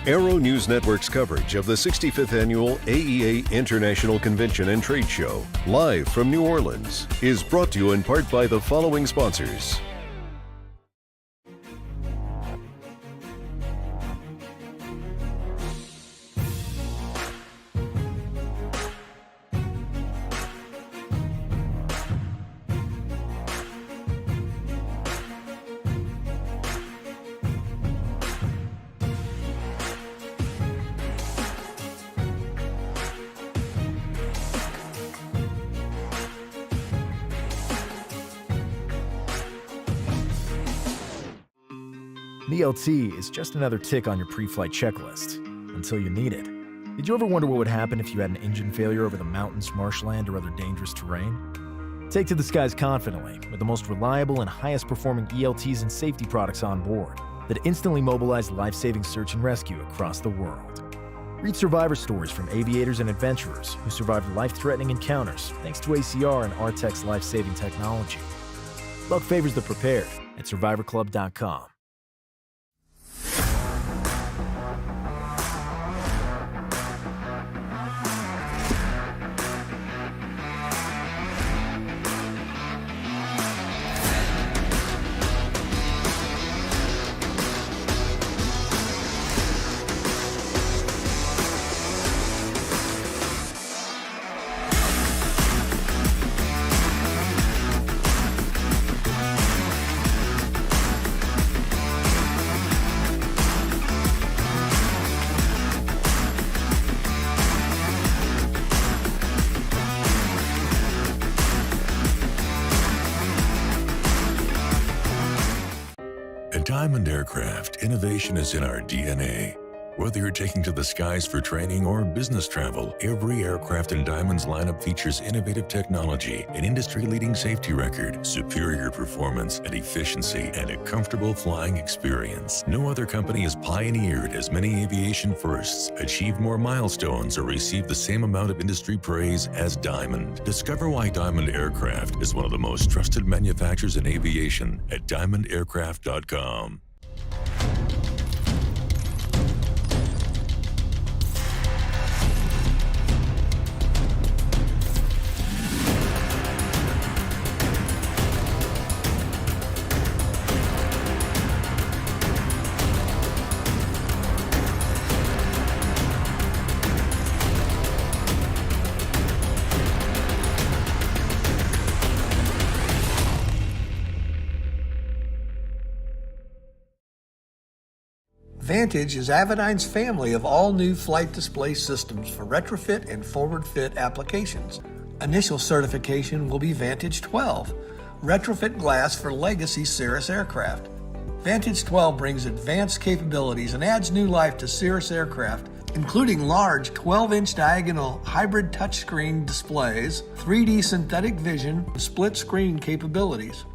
Aero-News Network's coverage of the 65th Annual AEA International Convention and Trade Show, live from New Orleans, is brought to you in part by the following sponsors. BLT is just another tick on your pre-flight checklist, until you need it. Did you ever wonder what would happen if you had an engine failure over the mountains, marshland, or other dangerous terrain? Take to the skies confidently with the most reliable and highest performing ELTs and safety products on board that instantly mobilize life-saving search and rescue across the world. Read survivor stories from aviators and adventurers who survived life-threatening encounters thanks to ACR and Airtext life-saving technology. Luck favors the prepared at survivorclub.com. At Diamond Aircraft, innovation is in our DNA. Whether you're taking to the skies for training or business travel, every aircraft in Diamond's lineup features innovative technology, an industry-leading safety record, superior performance and efficiency, and a comfortable flying experience. No other company has pioneered as many aviation firsts, achieved more milestones, or received the same amount of industry praise as Diamond. Discover why Diamond Aircraft is one of the most trusted manufacturers in aviation at diamondaircraft.com. Vantage is Avidyne's family of all-new flight display systems for retrofit and forward-fit applications. Initial certification will be Vantage 12, retrofit glass for legacy Cirrus aircraft. Vantage 12 brings advanced capabilities and adds new life to Cirrus aircraft, including large 12-inch diagonal hybrid touchscreen displays, 3D synthetic vision, and split-screen capabilities.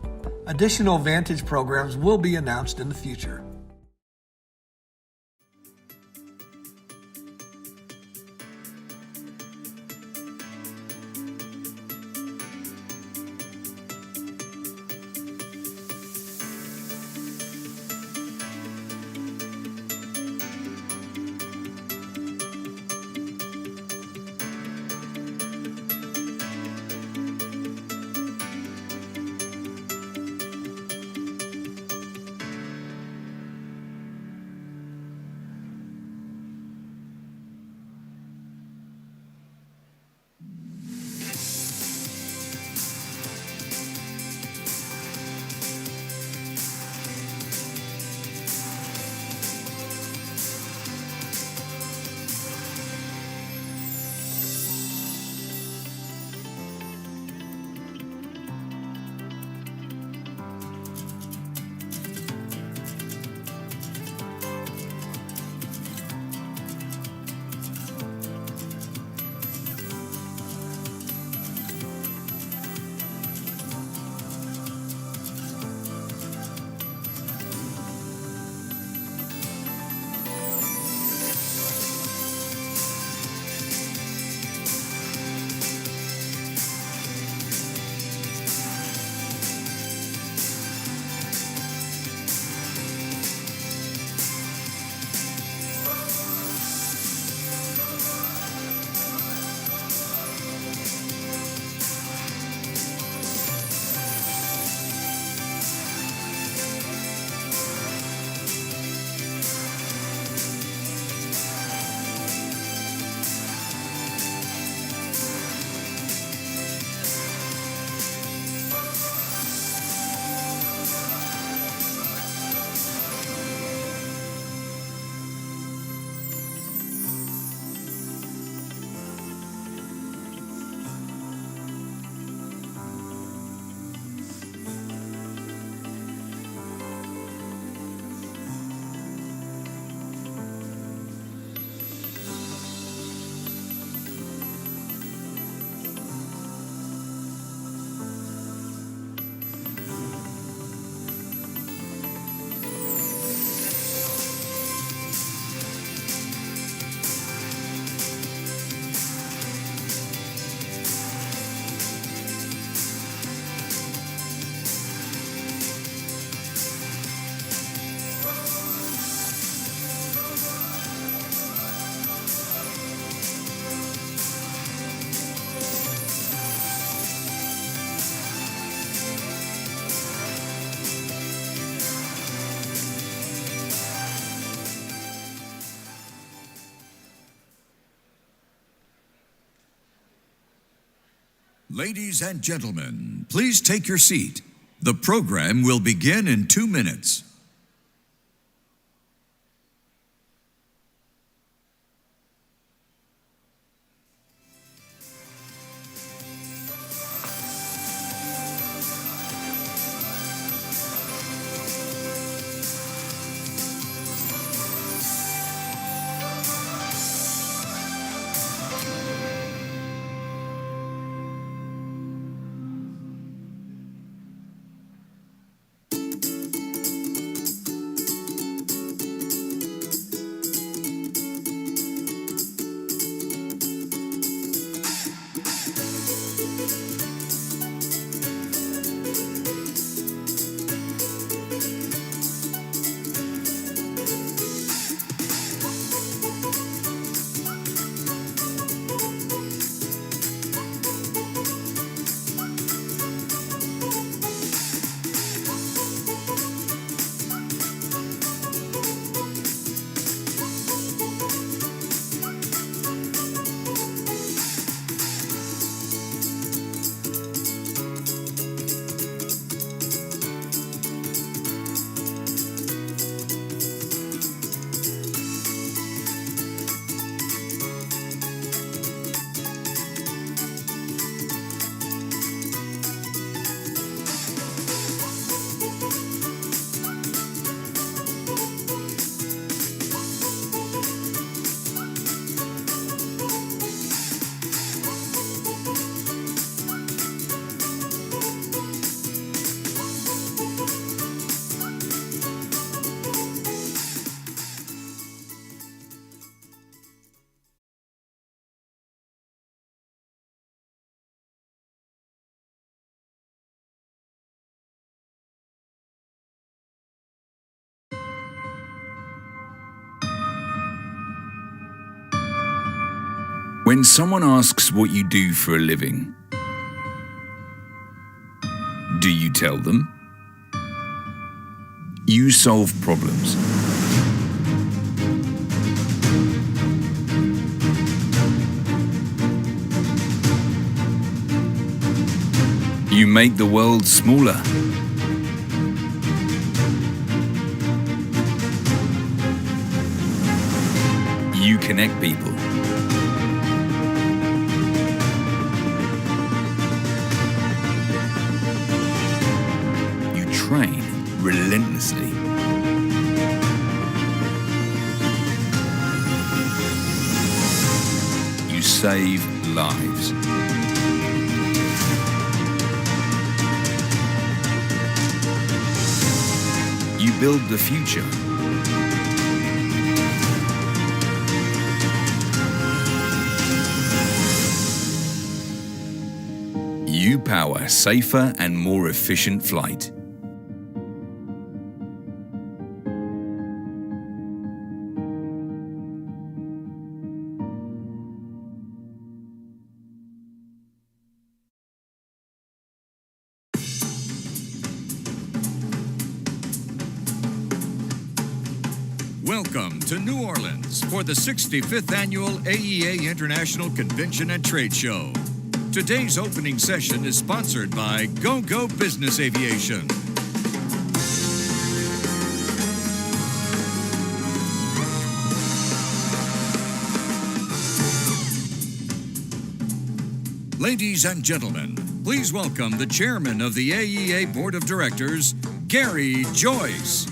Additional Vantage programs will be announced in the future. Ladies and gentlemen, please take your seat. The program will begin in 2 minutes. When someone asks what you do for a living, do you tell them? You solve problems. You make the world smaller. You connect people. Train relentlessly. You save lives. You build the future. You power safer and more efficient flight. Welcome to New Orleans for the 65th Annual AEA International Convention and Trade Show. Today's opening session is sponsored by Gogo Business Aviation. Ladies and gentlemen, please welcome the chairman of the AEA Board of Directors, Gary Joyce.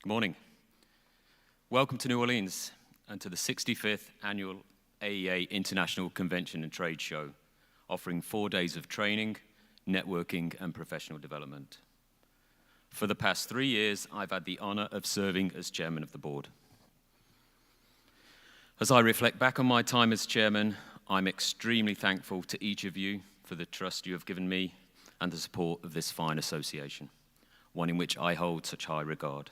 Good morning. Welcome to New Orleans and to the 65th Annual AEA International Convention and Trade Show, offering 4 days of training, networking, and professional development. For the past 3 years, I've had the honor of serving as chairman of the board. As I reflect back on my time as chairman, I'm extremely thankful to each of you for the trust you have given me and the support of this fine association, one in which I hold such high regard.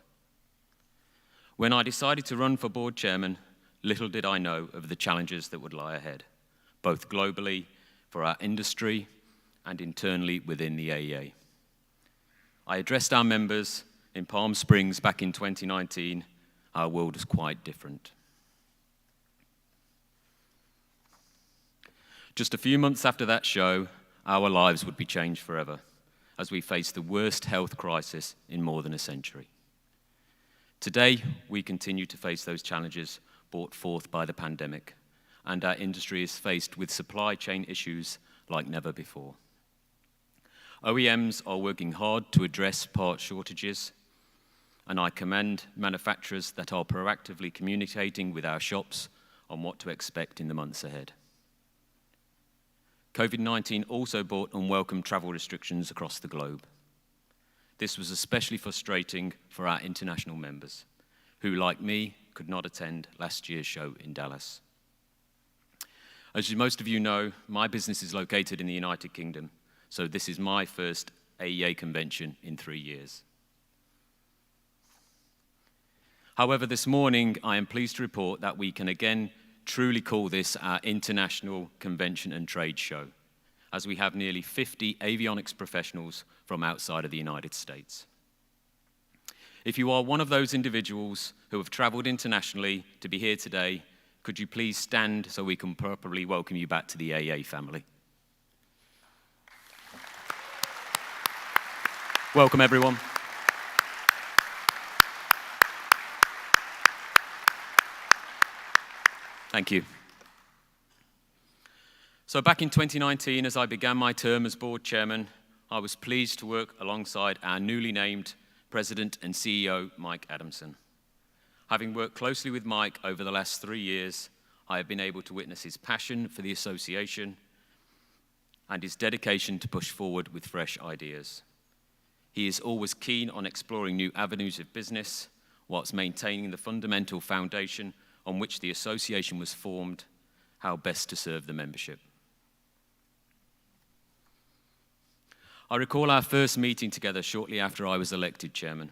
When I decided to run for board chairman, little did I know of the challenges that would lie ahead. both globally for our industry and internally within the AEA. I addressed our members in Palm Springs back in 2019. Our world was quite different. Just a few months after that show, our lives would be changed forever as we face the worst health crisis in more than a century. Today, we continue to face those challenges brought forth by the pandemic, and our industry is faced with supply chain issues like never before. OEMs are working hard to address part shortages, and I commend manufacturers that are proactively communicating with our shops on what to expect in the months ahead. COVID-19 also brought unwelcome travel restrictions across the globe. This was especially frustrating for our international members, who, like me, could not attend last year's show in Dallas. As most of you know, my business is located in the United Kingdom, so this is my first AEA convention in 3 years. However, this morning, I am pleased to report that we can again truly call this our International Convention and Trade Show, as we have nearly 50 avionics professionals from outside of the United States. If you are one of those individuals who have traveled internationally to be here today, could you please stand so we can properly welcome you back to the AEA family? Welcome, everyone. Thank you. So back in 2019, as I began my term as board chairman, I was pleased to work alongside our newly named President and CEO, Mike Adamson. Having worked closely with Mike over the last 3 years, I have been able to witness his passion for the association and his dedication to push forward with fresh ideas. He is always keen on exploring new avenues of business, whilst maintaining the fundamental foundation on which the association was formed, how best to serve the membership. I recall our first meeting together shortly after I was elected chairman.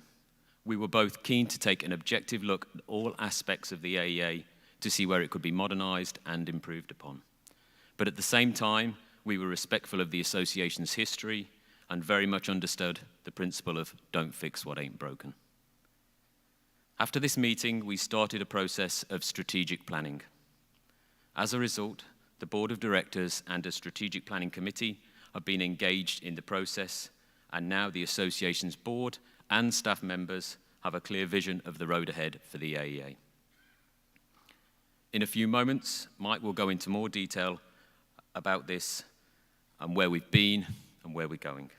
We were both keen to take an objective look at all aspects of the AEA to see where it could be modernized and improved upon. But at the same time, we were respectful of the association's history and very much understood the principle of don't fix what ain't broken. After this meeting, we started a process of strategic planning. As a result, the board of directors and a strategic planning committee have been engaged in the process, and now the association's board and staff members have a clear vision of the road ahead for the AEA. In a few moments, Mike will go into more detail about this and where we've been and where we're going.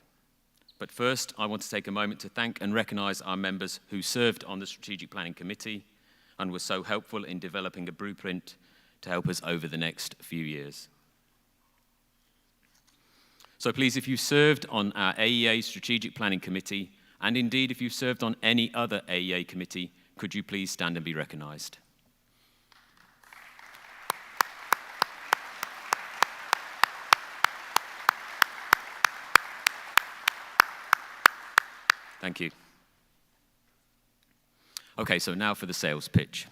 But first, I want to take a moment to thank and recognize our members who served on the Strategic Planning Committee and were so helpful in developing a blueprint to help us over the next few years. So please, if you served on our AEA Strategic Planning Committee, and indeed if you served on any other AEA committee, could you please stand and be recognized? Thank you. Okay, so now for the sales pitch.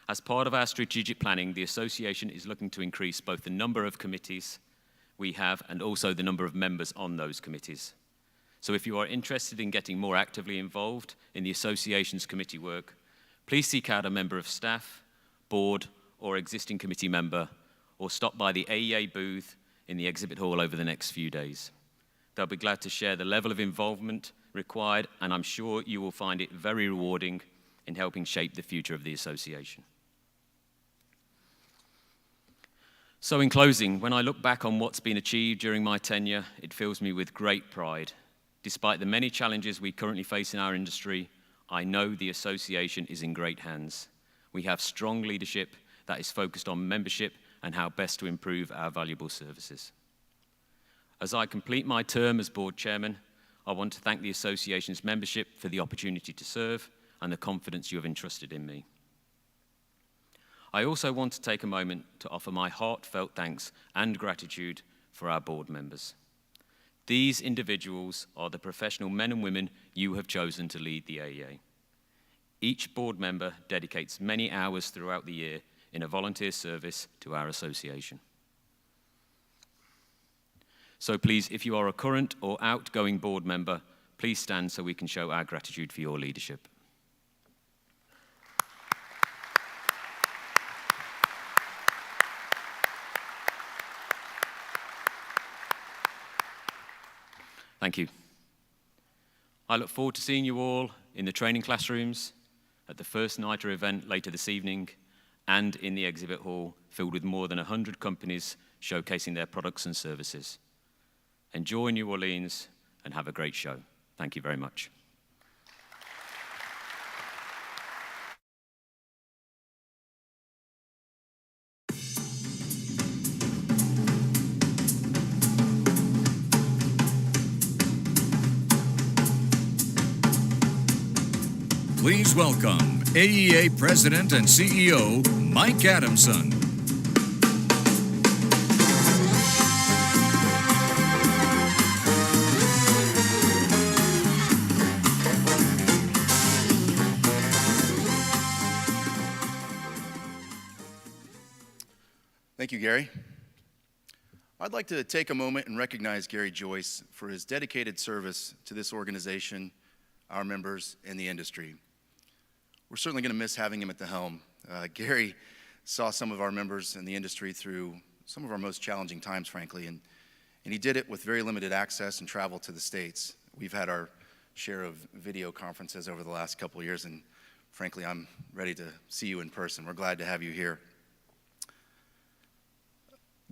As part of our strategic planning, the association is looking to increase both the number of committees we have and also the number of members on those committees. So if you are interested in getting more actively involved in the association's committee work, please seek out a member of staff, board, or existing committee member, or stop by the AEA booth in the exhibit hall over the next few days. They'll be glad to share the level of involvement required, and I'm sure you will find it very rewarding in helping shape the future of the association. So in closing, when I look back on what's been achieved during my tenure, it fills me with great pride. Despite the many challenges we currently face in our industry, I know the association is in great hands. We have strong leadership that is focused on membership and how best to improve our valuable services. As I complete my term as board chairman, I want to thank the association's membership for the opportunity to serve and the confidence you have entrusted in me. I also want to take a moment to offer my heartfelt thanks and gratitude for our board members. These individuals are the professional men and women you have chosen to lead the AEA. Each board member dedicates many hours throughout the year in a volunteer service to our association. So please, if you are a current or outgoing board member, please stand so we can show our gratitude for your leadership. Thank you. I look forward to seeing you all in the training classrooms, at the first NITRA event later this evening, and in the exhibit hall filled with more than 100 companies showcasing their products and services. Enjoy New Orleans and have a great show. Thank you very much. Please welcome AEA President and CEO, Mike Adamson. Thank you, Gary. I'd like to take a moment and recognize Gary Joyce for his dedicated service to this organization, our members, and the industry. We're certainly going to miss having him at the helm. Gary saw some of our members in the industry through some of our most challenging times, frankly, and he did it with very limited access and travel to the States. We've had our share of video conferences over the last couple of years, and frankly, I'm ready to see you in person. We're glad to have you here.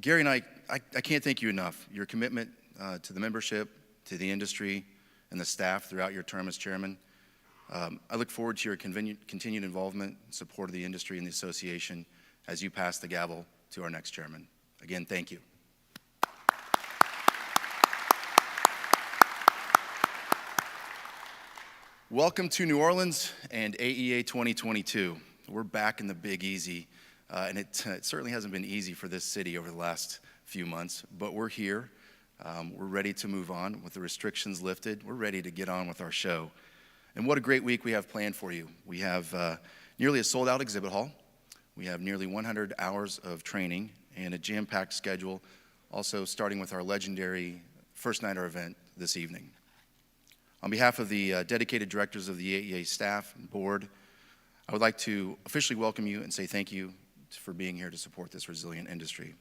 Gary and I can't thank you enough. Your commitment to the membership, to the industry, and the staff throughout your term as chairman. I look forward to your continued involvement and support of the industry and the association as you pass the gavel to our next chairman. Again, thank you. Welcome to New Orleans and AEA 2022. We're back in the Big Easy, and it certainly hasn't been easy for this city over the last few months, but we're here. We're ready to move on with the restrictions lifted. We're ready to get on with our show. And what a great week we have planned for you. We have nearly a sold-out exhibit hall. We have nearly 100 hours of training and a jam-packed schedule, also starting with our legendary first NITRA event this evening. On behalf of the dedicated directors of the AEA staff and board, I would like to officially welcome you and say thank you for being here to support this resilient industry.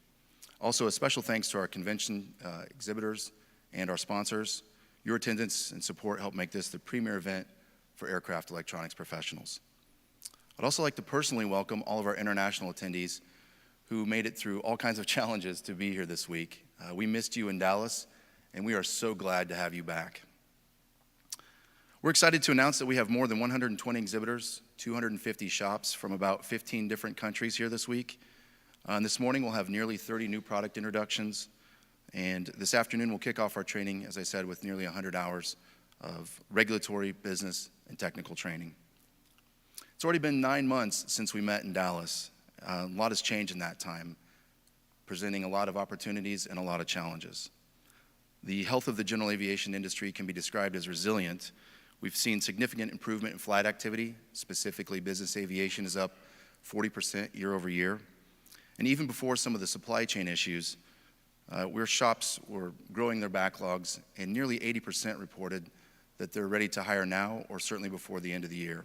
Also, a special thanks to our convention exhibitors and our sponsors. Your attendance and support help make this the premier event for aircraft electronics professionals. I'd also like to personally welcome all of our international attendees who made it through all kinds of challenges to be here this week. We missed you in Dallas, and we are so glad to have you back. We're excited to announce that we have more than 120 exhibitors, 250 shops from about 15 different countries here this week. And this morning we'll have nearly 30 new product introductions, and this afternoon we'll kick off our training, as I said, with nearly 100 hours of regulatory, business, and technical training. It's already been 9 months since we met in Dallas. A lot has changed in that time, presenting a lot of opportunities and a lot of challenges. The health of the general aviation industry can be described as resilient. We've seen significant improvement in flight activity. Specifically, business aviation is up 40% year over year. And even before some of the supply chain issues, where shops were growing their backlogs, and nearly 80% reported that they're ready to hire now or certainly before the end of the year.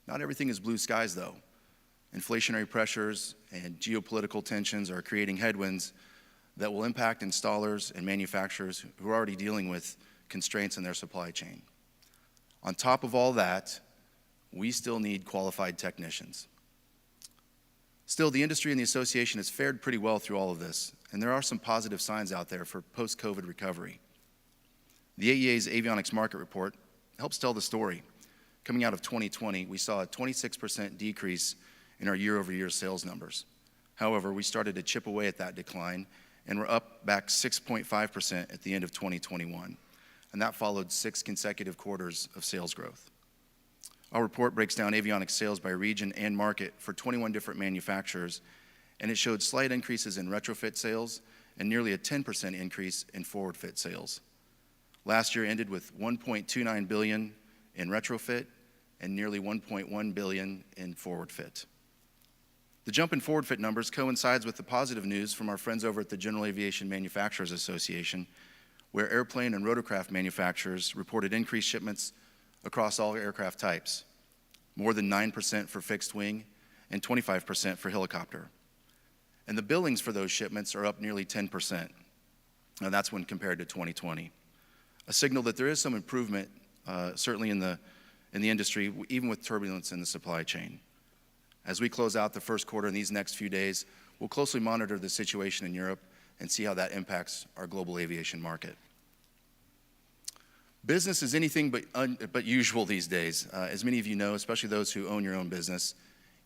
Not everything is blue skies, though. Inflationary pressures and geopolitical tensions are creating headwinds that will impact installers and manufacturers who are already dealing with constraints in their supply chain. On top of all that, we still need qualified technicians. Still, the industry and the association has fared pretty well through all of this, and there are some positive signs out there for post-COVID recovery. The AEA's Avionics market report helps tell the story. Coming out of 2020, we saw a 26% decrease in our year-over-year sales numbers. However, we started to chip away at that decline, and we're up back 6.5% at the end of 2021. And that followed 6 consecutive quarters of sales growth. Our report breaks down avionics sales by region and market for 21 different manufacturers, and it showed slight increases in retrofit sales and nearly a 10% increase in forward fit sales. Last year ended with $1.29 billion in retrofit and nearly $1.1 billion in forward fit. The jump in forward fit numbers coincides with the positive news from our friends over at the General Aviation Manufacturers Association, where airplane and rotorcraft manufacturers reported increased shipments across all aircraft types, more than 9% for fixed wing and 25% for helicopter. And the billings for those shipments are up nearly 10%. Now that's when compared to 2020. A signal that there is some improvement, certainly in the industry, even with turbulence in the supply chain. As we close out the first quarter in these next few days, we'll closely monitor the situation in Europe and see how that impacts our global aviation market. Business is anything but usual these days. As many of you know, especially those who own your own business,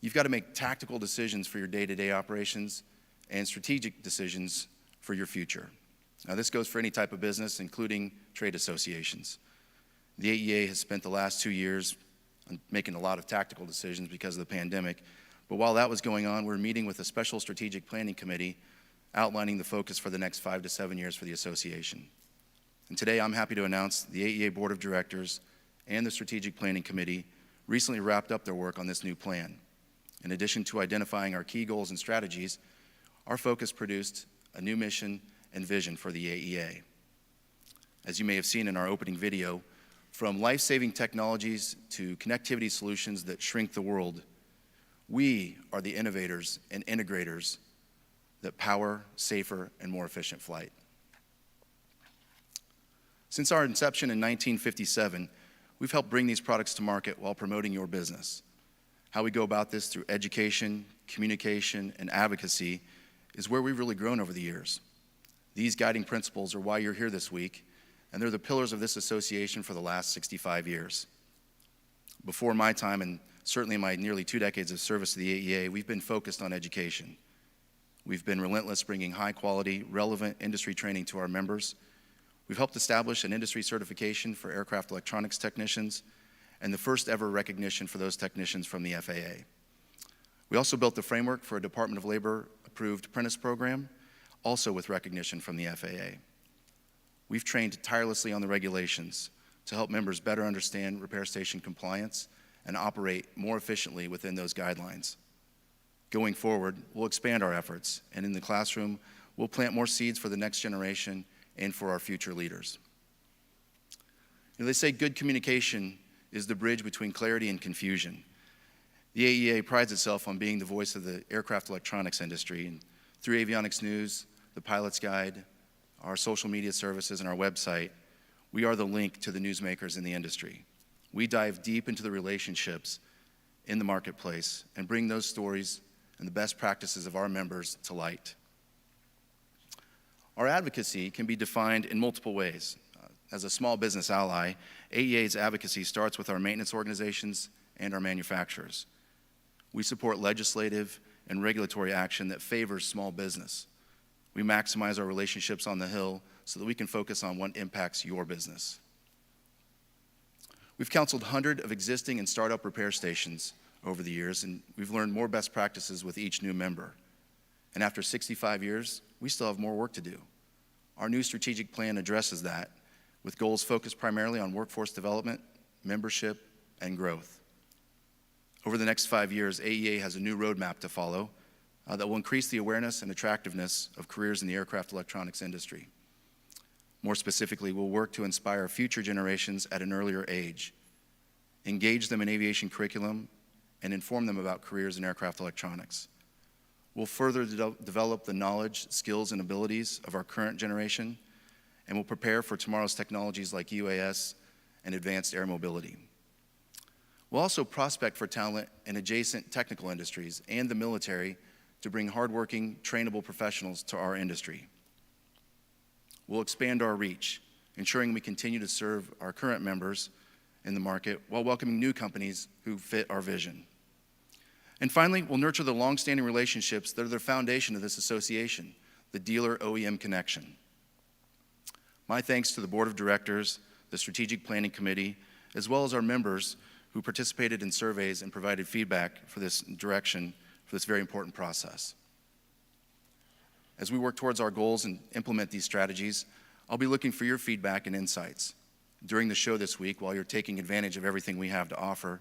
you've got to make tactical decisions for your day-to-day operations and strategic decisions for your future. Now, this goes for any type of business, including trade associations. The AEA has spent the last 2 years making a lot of tactical decisions because of the pandemic. But while that was going on, we're meeting with a special strategic planning committee outlining the focus for the next 5 to 7 years for the association. And today I'm happy to announce the AEA Board of Directors and the Strategic Planning Committee recently wrapped up their work on this new plan. In addition to identifying our key goals and strategies, our focus produced a new mission and vision for the AEA. As you may have seen in our opening video, from life-saving technologies to connectivity solutions that shrink the world, we are the innovators and integrators that power safer and more efficient flight. Since our inception in 1957, we've helped bring these products to market while promoting your business. How we go about this through education, communication, and advocacy is where we've really grown over the years. These guiding principles are why you're here this week, and they're the pillars of this association for the last 65 years. Before my time, and certainly my nearly 2 decades of service to the AEA, we've been focused on education. We've been relentless bringing high-quality, relevant industry training to our members. We've helped establish an industry certification for aircraft electronics technicians and the first ever recognition for those technicians from the FAA. We also built the framework for a Department of Labor approved apprentice program, also with recognition from the FAA. We've trained tirelessly on the regulations to help members better understand repair station compliance and operate more efficiently within those guidelines. Going forward, we'll expand our efforts, and in the classroom, we'll plant more seeds for the next generation and for our future leaders. You know, they say good communication is the bridge between clarity and confusion. The AEA prides itself on being the voice of the aircraft electronics industry, and through Avionics News, the Pilot's Guide, our social media services, and our website, we are the link to the newsmakers in the industry. We dive deep into the relationships in the marketplace and bring those stories and the best practices of our members to light. Our advocacy can be defined in multiple ways. As a small business ally, AEA's advocacy starts with our maintenance organizations and our manufacturers. We support legislative and regulatory action that favors small business. We maximize our relationships on the Hill so that we can focus on what impacts your business. We've counseled hundreds of existing and startup repair stations over the years, and we've learned more best practices with each new member. And after 65 years, we still have more work to do. Our new strategic plan addresses that, with goals focused primarily on workforce development, membership, and growth. Over the next 5 years, AEA has a new roadmap to follow that will increase the awareness and attractiveness of careers in the aircraft electronics industry. More specifically, we'll work to inspire future generations at an earlier age, engage them in aviation curriculum, and inform them about careers in aircraft electronics. We'll further develop the knowledge, skills, and abilities of our current generation, and we'll prepare for tomorrow's technologies like UAS and advanced air mobility. We'll also prospect for talent in adjacent technical industries and the military to bring hardworking, trainable professionals to our industry. We'll expand our reach, ensuring we continue to serve our current members in the market while welcoming new companies who fit our vision. And finally, we'll nurture the long-standing relationships that are the foundation of this association, the dealer-OEM connection. My thanks to the Board of Directors, the Strategic Planning Committee, as well as our members who participated in surveys and provided feedback for this direction for this very important process. As we work towards our goals and implement these strategies, I'll be looking for your feedback and insights. During the show this week, while you're taking advantage of everything we have to offer,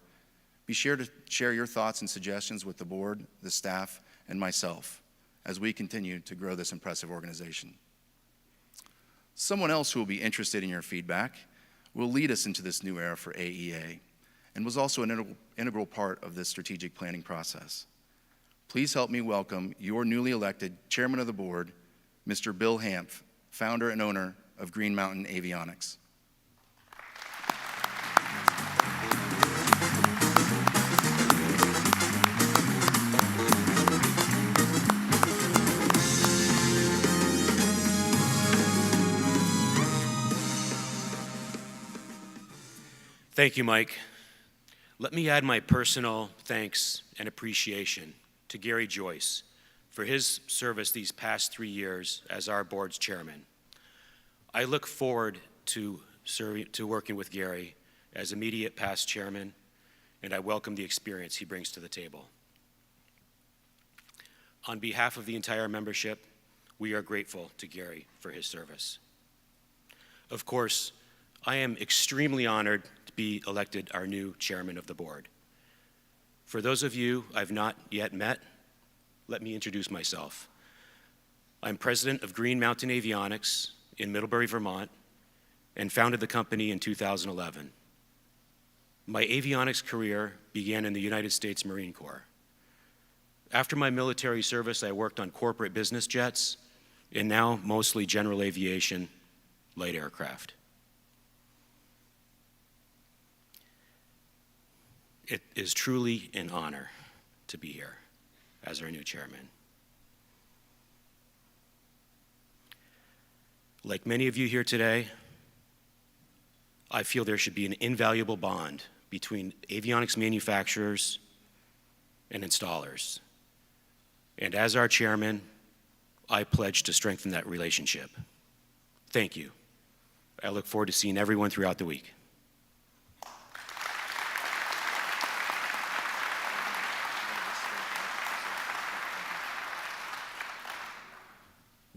be sure to share your thoughts and suggestions with the board, the staff, and myself as we continue to grow this impressive organization. Someone else who will be interested in your feedback will lead us into this new era for AEA and was also an integral part of this strategic planning process. Please help me welcome your newly elected Chairman of the Board, Mr. Bill Hampf, founder and owner of Green Mountain Avionics. Thank you, Mike. Let me add my personal thanks and appreciation to Gary Joyce for his service these past 3 years as our board's chairman. I look forward to working with Gary as immediate past chairman, and I welcome the experience he brings to the table. On behalf of the entire membership, we are grateful to Gary for his service. Of course, I am extremely honored to be elected our new chairman of the board. For those of you I've not yet met, let me introduce myself. I'm president of Green Mountain Avionics in Middlebury, Vermont, and founded the company in 2011. My avionics career began in the United States Marine Corps. After my military service, I worked on corporate business jets and now mostly general aviation, light aircraft. It is truly an honor to be here as our new chairman. Like many of you here today, I feel there should be an invaluable bond between avionics manufacturers and installers. And as our chairman, I pledge to strengthen that relationship. Thank you. I look forward to seeing everyone throughout the week.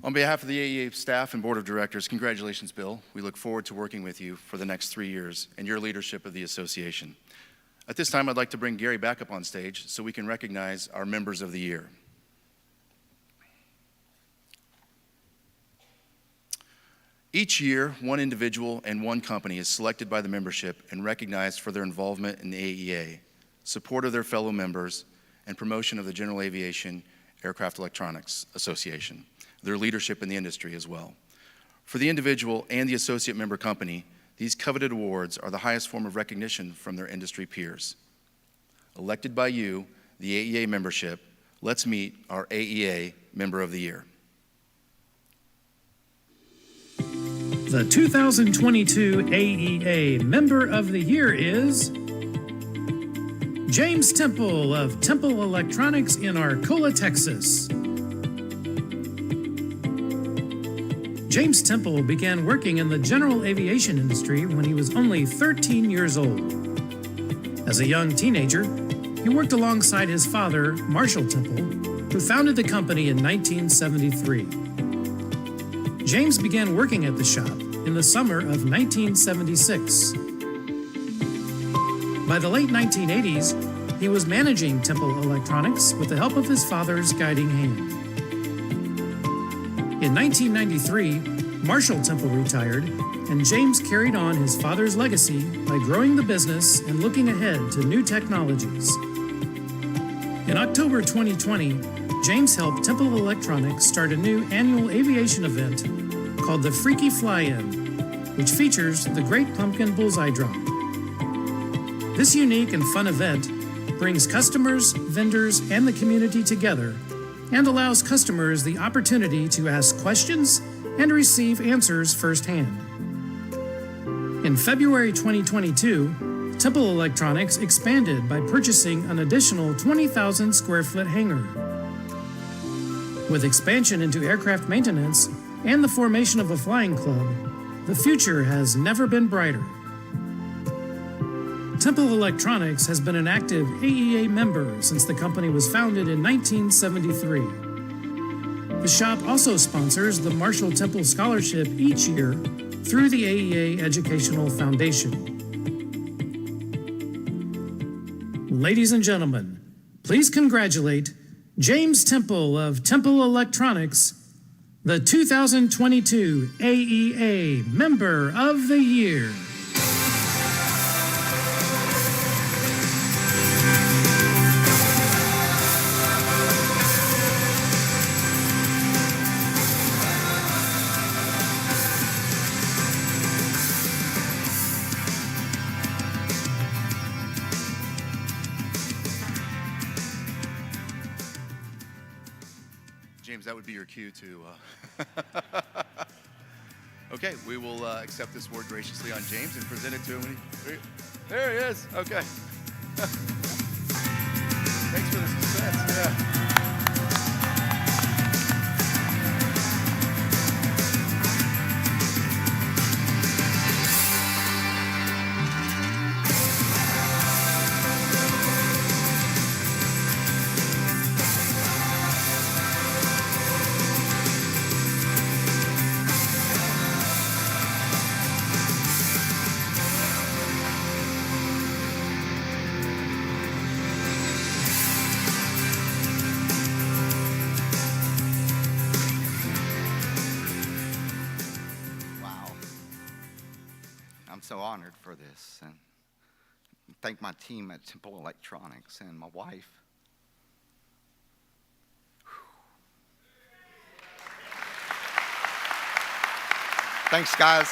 On behalf of the AEA staff and board of directors, congratulations, Bill. We look forward to working with you for the next 3 years and your leadership of the association. At this time, I'd like to bring Gary back up on stage so we can recognize our members of the year. Each year, one individual and one company is selected by the membership and recognized for their involvement in the AEA, support of their fellow members, and promotion of the General Aviation Aircraft Electronics Association, their leadership in the industry as well. For the individual and the associate member company, these coveted awards are the highest form of recognition from their industry peers. Elected by you, the AEA membership, let's meet our AEA Member of the Year. The 2022 AEA Member of the Year is James Temple of Temple Electronics in Arcola, Texas. James Temple began working in the general aviation industry when he was only 13 years old. As a young teenager, he worked alongside his father, Marshall Temple, who founded the company in 1973. James began working at the shop in the summer of 1976. By the late 1980s, he was managing Temple Electronics with the help of his father's guiding hand. In 1993, Marshall Temple retired, and James carried on his father's legacy by growing the business and looking ahead to new technologies. In October 2020, James helped Temple Electronics start a new annual aviation event called the Freaky Fly-In, which features the Great Pumpkin Bullseye Drop. This unique and fun event brings customers, vendors, and the community together and allows customers the opportunity to ask questions and receive answers firsthand. In February 2022, Temple Electronics expanded by purchasing an additional 20,000 square foot hangar. With expansion into aircraft maintenance and the formation of a flying club, the future has never been brighter. Temple Electronics has been an active AEA member since the company was founded in 1973. The shop also sponsors the Marshall Temple Scholarship each year through the AEA Educational Foundation. Ladies and gentlemen, please congratulate James Temple of Temple Electronics, the 2022 AEA Member of the Year. James, that would be your cue to... Okay, we will accept this award graciously on James and present it to him. There he is. Okay. Thanks for the suspense. Yeah. I'm so honored for this, and thank my team at Temple Electronics and my wife. Thanks, guys.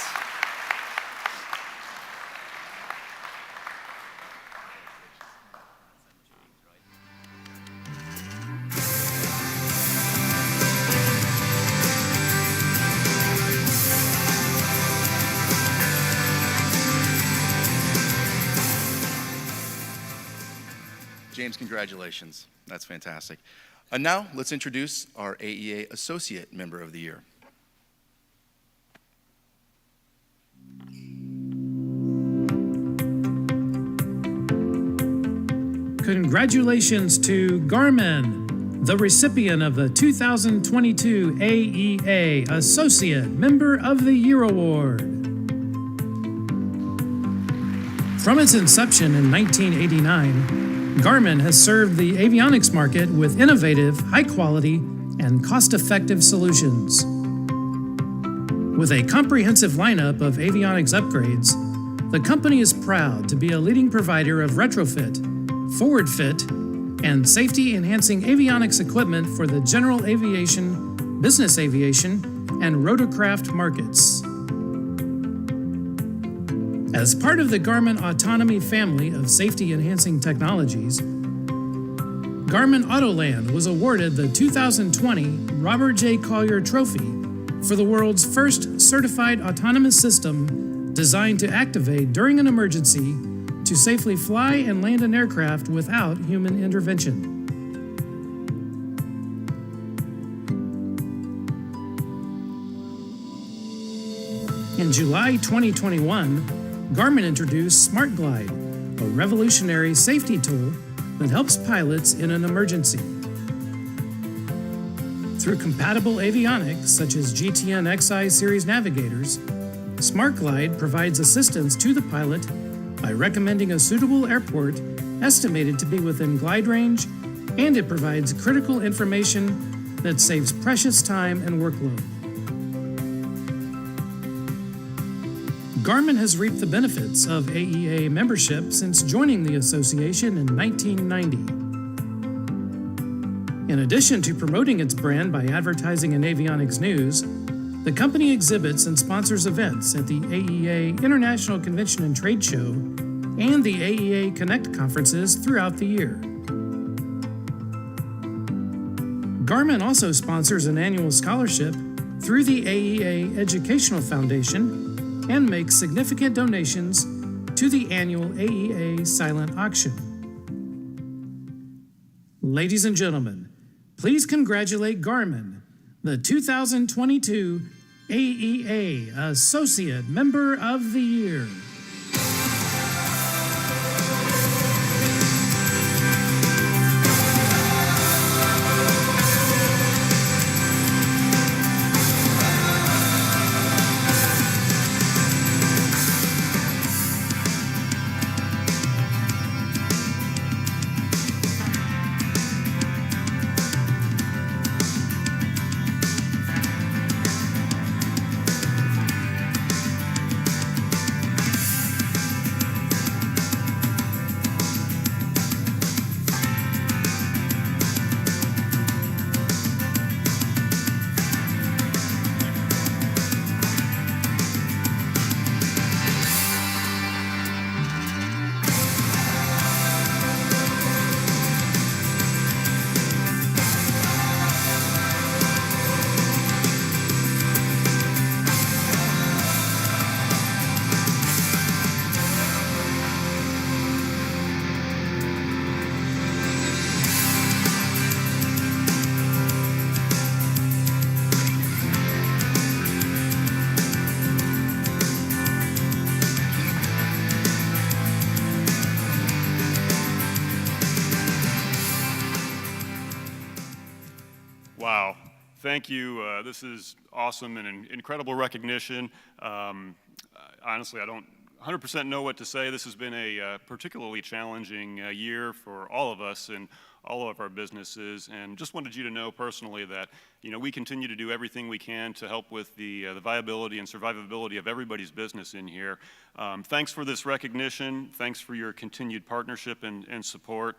James, congratulations. That's fantastic. And now, let's introduce our AEA Associate Member of the Year. Congratulations to Garmin, the recipient of the 2022 AEA Associate Member of the Year Award. From its inception in 1989, Garmin has served the avionics market with innovative, high-quality, and cost-effective solutions. With a comprehensive lineup of avionics upgrades, the company is proud to be a leading provider of retrofit, forward fit, and safety-enhancing avionics equipment for the general aviation, business aviation, and rotorcraft markets. As part of the Garmin Autonomy family of safety-enhancing technologies, Garmin Autoland was awarded the 2020 Robert J. Collier Trophy for the world's first certified autonomous system designed to activate during an emergency to safely fly and land an aircraft without human intervention. In July 2021, Garmin introduced Smart Glide, a revolutionary safety tool that helps pilots in an emergency. Through compatible avionics such as GTN XI series navigators, Smart Glide provides assistance to the pilot by recommending a suitable airport estimated to be within glide range, and it provides critical information that saves precious time and workload. Garmin has reaped the benefits of AEA membership since joining the association in 1990. In addition to promoting its brand by advertising in avionics news, the company exhibits and sponsors events at the AEA International Convention and Trade Show and the AEA Connect conferences throughout the year. Garmin also sponsors an annual scholarship through the AEA Educational Foundation and makes significant donations to the annual AEA silent auction. Ladies and gentlemen, please congratulate Garmin, the 2022 AEA Associate Member of the Year. Thank you. This is awesome and an incredible recognition. Honestly, I don't 100% know what to say. This has been a particularly challenging year for all of us and all of our businesses, and just wanted you to know personally that we continue to do everything we can to help with the viability and survivability of everybody's business in here. Thanks for this recognition. Thanks for your continued partnership and support.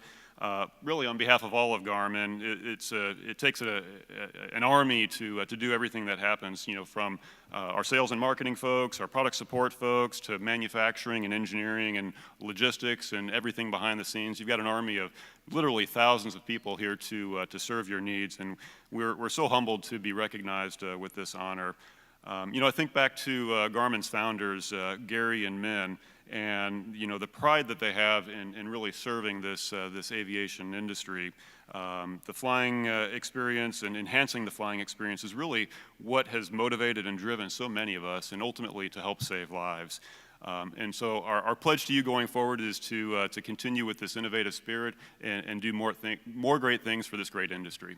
Really, on behalf of all of Garmin, it takes an army to do everything that happens, from our sales and marketing folks, our product support folks, to manufacturing and engineering and logistics and everything behind the scenes. You've got an army of literally thousands of people here to serve your needs, and we're so humbled to be recognized with this honor. I think back to Garmin's founders, Gary and Min, and the pride that they have in really serving this aviation industry. The flying experience and enhancing the flying experience is really what has motivated and driven so many of us, and ultimately to help save lives. And so our pledge to you going forward is to continue with this innovative spirit and do more great things for this great industry.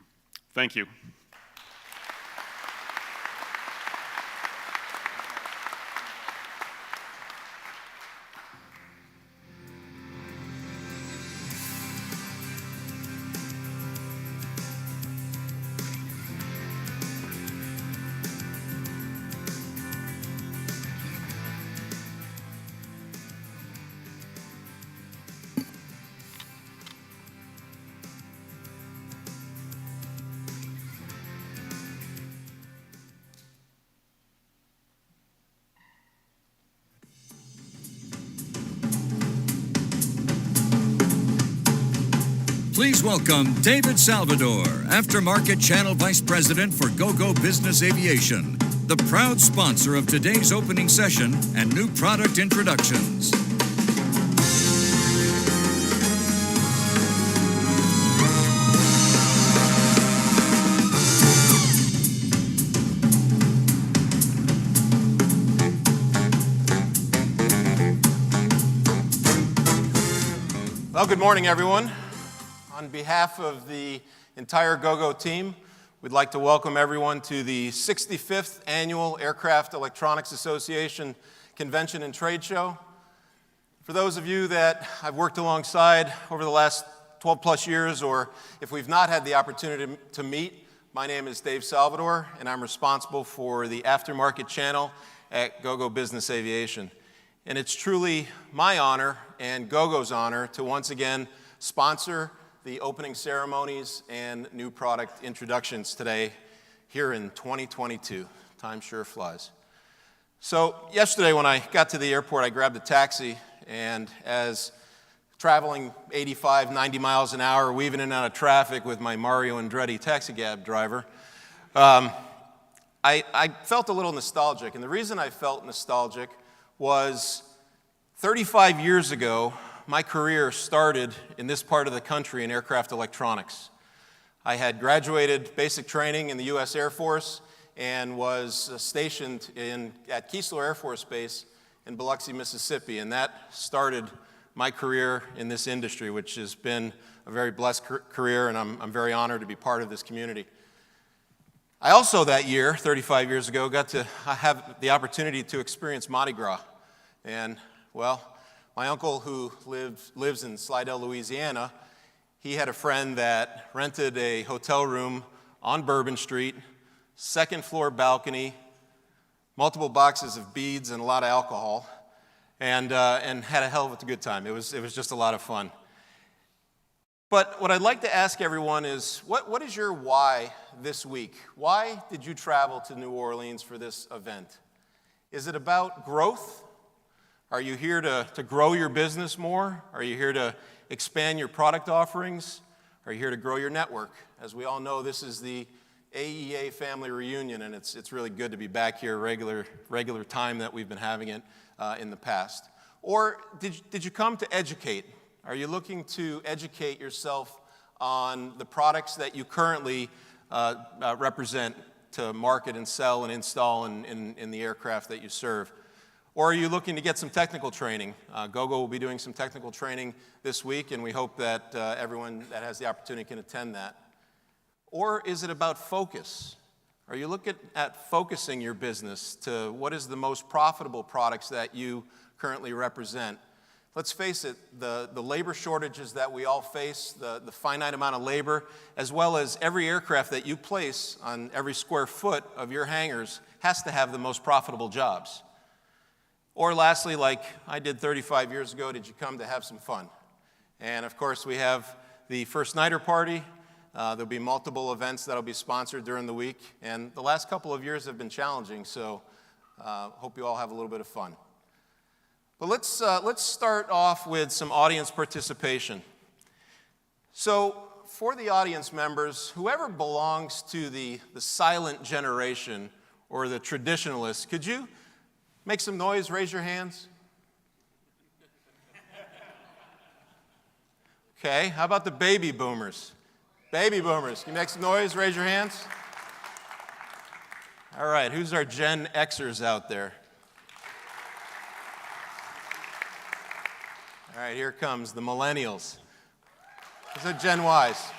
Thank you. Please welcome David Salvador, Aftermarket Channel Vice President for Gogo Business Aviation, the proud sponsor of today's opening session and new product introductions. Well, good morning, everyone. On behalf of the entire Gogo team, we'd like to welcome everyone to the 65th Annual Aircraft Electronics Association Convention and Trade Show. For those of you that I've worked alongside over the last 12 plus years, or if we've not had the opportunity to meet, my name is Dave Salvador, and I'm responsible for the aftermarket channel at Gogo Business Aviation. And it's truly my honor and Gogo's honor to once again sponsor the opening ceremonies and new product introductions today here in 2022. Time sure flies. So yesterday when I got to the airport, I grabbed a taxi, and as traveling 85, 90 miles an hour, weaving in and out of traffic with my Mario Andretti taxi cab driver, I felt a little nostalgic. And the reason I felt nostalgic was 35 years ago, my career started in this part of the country in aircraft electronics. I had graduated basic training in the U.S. Air Force and was stationed at Keesler Air Force Base in Biloxi, Mississippi, and that started my career in this industry, which has been a very blessed career, and I'm very honored to be part of this community. I also that year, 35 years ago, got to have the opportunity to experience Mardi Gras, and well, my uncle, who lives in Slidell, Louisiana, he had a friend that rented a hotel room on Bourbon Street, second floor balcony, multiple boxes of beads and a lot of alcohol, and had a hell of a good time. It was just a lot of fun. But what I'd like to ask everyone is, what is your why this week? Why did you travel to New Orleans for this event? Is it about growth? Are you here to grow your business more? Are you here to expand your product offerings? Are you here to grow your network? As we all know, this is the AEA family reunion, and it's really good to be back here regular time that we've been having it in the past. Or did you come to educate? Are you looking to educate yourself on the products that you currently represent to market and sell and install in the aircraft that you serve? Or are you looking to get some technical training? Gogo will be doing some technical training this week, and we hope that everyone that has the opportunity can attend that. Or is it about focus? Are you looking at focusing your business to what is the most profitable products that you currently represent? Let's face it, the labor shortages that we all face, the finite amount of labor, as well as every aircraft that you place on every square foot of your hangars has to have the most profitable jobs. Or lastly, like I did 35 years ago, did you come to have some fun? And of course, we have the First Nighter Party. There'll be multiple events that'll be sponsored during the week. And the last couple of years have been challenging, so hope you all have a little bit of fun. But let's start off with some audience participation. So for the audience members, whoever belongs to the silent generation or the traditionalists, could you make some noise, raise your hands? Okay, how about the baby boomers? Baby boomers, can you make some noise, raise your hands? All right, who's our Gen Xers out there? All right, here comes the millennials. These are Gen Ys.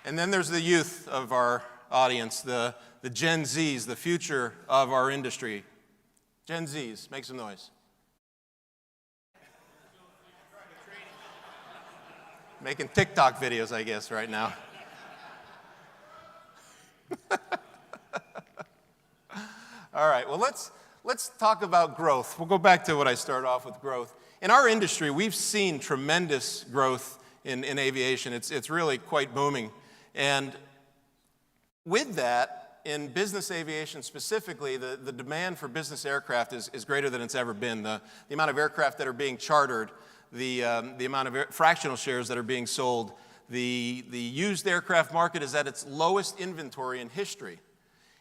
And then there's the youth of our audience, the Gen Zs, the future of our industry. Gen Zs, make some noise. Making TikTok videos, I guess, right now. All right, well, let's talk about growth. We'll go back to what I started off with, growth. In our industry, we've seen tremendous growth in aviation. It's really quite booming. And with that, in business aviation specifically, the demand for business aircraft is greater than it's ever been. The amount of aircraft that are being chartered, the amount of fractional shares that are being sold, the used aircraft market is at its lowest inventory in history.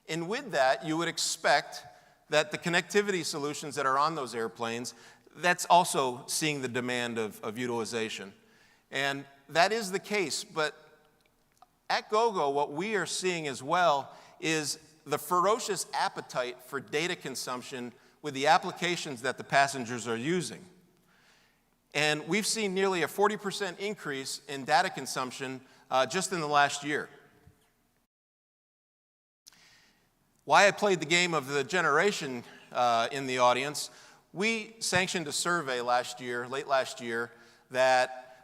And with that, you would expect that the connectivity solutions that are on those airplanes, that's also seeing the demand of utilization. And that is the case, but at Gogo, what we are seeing as well is the ferocious appetite for data consumption with the applications that the passengers are using. And we've seen nearly a 40% increase in data consumption just in the last year. Why I played the game of the generation in the audience, we sanctioned a survey late last year, that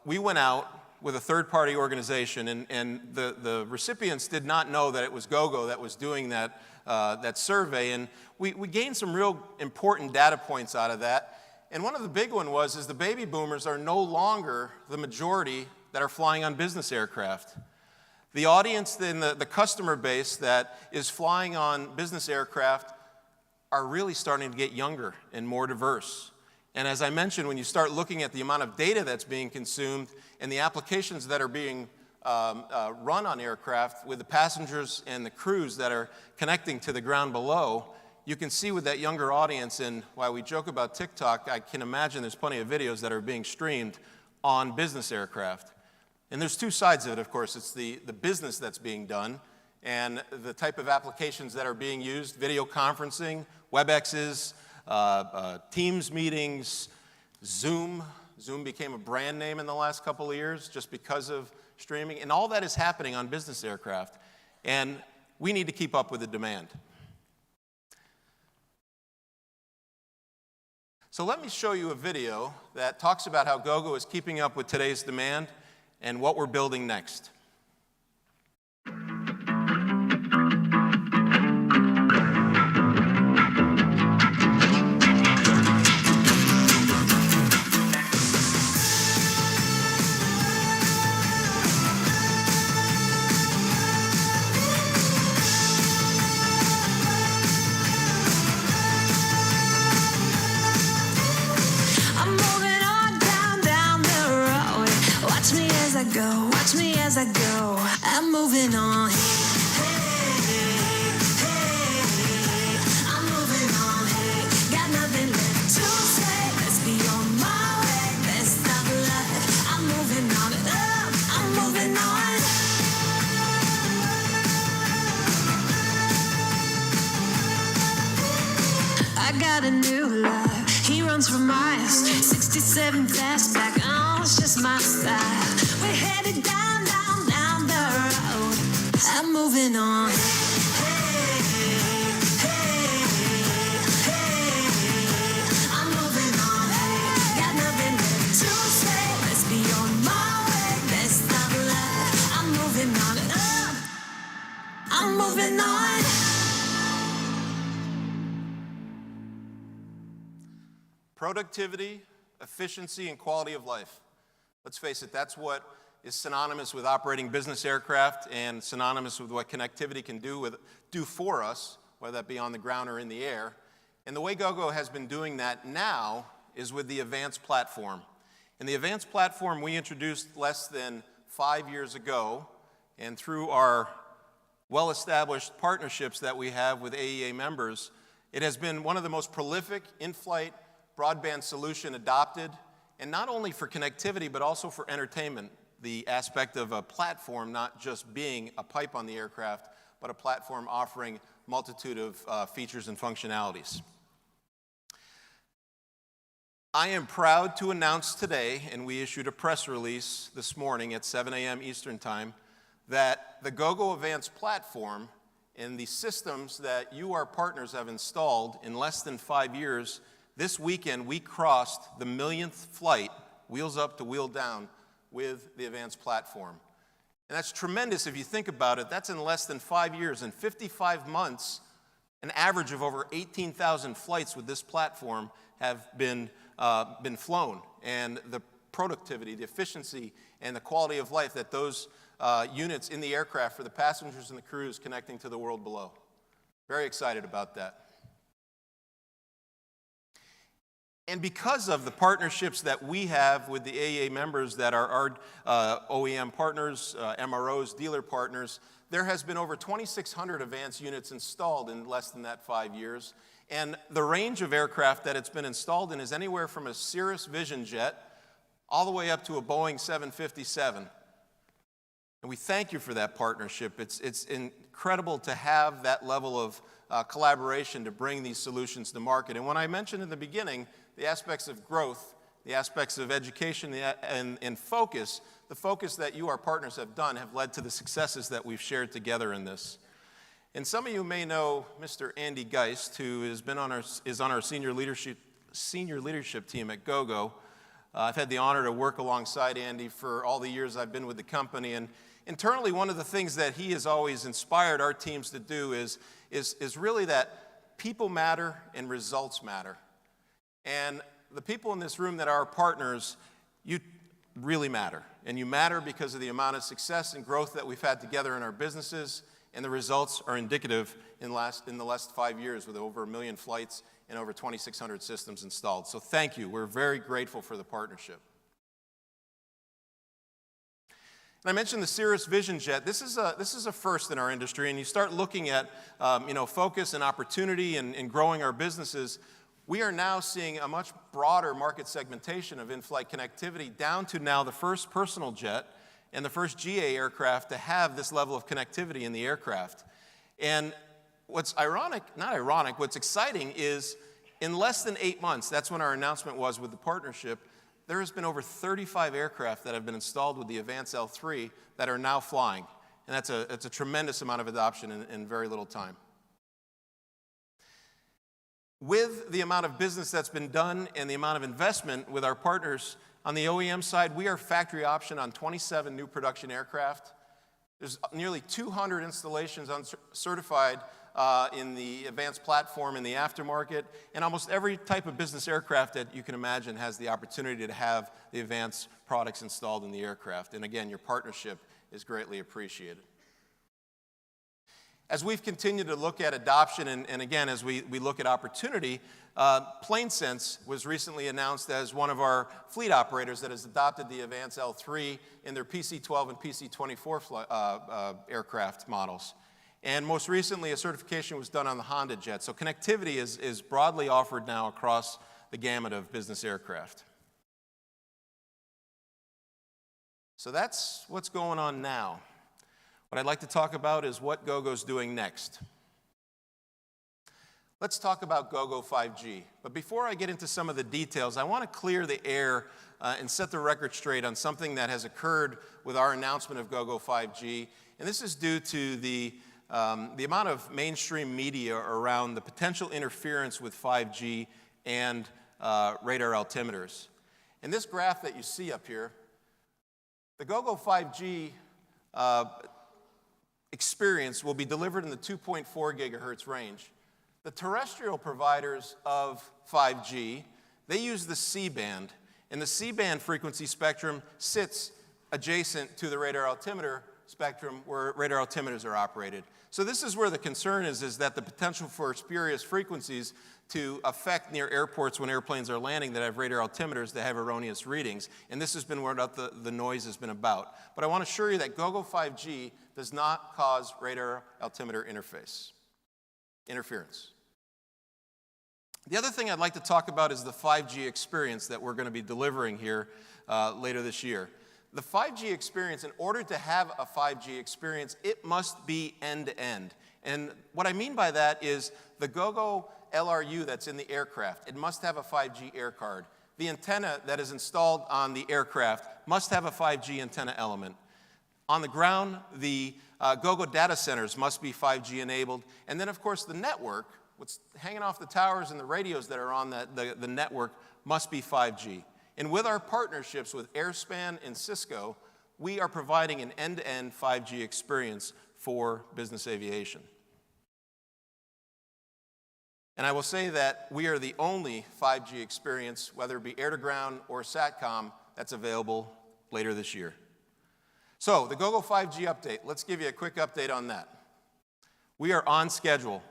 we went out with a third-party organization, and the recipients did not know that it was Gogo that was doing that survey, and we gained some real important data points out of that. And one of the big one is the baby boomers are no longer the majority that are flying on business aircraft. The audience and the customer base that is flying on business aircraft are really starting to get younger and more diverse. And as I mentioned, when you start looking at the amount of data that's being consumed and the applications that are being run on aircraft with the passengers and the crews that are connecting to the ground below, you can see with that younger audience, and while we joke about TikTok, I can imagine there's plenty of videos that are being streamed on business aircraft. And there's two sides of it, of course. It's the business that's being done and the type of applications that are being used, video conferencing, WebExes, Teams meetings, Zoom. Zoom became a brand name in the last couple of years just because of streaming. And all that is happening on business aircraft. And we need to keep up with the demand. So let me show you a video that talks about how Gogo is keeping up with today's demand and what we're building next. Watch me as I go. I'm moving on. I'm moving on. Got nothing left to say. Let's be on my way. Best of luck. I'm moving on. I'm moving on. I got a new love. He runs for miles. 67 fastback. Oh, it's just my style. We're headed down the road. I'm moving on. I'm moving on. Got nothing left to say. Let's be on my way. Best of luck. I'm moving on. I'm moving on. Productivity, efficiency, and quality of life. Let's face it, that's what is synonymous with operating business aircraft and synonymous with what connectivity can do for us, whether that be on the ground or in the air. And the way Gogo has been doing that now is with the AVANCE platform. And the AVANCE platform we introduced less than 5 years ago, and through our well-established partnerships that we have with AEA members, it has been one of the most prolific in-flight broadband solution adopted, and not only for connectivity, but also for entertainment. The aspect of a platform not just being a pipe on the aircraft, but a platform offering multitude of features and functionalities. I am proud to announce today, and we issued a press release this morning at 7 a.m. Eastern Time, that the Gogo AVANCE platform and the systems that you, our partners, have installed in less than 5 years, this weekend we crossed the 1,000,000th flight, wheels up to wheel down, with the AVANCE platform. And that's tremendous if you think about it. That's in less than 5 years. In 55 months, an average of over 18,000 flights with this platform have been flown. And the productivity, the efficiency, and the quality of life that those units in the aircraft for the passengers and the crews connecting to the world below. Very excited about that. And because of the partnerships that we have with the AEA members that are our OEM partners, MROs, dealer partners, there has been over 2,600 AVANCE units installed in less than that 5 years. And the range of aircraft that it's been installed in is anywhere from a Cirrus Vision jet all the way up to a Boeing 757. And we thank you for that partnership. It's incredible to have that level of collaboration to bring these solutions to market. And when I mentioned in the beginning the aspects of growth, the aspects of education and focus, the focus that you, our partners, have done have led to the successes that we've shared together in this. And some of you may know Mr. Andy Geist, who is on our senior leadership team at Gogo. I've had the honor to work alongside Andy for all the years I've been with the company. And internally, one of the things that he has always inspired our teams to do is really that people matter and results matter. And the people in this room that are our partners, you really matter. And you matter because of the amount of success and growth that we've had together in our businesses, and the results are indicative in the last 5 years with over 1 million flights and over 2,600 systems installed. So thank you. We're very grateful for the partnership. And I mentioned the Cirrus Vision jet. This is a first in our industry, and you start looking at focus and opportunity and growing our businesses. We are now seeing a much broader market segmentation of in-flight connectivity down to now the first personal jet and the first GA aircraft to have this level of connectivity in the aircraft. And what's what's exciting is in less than 8 months, that's when our announcement was with the partnership, there has been over 35 aircraft that have been installed with the AVANCE L3 that are now flying. And that's a tremendous amount of adoption in very little time. With the amount of business that's been done and the amount of investment with our partners on the OEM side, we are factory option on 27 new production aircraft. There's nearly 200 installations certified in the AVANCE platform in the aftermarket, and almost every type of business aircraft that you can imagine has the opportunity to have the AVANCE products installed in the aircraft. And again, your partnership is greatly appreciated. As we've continued to look at adoption, and again, as we look at opportunity, PlaneSense was recently announced as one of our fleet operators that has adopted the AVANCE L3 in their PC-12 and PC-24 aircraft models. And most recently, a certification was done on the Honda jet. So connectivity is broadly offered now across the gamut of business aircraft. So that's what's going on now. What I'd like to talk about is what Gogo's doing next. Let's talk about Gogo 5G. But before I get into some of the details, I want to clear the air and set the record straight on something that has occurred with our announcement of Gogo 5G. And this is due to the amount of mainstream media around the potential interference with 5G and radar altimeters. In this graph that you see up here, the Gogo 5G experience will be delivered in the 2.4 gigahertz range. The terrestrial providers of 5G, they use the C-band, and the C-band frequency spectrum sits adjacent to the radar altimeter spectrum where radar altimeters are operated. So this is where the concern is that the potential for spurious frequencies to affect near airports when airplanes are landing that have radar altimeters that have erroneous readings. And this has been what the noise has been about. But I want to assure you that Gogo 5G does not cause radar altimeter interference. The other thing I'd like to talk about is the 5G experience that we're going to be delivering here later this year. The 5G experience, in order to have a 5G experience, it must be end-to-end. And what I mean by that is the Gogo LRU that's in the aircraft, it must have a 5G air card. The antenna that is installed on the aircraft must have a 5G antenna element. On the ground, the Gogo data centers must be 5G enabled. And then, of course, the network, what's hanging off the towers and the radios that are on the network must be 5G. And with our partnerships with Airspan and Cisco, we are providing an end-to-end 5G experience for business aviation. And I will say that we are the only 5G experience, whether it be air-to-ground or SATCOM, that's available later this year. So, the Gogo 5G update, let's give you a quick update on that. We are on schedule.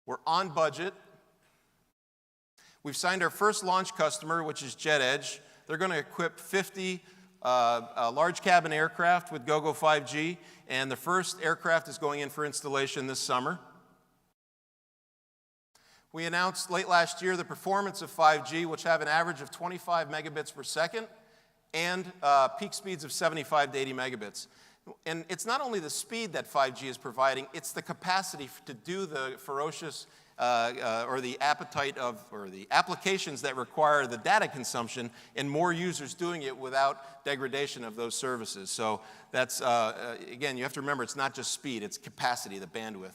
We're on budget. We've signed our first launch customer, which is JetEdge. They're going to equip 50 large cabin aircraft with Gogo 5G, and the first aircraft is going in for installation this summer. We announced late last year the performance of 5G, which have an average of 25 megabits per second and peak speeds of 75 to 80 megabits. And it's not only the speed that 5G is providing, it's the capacity to do the ferocious or the applications that require the data consumption and more users doing it without degradation of those services. So that's, again, you have to remember it's not just speed, it's capacity, the bandwidth.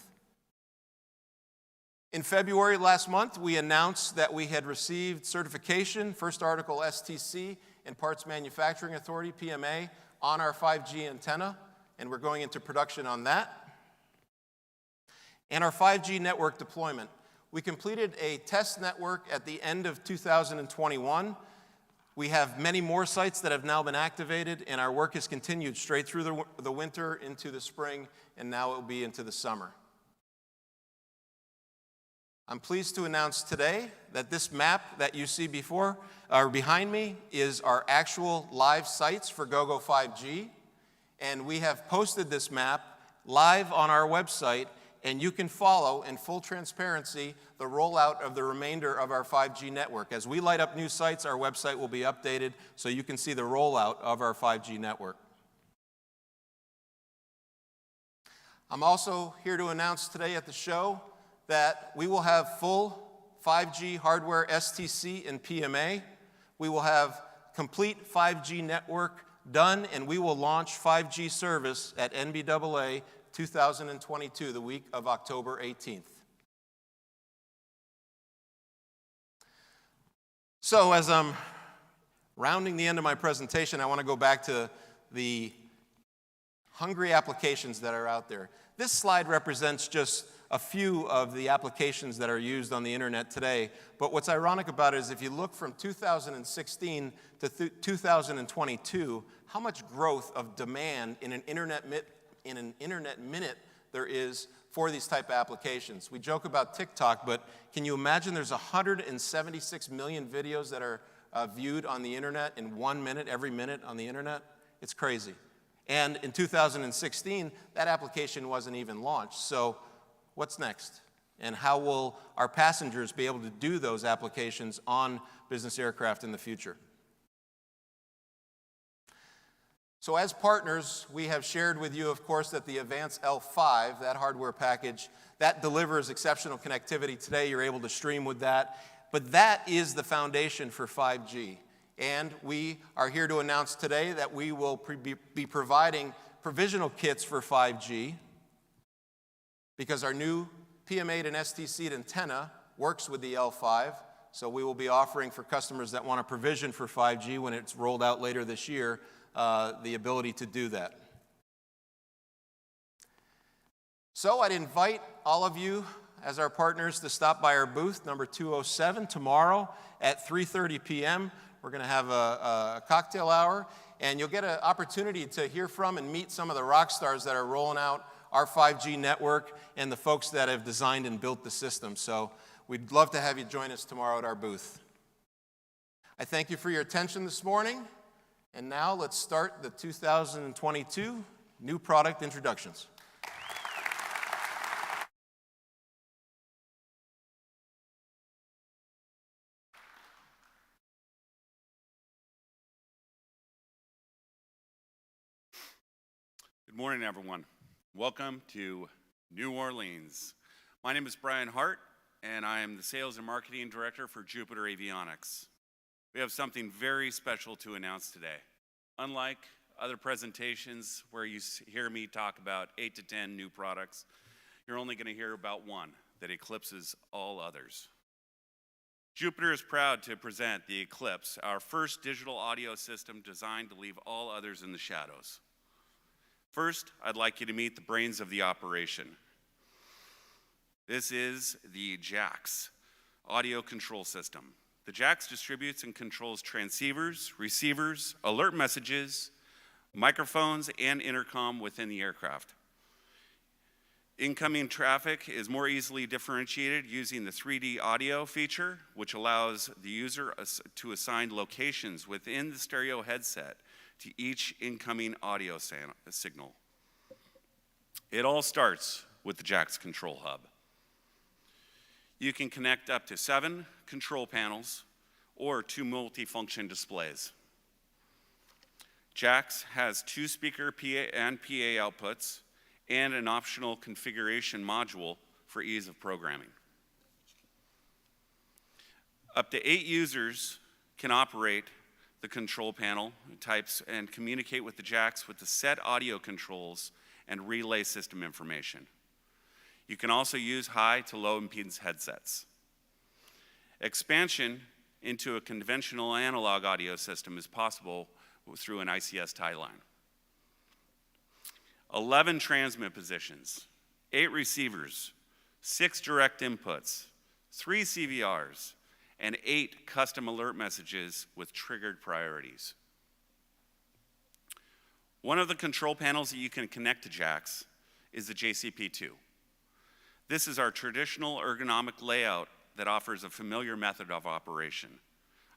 In February last month, we announced that we had received certification, first article STC, and Parts Manufacturing Authority, PMA, on our 5G antenna, and we're going into production on that. And our 5G network deployment. We completed a test network at the end of 2021. We have many more sites that have now been activated, and our work has continued straight through the winter into the spring, and now it will be into the summer. I'm pleased to announce today that this map that you see behind me is our actual live sites for Gogo 5G, and we have posted this map live on our website, and you can follow in full transparency the rollout of the remainder of our 5G network. As we light up new sites, our website will be updated so you can see the rollout of our 5G network. I'm also here to announce today at the show that we will have full 5G hardware STC and PMA. We will have complete 5G network done, and we will launch 5G service at NBAA 2022, the week of October 18th. So as I'm rounding the end of my presentation, I want to go back to the hungry applications that are out there. This slide represents just a few of the applications that are used on the internet today. But what's ironic about it is if you look from 2016 to 2022, how much growth of demand in an internet minute there is for these type of applications. We joke about TikTok, but can you imagine there's 176 million videos that are viewed on the internet in 1 minute, every minute on the internet? It's crazy. And in 2016, that application wasn't even launched. So what's next? And how will our passengers be able to do those applications on business aircraft in the future? So as partners, we have shared with you, of course, that the Advanced L5, that hardware package, That delivers exceptional connectivity. Today, you're able to stream with that. But that is the foundation for 5G. And we are here to announce today that we will be providing provisional kits for 5G because our new PM8 and ST-Seed antenna works with the L5. So we will be offering for customers that want a provision for 5G when it's rolled out later this year, the ability to do that. So I'd invite all of you as our partners to stop by our booth, number 207, tomorrow at 3:30 p.m. We're going to have a cocktail hour, and you'll get an opportunity to hear from and meet some of the rock stars that are rolling out our 5G network and the folks that have designed and built the system. So we'd love to have you join us tomorrow at our booth. I thank you for your attention this morning, and now let's start the 2022 new product introductions. Good morning, everyone. Welcome to New Orleans. My name is Brian Hart, and I am the Sales and Marketing Director for Jupiter Avionics. We have something very special to announce today. Unlike other presentations where you hear me talk about 8 to 10 new products, you're only going to hear about one that eclipses all others. Jupiter is proud to present the Eclipse, our first digital audio system designed to leave all others in the shadows. First, I'd like you to meet the brains of the operation. This is the JAX audio control system. The JAX distributes and controls transceivers, receivers, alert messages, microphones, and intercom within the aircraft. Incoming traffic is more easily differentiated using the 3D audio feature, which allows the user to assign locations within the stereo headset to each incoming audio signal. It all starts with the JAX control hub. You can connect up to 7 control panels or 2 multifunction displays. JAX has 2 speaker PA and PA outputs and an optional configuration module for ease of programming. Up to 8 users can operate the control panel types and communicate with the JAX with the set audio controls and relay system information. You can also use high to low impedance headsets. Expansion into a conventional analog audio system is possible through an ICS tie line. 11 transmit positions, 8 receivers, 6 direct inputs, 3 CVRs, and 8 custom alert messages with triggered priorities. One of the control panels that you can connect to JAX is the JCP2. This is our traditional ergonomic layout that offers a familiar method of operation.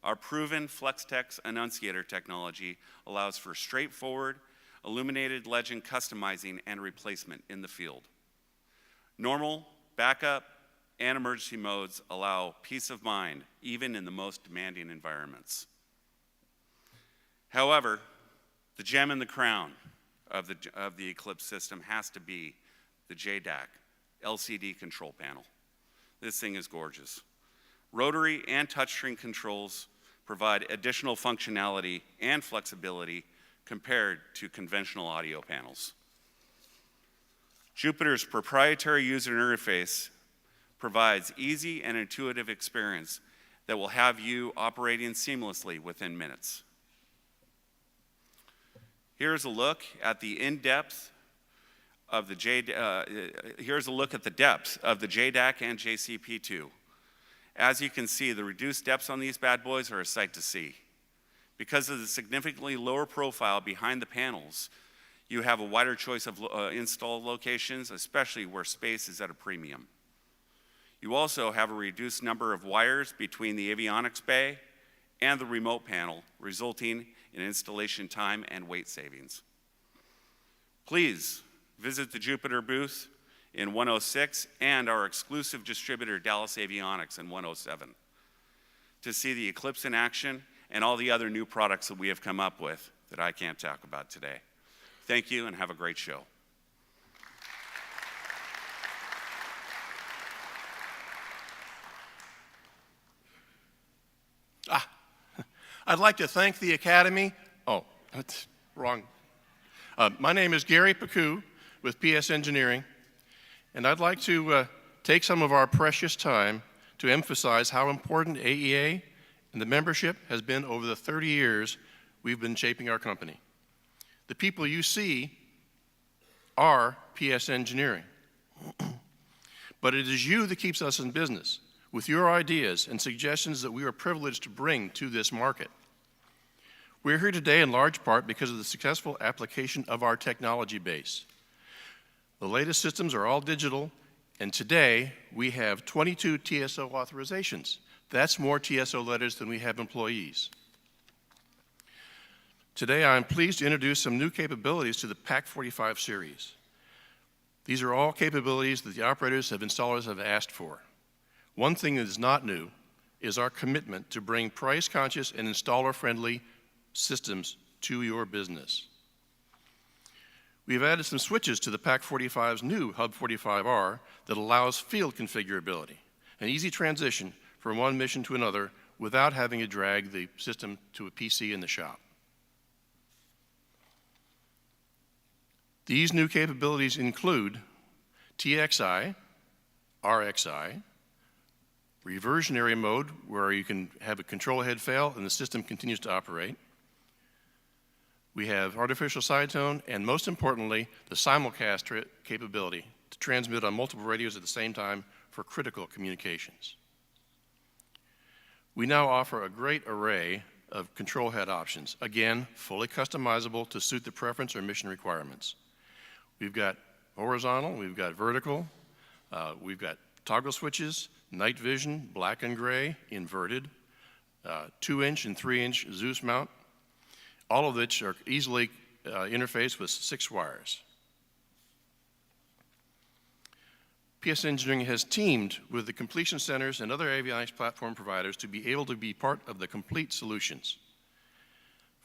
Our proven FlexText annunciator technology allows for straightforward, illuminated legend customizing and replacement in the field. Normal, backup, and emergency modes allow peace of mind, even in the most demanding environments. However, the gem in the crown of the Eclipse system has to be the JDAC LCD control panel. This thing is gorgeous. Rotary and touchscreen controls provide additional functionality and flexibility compared to conventional audio panels. Jupiter's proprietary user interface provides easy and intuitive experience that will have you operating seamlessly within minutes. Here's a look at the depth of the JDAC and JCP2. As you can see, the reduced depths on these bad boys are a sight to see. Because of the significantly lower profile behind the panels, you have a wider choice of install locations, especially where space is at a premium. You also have a reduced number of wires between the Avionics bay and the remote panel, resulting in installation time and weight savings. Please visit the Jupiter booth in 106 and our exclusive distributor, Dallas Avionics, in 107 to see the Eclipse in action and all the other new products that we have come up with that I can't talk about today. Thank you and have a great show. I'd like to thank the Academy. Oh, that's wrong. My name is Gary Pacou with PS Engineering, and I'd like to take some of our precious time to emphasize how important AEA and the membership has been over the 30 years we've been shaping our company. The people you see are PS Engineering. But it is you that keeps us in business with your ideas and suggestions that we are privileged to bring to this market. We're here today in large part because of the successful application of our technology base. The latest systems are all digital, and today we have 22 TSO authorizations. That's more TSO letters than we have employees. Today I'm pleased to introduce some new capabilities to the PAC 45 series. These are all capabilities that the operators and installers have asked for. One thing that is not new is our commitment to bring price-conscious and installer-friendly systems to your business. We've added some switches to the PAC 45's new Hub 45R that allows field configurability, an easy transition from one mission to another without having to drag the system to a PC in the shop. These new capabilities include TXI, RXI, reversionary mode, where you can have a control head fail and the system continues to operate. We have artificial side tone, and most importantly, the simulcast capability to transmit on multiple radios at the same time for critical communications. We now offer a great array of control head options, again, fully customizable to suit the preference or mission requirements. We've got horizontal, we've got vertical, we've got toggle switches, night vision, black and gray, inverted, 2-inch and 3-inch Zeus mount, all of which are easily interfaced with 6 wires. PS Engineering has teamed with the completion centers and other avionics platform providers to be able to be part of the complete solutions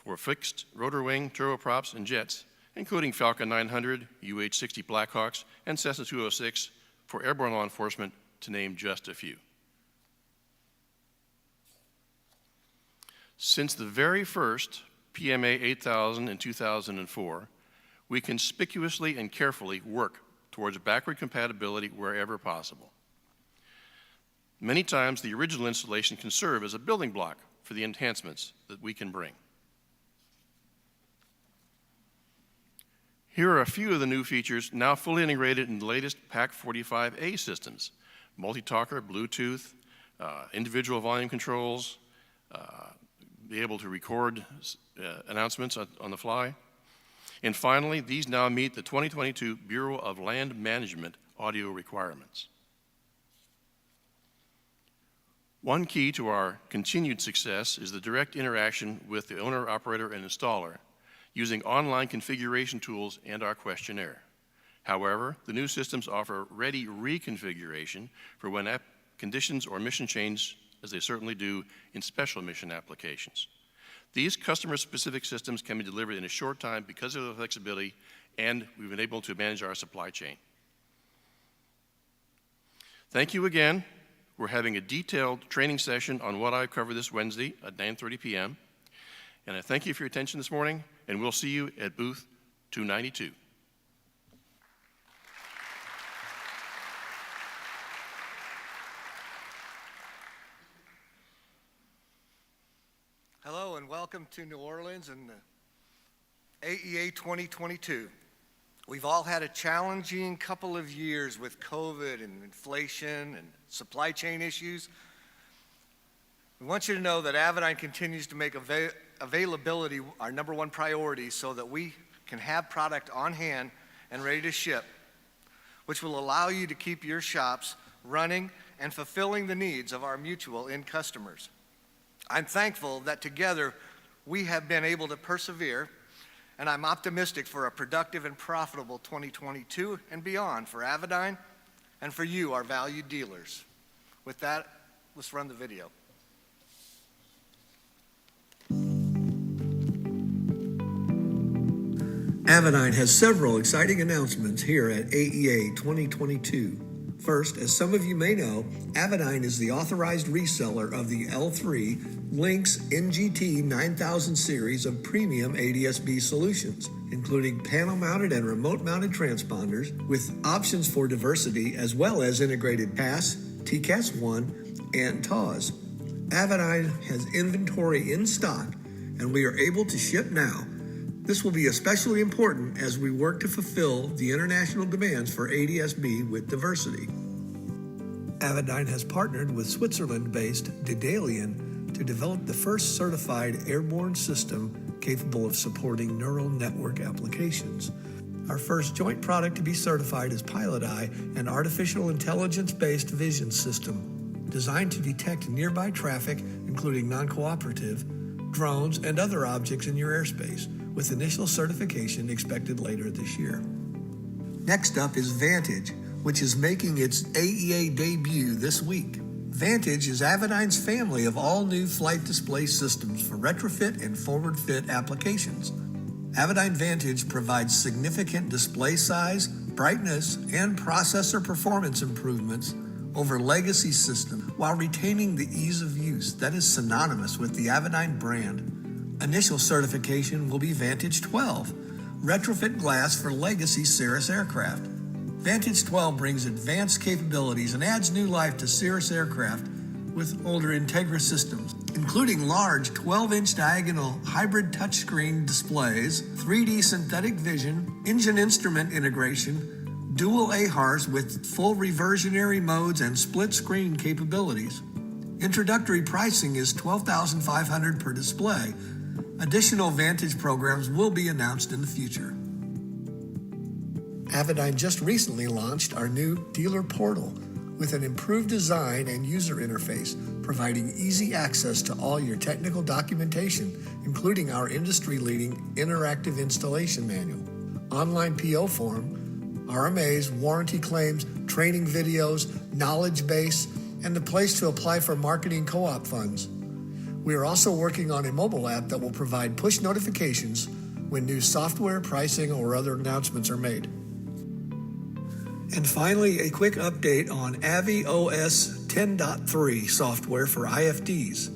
for fixed rotor wing, turboprops, and jets, including Falcon 900, UH-60 Blackhawks, and Cessna 206 for airborne law enforcement, to name just a few. Since the very first PMA 8000 in 2004, we conspicuously and carefully work towards backward compatibility wherever possible. Many times, the original installation can serve as a building block for the enhancements that we can bring. Here are a few of the new features now fully integrated in the latest PAC 45A systems: multi-talker, Bluetooth, individual volume controls, be able to record announcements on the fly. And finally, these now meet the 2022 Bureau of Land Management audio requirements. One key to our continued success is the direct interaction with the owner, operator, and installer using online configuration tools and our questionnaire. However, the new systems offer ready reconfiguration for when conditions or mission change, as they certainly do in special mission applications. These customer-specific systems can be delivered in a short time because of the flexibility, and we've been able to manage our supply chain. Thank you again. We're having a detailed training session on what I cover this Wednesday at 9:30 p.m. And I thank you for your attention this morning, and we'll see you at booth 292. Hello and welcome to New Orleans and the AEA 2022. We've all had a challenging couple of years with COVID and inflation and supply chain issues. We want you to know that Avidyne continues to make availability our #1 priority so that we can have product on hand and ready to ship, which will allow you to keep your shops running and fulfilling the needs of our mutual end customers. I'm thankful that together we have been able to persevere, and I'm optimistic for a productive and profitable 2022 and beyond for Avidyne and for you, our valued dealers. With that, let's run the video. Avidyne has several exciting announcements here at AEA 2022. First, as some of you may know, Avidyne is the authorized reseller of the L3 Lynx NGT 9000 series of premium ADS-B solutions, including panel-mounted and remote-mounted transponders with options for diversity as well as integrated PAS, TCAS-1, and TAWS. Avidyne has inventory in stock, and we are able to ship now. This will be especially important as we work to fulfill the international demands for ADS-B with diversity. Avidyne has partnered with Switzerland-based Dedalian to develop the first certified airborne system capable of supporting neural network applications. Our first joint product to be certified is PilotEye, an artificial intelligence-based vision system designed to detect nearby traffic, including non-cooperative, drones, and other objects in your airspace, with initial certification expected later this year. Next up is Vantage, which is making its AEA debut this week. Vantage is Avidyne's family of all-new flight display systems for retrofit and forward-fit applications. Avidyne Vantage provides significant display size, brightness, and processor performance improvements over legacy systems while retaining the ease of use that is synonymous with the Avidyne brand. Initial certification will be Vantage 12, retrofit glass for legacy Cirrus aircraft. Vantage 12 brings advanced capabilities and adds new life to Cirrus aircraft with older Integra systems, including large 12-inch diagonal hybrid touchscreen displays, 3D synthetic vision, engine instrument integration, dual AHRS with full reversionary modes and split screen capabilities. Introductory pricing is $12,500 per display. Additional Vantage programs will be announced in the future. Avidyne just recently launched our new dealer portal with an improved design and user interface, providing easy access to all your technical documentation, including our industry-leading interactive installation manual, online PO form, RMAs, warranty claims, training videos, knowledge base, and the place to apply for marketing co-op funds. We are also working on a mobile app that will provide push notifications when new software, pricing, or other announcements are made. And finally, a quick update on AviOS 10.3 software for IFDs.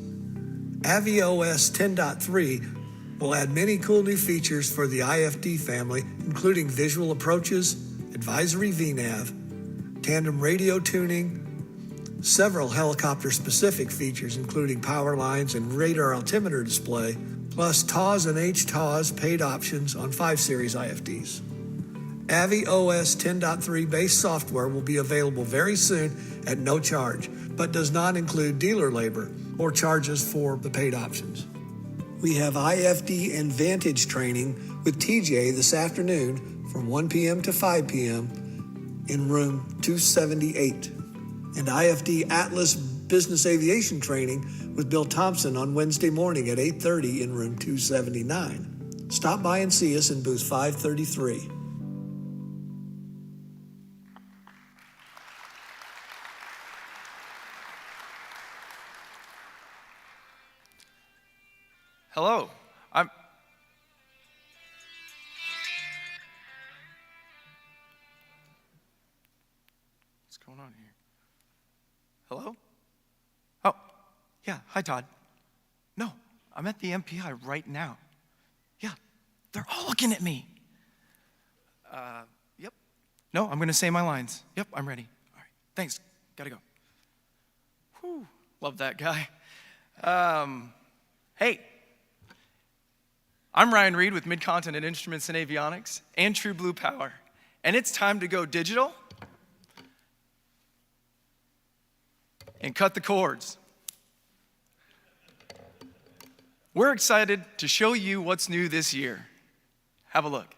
AviOS 10.3 will add many cool new features for the IFD family, including visual approaches, advisory VNAV, tandem radio tuning, several helicopter-specific features, including power lines and radar altimeter display, plus TAWS and HTAWS paid options on 5 Series IFDs. AviOS 10.3 base software will be available very soon at no charge, but does not include dealer labor or charges for the paid options. We have IFD and Vantage training with TJ this afternoon from 1 p.m. to 5 p.m. in room 278. And IFD Atlas Business Aviation training with Bill Thompson on Wednesday morning at 8:30 in room 279. Stop by and see us in booth 533. Hello, What's going on here? Hello? Oh, yeah, hi, Todd. No, I'm at the MPI right now. Yeah, they're all looking at me. Yep. No, I'm gonna say my lines. Yep, I'm ready. All right, thanks, gotta go. Whew, love that guy. Hey, I'm Ryan Reed with Mid-Continent Instruments and Avionics and True Blue Power, and it's time to go digital and cut the cords. We're excited to show you what's new this year. Have a look.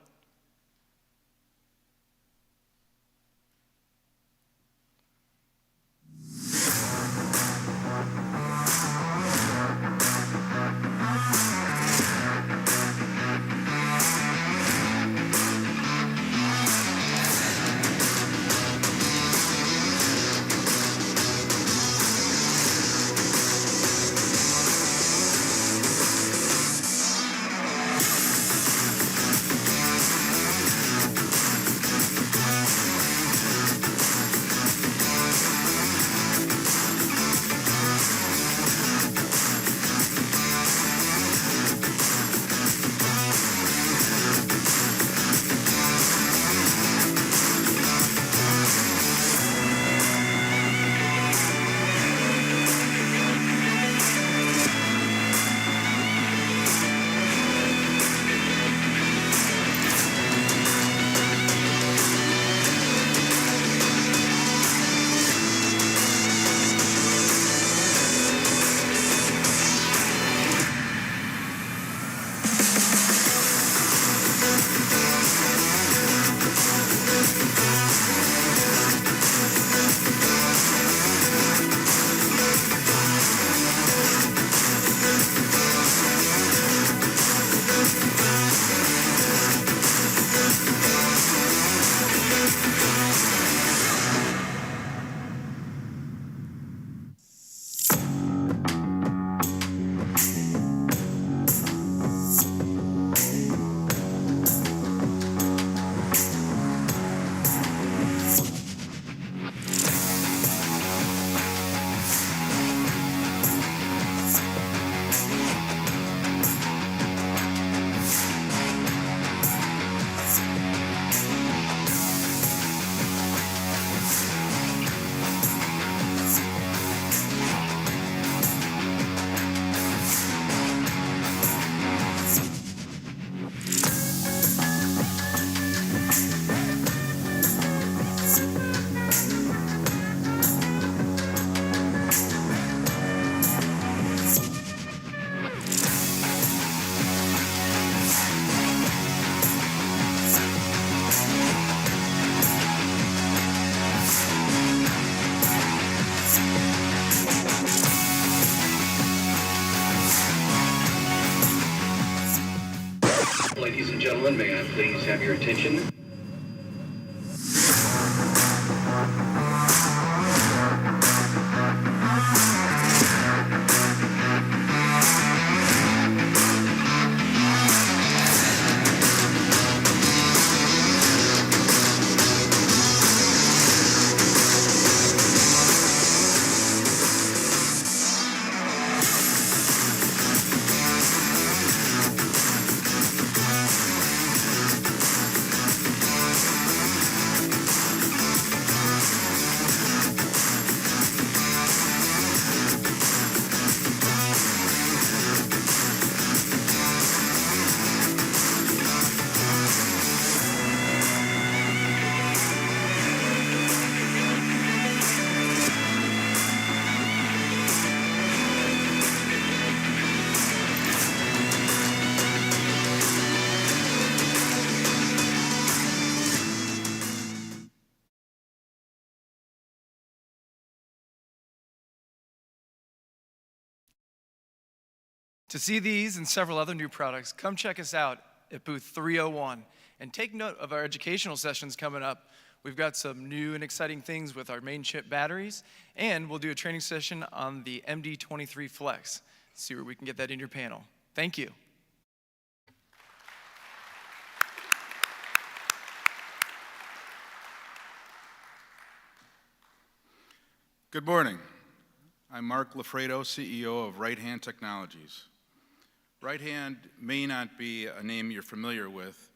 gentlemen, may I please have your attention? To see these and several other new products, come check us out at booth 301. And take note of our educational sessions coming up. We've got some new and exciting things with our main chip batteries, and we'll do a training session on the MD23 Flex. See where we can get that in your panel. Thank you. Good morning. I'm Mark Lafredo, CEO of Right Hand Technologies. Right Hand may not be a name you're familiar with,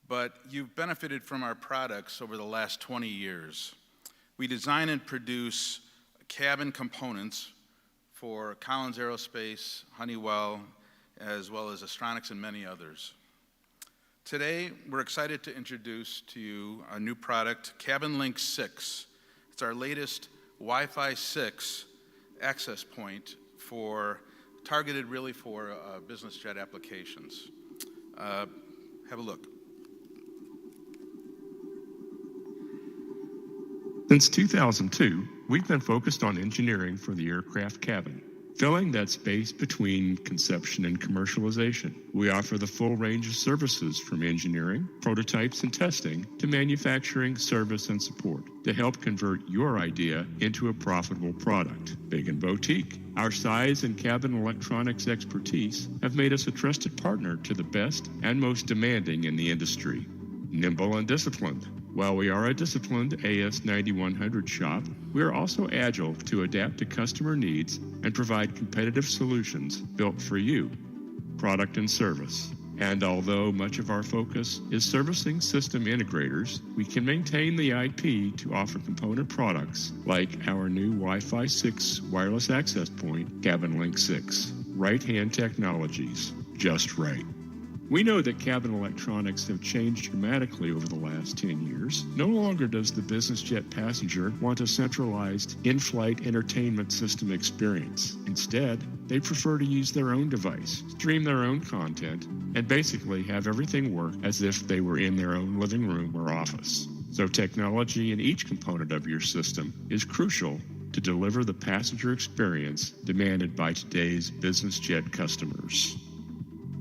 but you've benefited from our products over the last 20 years. We design and produce cabin components for Collins Aerospace, Honeywell, as well as Astronautics and many others. Today, we're excited to introduce to you a new product, Cabin Link 6. It's our latest Wi-Fi 6 access point targeted really for business jet applications. Have a look. Since 2002, we've been focused on engineering for the aircraft cabin, filling that space between conception and commercialization. We offer the full range of services from engineering, prototypes, and testing to manufacturing, service, and support to help convert your idea into a profitable product. Big and boutique, our size and cabin electronics expertise have made us a trusted partner to the best and most demanding in the industry. Nimble and disciplined. While we are a disciplined AS9100 shop, we are also agile to adapt to customer needs and provide competitive solutions built for you, product and service. And although much of our focus is servicing system integrators, we can maintain the IP to offer component products like our new Wi-Fi 6 wireless access point, Cabin Link 6. Right Hand Technologies, just right. We know that cabin electronics have changed dramatically over the last 10 years. No longer does the business jet passenger want a centralized in-flight entertainment system experience. Instead, they prefer to use their own device, stream their own content, and basically have everything work as if they were in their own living room or office. So technology in each component of your system is crucial to deliver the passenger experience demanded by today's business jet customers.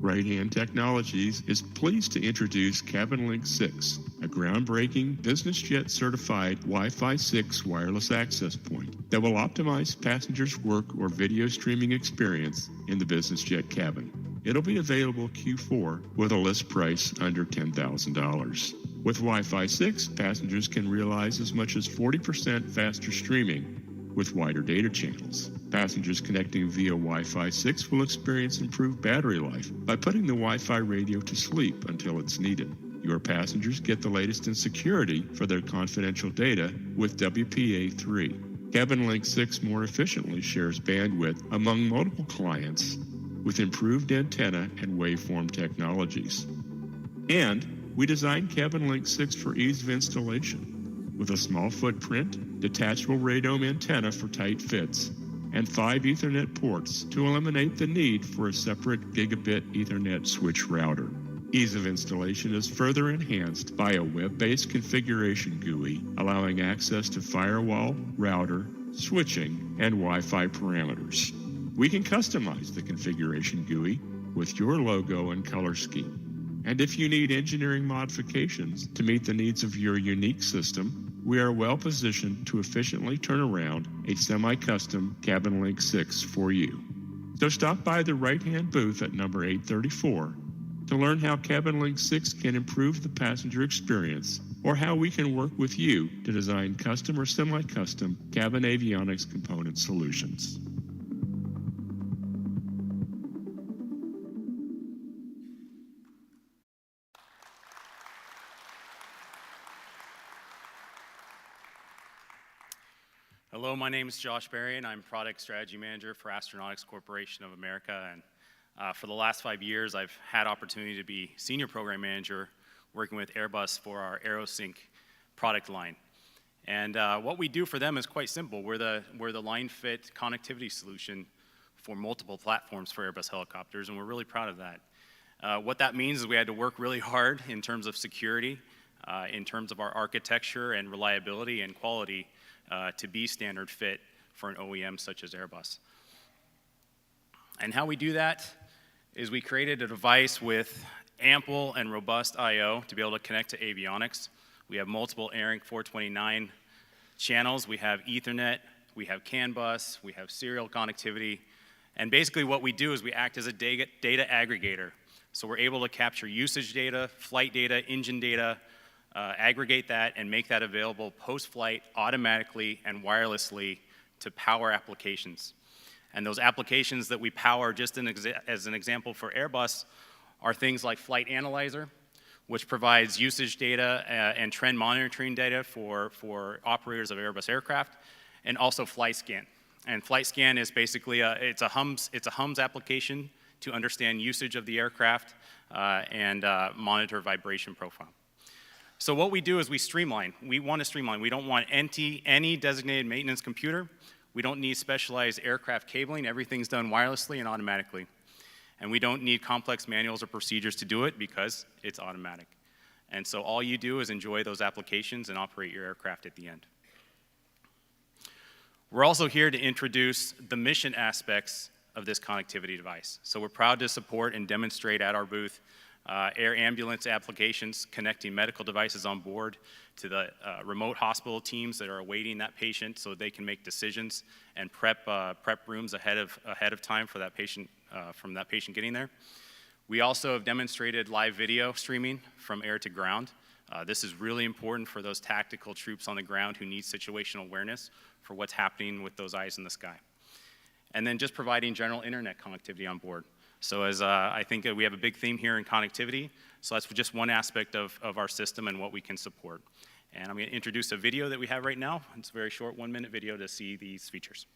Right Hand Technologies is pleased to introduce Cabin Link 6, a groundbreaking business jet certified Wi-Fi 6 wireless access point that will optimize passengers' work or video streaming experience in the business jet cabin. It'll be available Q4 with a list price under $10,000. With Wi-Fi 6, passengers can realize as much as 40% faster streaming with wider data channels. Passengers connecting via Wi-Fi 6 will experience improved battery life by putting the Wi-Fi radio to sleep until it's needed. Your passengers get the latest in security for their confidential data with WPA3. Cabin Link 6 more efficiently shares bandwidth among multiple clients with improved antenna and waveform technologies. And we designed Cabin Link 6 for ease of installation. With a small footprint, detachable radome antenna for tight fits, and 5 Ethernet ports to eliminate the need for a separate gigabit Ethernet switch router. Ease of installation is further enhanced by a web-based configuration GUI, allowing access to firewall, router, switching, and Wi-Fi parameters. We can customize the configuration GUI with your logo and color scheme. And if you need engineering modifications to meet the needs of your unique system, we are well positioned to efficiently turn around a semi-custom Cabin Link 6 for you. So stop by the right-hand booth at number 834 to learn how Cabin Link 6 can improve the passenger experience, or how we can work with you to design custom or semi-custom cabin avionics component solutions. Hello, my name is Josh Berry, and I'm Product Strategy Manager for Astronautics Corporation of America. And for the last 5 years, I've had opportunity to be Senior Program Manager working with Airbus for our AeroSync product line. And what we do for them is quite simple. We're the line-fit connectivity solution for multiple platforms for Airbus helicopters, and we're really proud of that. What that means is we had to work really hard in terms of security, in terms of our architecture and reliability and quality to be standard fit for an OEM such as Airbus. And how we do that is we created a device with ample and robust I/O to be able to connect to avionics. We have multiple ARINC 429 channels. We have Ethernet, we have CAN bus, we have serial connectivity. And basically what we do is we act as a data aggregator. So we're able to capture usage data, flight data, engine data, aggregate that and make that available post-flight automatically and wirelessly to power applications. And those applications that we power, just as an example for Airbus, are things like Flight Analyzer, which provides usage data and trend monitoring data for operators of Airbus aircraft, and also FlightScan. And FlightScan is basically it's a HUMS application to understand usage of the aircraft and monitor vibration profile. So what we do is we streamline. We want to streamline. We don't want any designated maintenance computer. We don't need specialized aircraft cabling. Everything's done wirelessly and automatically. And we don't need complex manuals or procedures to do it because it's automatic. And so all you do is enjoy those applications and operate your aircraft at the end. We're also here to introduce the mission aspects of this connectivity device. So we're proud to support and demonstrate at our booth air ambulance applications, connecting medical devices on board to the remote hospital teams that are awaiting that patient so they can make decisions and prep rooms ahead of time for that patient, from that patient getting there. We also have demonstrated live video streaming from air to ground. This is really important for those tactical troops on the ground who need situational awareness for what's happening with those eyes in the sky. And then just providing general internet connectivity on board. So as I think we have a big theme here in connectivity, so that's just one aspect of our system and what we can support. And I'm going to introduce a video that we have right now. It's a very short 1-minute video to see these features.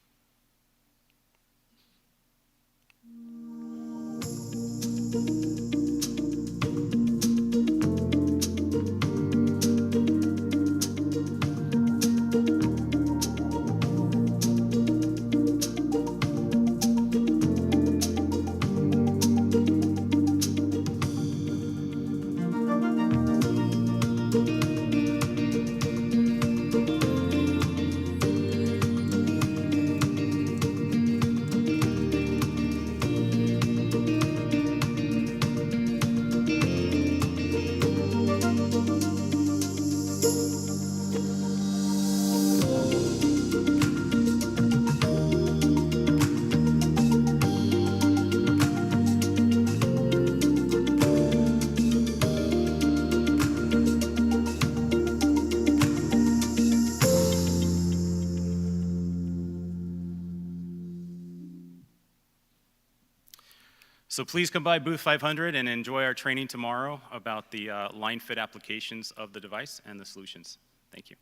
So please come by booth 500 and enjoy our training tomorrow about the line fit applications of the device and the solutions. Thank you.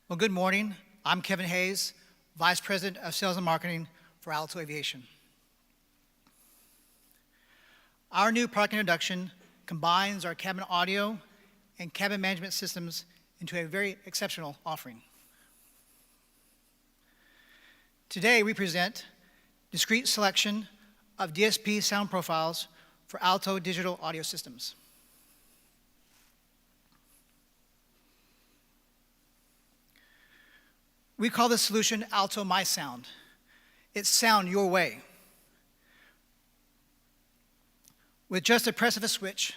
Well, good morning. I'm Kevin Hayes, Vice President of Sales and Marketing for Alto Aviation. Our new product introduction combines our cabin audio and cabin management systems into a very exceptional offering. Today, we present discrete selection of DSP sound profiles for Alto digital audio systems. We call this solution Alto My Sound. It's sound your way. With just a press of a switch,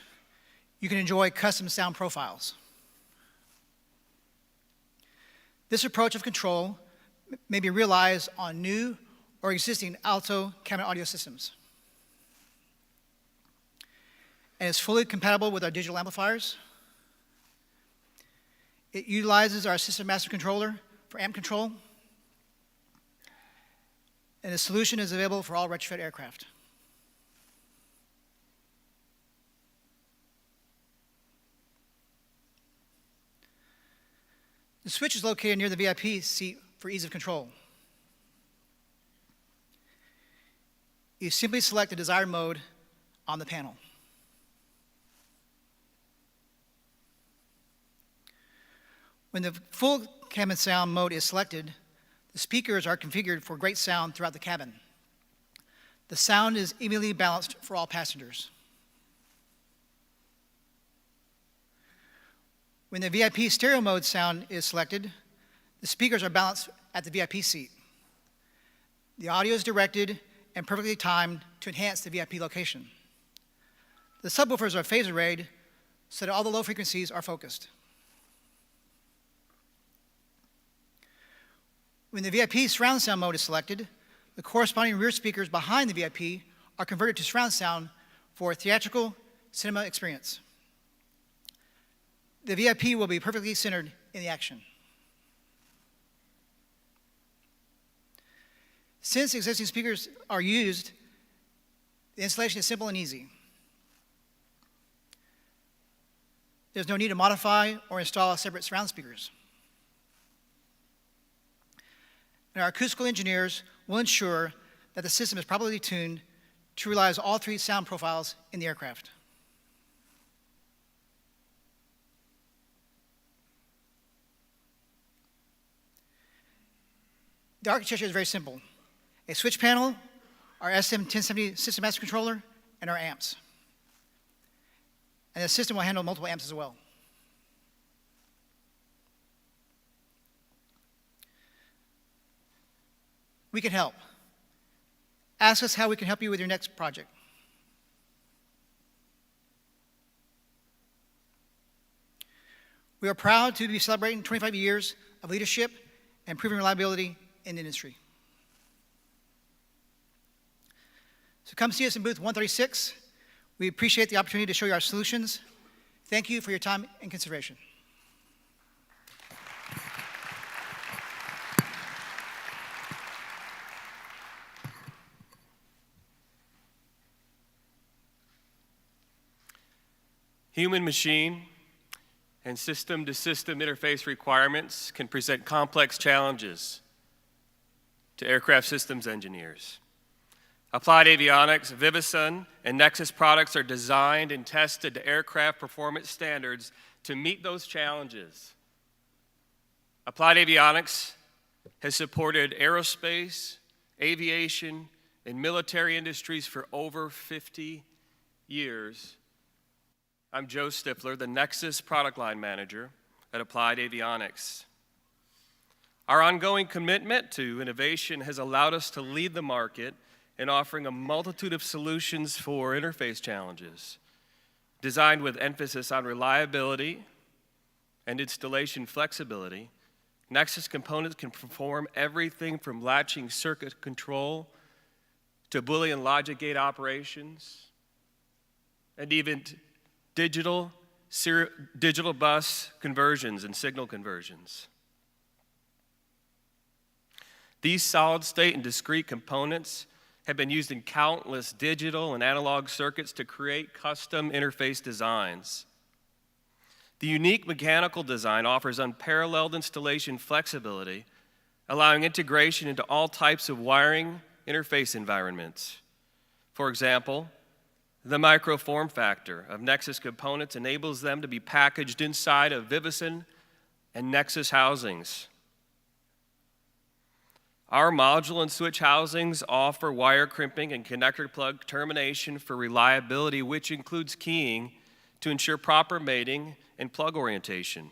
you can enjoy custom sound profiles. This approach of control may be realized on new or existing Alto cabin audio systems, and is fully compatible with our digital amplifiers. It utilizes our system master controller for amp control, and the solution is available for all retrofit aircraft. The switch is located near the VIP seat for ease of control. You simply select the desired mode on the panel. When the full cabin sound mode is selected, the speakers are configured for great sound throughout the cabin. The sound is evenly balanced for all passengers. When the VIP stereo mode sound is selected, the speakers are balanced at the VIP seat. The audio is directed and perfectly timed to enhance the VIP location. The subwoofers are phase arrayed so that all the low frequencies are focused. When the VIP surround sound mode is selected, the corresponding rear speakers behind the VIP are converted to surround sound for a theatrical cinema experience. The VIP will be perfectly centered in the action. Since existing speakers are used, the installation is simple and easy. There's no need to modify or install separate surround speakers. And our acoustical engineers will ensure that the system is properly tuned to realize all three sound profiles in the aircraft. The architecture is very simple. A switch panel, our SM1070 system master controller, and our amps. And the system will handle multiple amps as well. We can help. Ask us how we can help you with your next project. We are proud to be celebrating 25 years of leadership and proven reliability in the industry. So come see us in booth 136. We appreciate the opportunity to show you our solutions. Thank you for your time and consideration. Human machine and system-to-system interface requirements can present complex challenges to aircraft systems engineers. Applied Avionics, Vivison, and Nexus products are designed and tested to aircraft performance standards to meet those challenges. Applied Avionics has supported aerospace, aviation, and military industries for over 50 years. I'm Joe Stifler, the Nexus product line manager at Applied Avionics. Our ongoing commitment to innovation has allowed us to lead the market in offering a multitude of solutions for interface challenges, designed with emphasis on reliability and installation flexibility. Nexus components can perform everything from latching circuit control to Boolean logic gate operations, and even digital bus conversions and signal conversions. These solid-state and discrete components have been used in countless digital and analog circuits to create custom interface designs. The unique mechanical design offers unparalleled installation flexibility, allowing integration into all types of wiring interface environments. For example, the micro form factor of Nexus components enables them to be packaged inside of Vivison and Nexus housings. Our module and switch housings offer wire crimping and connector plug termination for reliability, which includes keying to ensure proper mating and plug orientation.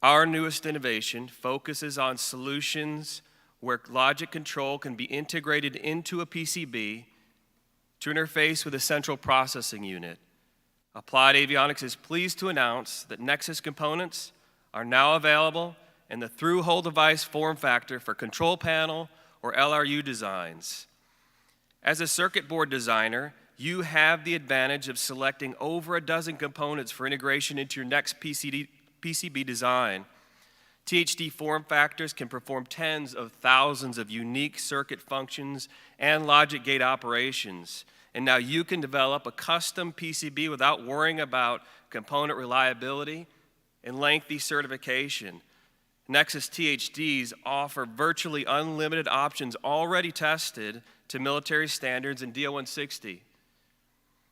Our newest innovation focuses on solutions where logic control can be integrated into a PCB to interface with a central processing unit. Applied Avionics is pleased to announce that Nexus components are now available in the through-hole device form factor for control panel or LRU designs. As a circuit board designer, you have the advantage of selecting over a dozen components for integration into your next PCB design. THD form factors can perform tens of thousands of unique circuit functions and logic gate operations. And now you can develop a custom PCB without worrying about component reliability and lengthy certification. Nexus THDs offer virtually unlimited options already tested to military standards and DO-160.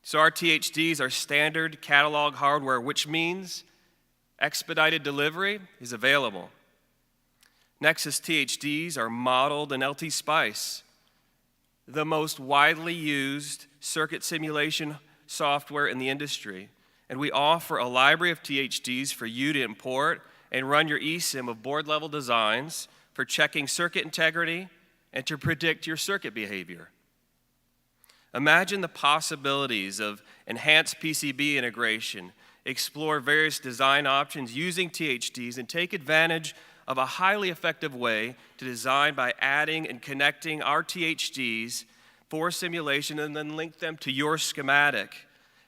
So our THDs are standard catalog hardware, which means expedited delivery is available. Nexus THDs are modeled in LT Spice, the most widely used circuit simulation software in the industry. And we offer a library of THDs for you to import and run your eSIM of board-level designs for checking circuit integrity and to predict your circuit behavior. Imagine the possibilities of enhanced PCB integration, explore various design options using THDs, and take advantage of a highly effective way to design by adding and connecting our THDs for simulation and then link them to your schematic.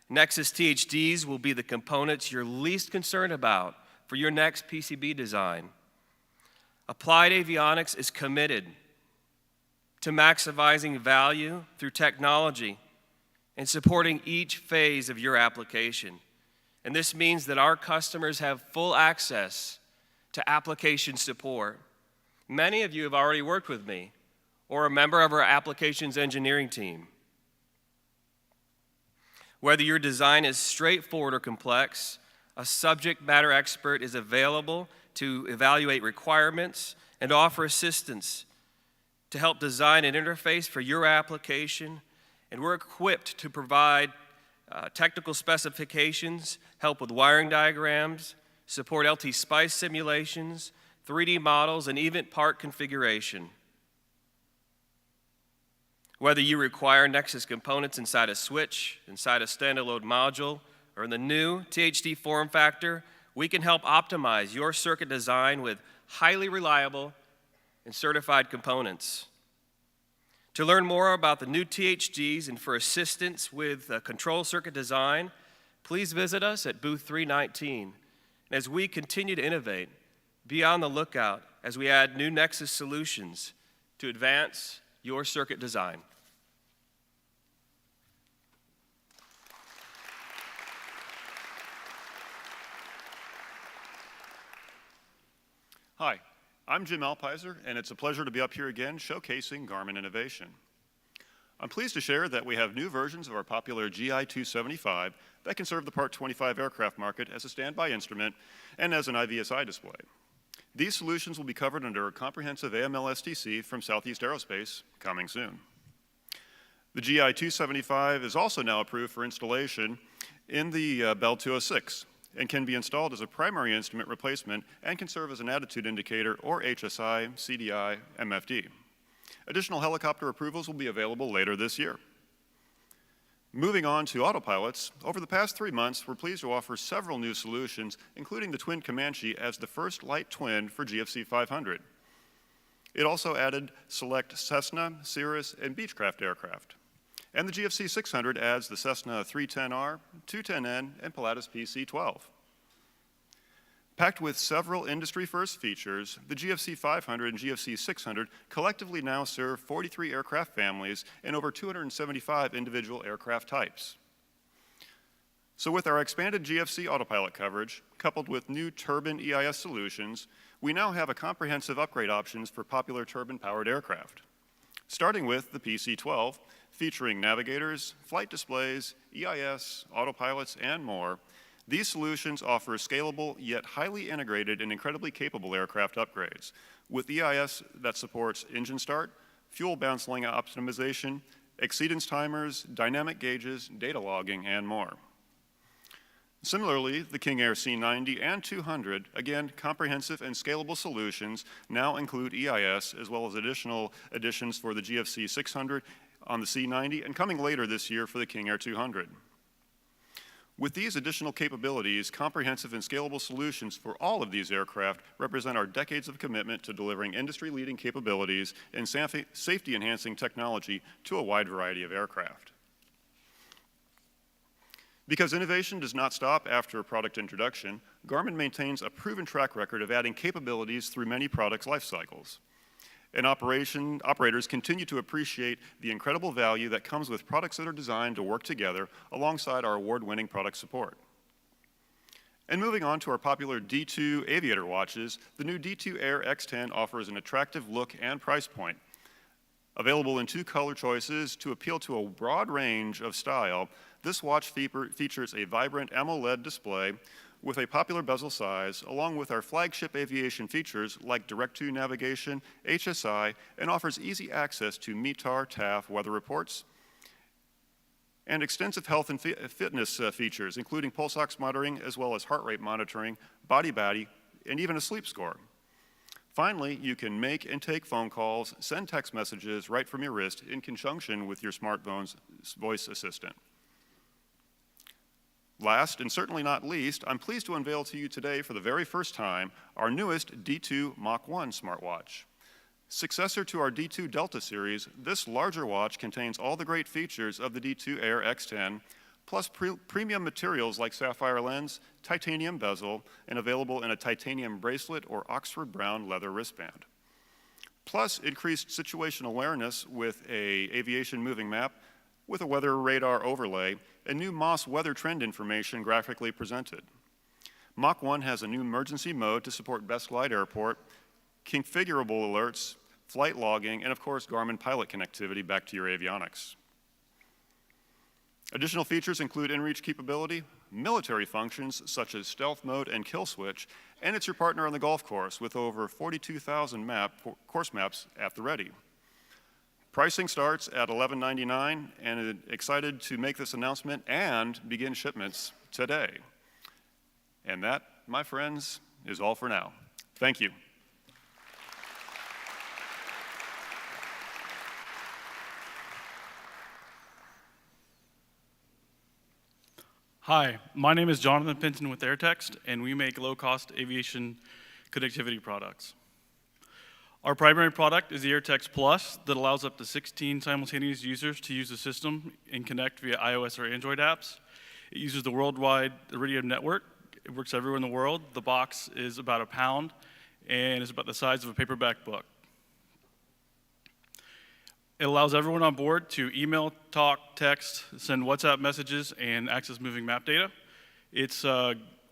Nexus THDs will be the components you're least concerned about for your next PCB design. Applied Avionics is committed to maximizing value through technology and supporting each phase of your application. And this means that our customers have full access to application support. Many of you have already worked with me or a member of our applications engineering team. Whether your design is straightforward or complex, a subject matter expert is available to evaluate requirements and offer assistance to help design an interface for your application, and we're equipped to provide technical specifications, help with wiring diagrams, support LT Spice simulations, 3D models, and even part configuration. Whether you require Nexus components inside a switch, inside a standalone module, or in the new THD form factor, we can help optimize your circuit design with highly reliable and certified components. To learn more about the new THDs and for assistance with control circuit design, please visit us at booth 319. And as we continue to innovate, be on the lookout as we add new Nexus solutions to advance your circuit design. Hi, I'm Jim Alpizer, and it's a pleasure to be up here again showcasing Garmin innovation. I'm pleased to share that we have new versions of our popular GI-275 that can serve the Part 25 aircraft market as a standby instrument and as an IVSI display. These solutions will be covered under a comprehensive AML-STC from Southeast Aerospace coming soon. The GI-275 is also now approved for installation in the Bell 206 and can be installed as a primary instrument replacement and can serve as an attitude indicator or HSI, CDI, MFD. Additional helicopter approvals will be available later this year. Moving on to autopilots, over the past 3 months, we're pleased to offer several new solutions, including the Twin Comanche as the first light twin for GFC 500. It also added select Cessna, Cirrus, and Beechcraft aircraft. And the GFC 600 adds the Cessna 310R, 210N, and Pilatus PC-12. Packed with several industry-first features, the GFC 500 and GFC 600 collectively now serve 43 aircraft families and over 275 individual aircraft types. So with our expanded GFC autopilot coverage, coupled with new turbine EIS solutions, we now have a comprehensive upgrade options for popular turbine-powered aircraft. Starting with the PC-12, featuring navigators, flight displays, EIS, autopilots, and more, these solutions offer scalable yet highly integrated and incredibly capable aircraft upgrades, with EIS that supports engine start, fuel balancing optimization, exceedance timers, dynamic gauges, data logging, and more. Similarly, the King Air C90 and 200, again, comprehensive and scalable solutions, now include EIS, as well as additional additions for the GFC 600 on the C90, and coming later this year for the King Air 200. With these additional capabilities, comprehensive and scalable solutions for all of these aircraft represent our decades of commitment to delivering industry-leading capabilities and safety-enhancing technology to a wide variety of aircraft. Because innovation does not stop after a product introduction, Garmin maintains a proven track record of adding capabilities through many products' life cycles. And operators continue to appreciate the incredible value that comes with products that are designed to work together alongside our award-winning product support. And moving on to our popular D2 aviator watches, the new D2 Air X10 offers an attractive look and price point. Available in 2 color choices to appeal to a broad range of style, this watch features a vibrant AMOLED display with a popular bezel size, along with our flagship aviation features like direct-to navigation, HSI, and offers easy access to METAR, TAF weather reports, and extensive health and fitness features, including pulse ox monitoring, as well as heart rate monitoring, body, and even a sleep score. Finally, you can make and take phone calls, send text messages right from your wrist in conjunction with your smartphone's voice assistant. Last, and certainly not least, I'm pleased to unveil to you today for the very first time our newest D2 Mach 1 smartwatch. Successor to our D2 Delta series, this larger watch contains all the great features of the D2 Air X10, plus premium materials like sapphire lens, titanium bezel, and available in a titanium bracelet or Oxford brown leather wristband. Plus increased situational awareness with an aviation moving map, with a weather radar overlay, and new MOS weather trend information graphically presented. Mach 1 has a new emergency mode to support Best Glide Airport, configurable alerts, flight logging, and of course, Garmin pilot connectivity back to your avionics. Additional features include inReach capability, military functions such as stealth mode and kill switch, and it's your partner on the golf course with over 42,000 course maps at the ready. Pricing starts at $11.99, and excited to make this announcement and begin shipments today. And that, my friends, is all for now. Thank you. Hi, my name is Jonathan Pinton with Airtext, and we make low-cost aviation connectivity products. Our primary product is the Airtext Plus that allows up to 16 simultaneous users to use the system and connect via iOS or Android apps. It uses the worldwide Iridium network. It works everywhere in the world. The box is about a pound and is about the size of a paperback book. It allows everyone on board to email, talk, text, send WhatsApp messages, and access moving map data. It's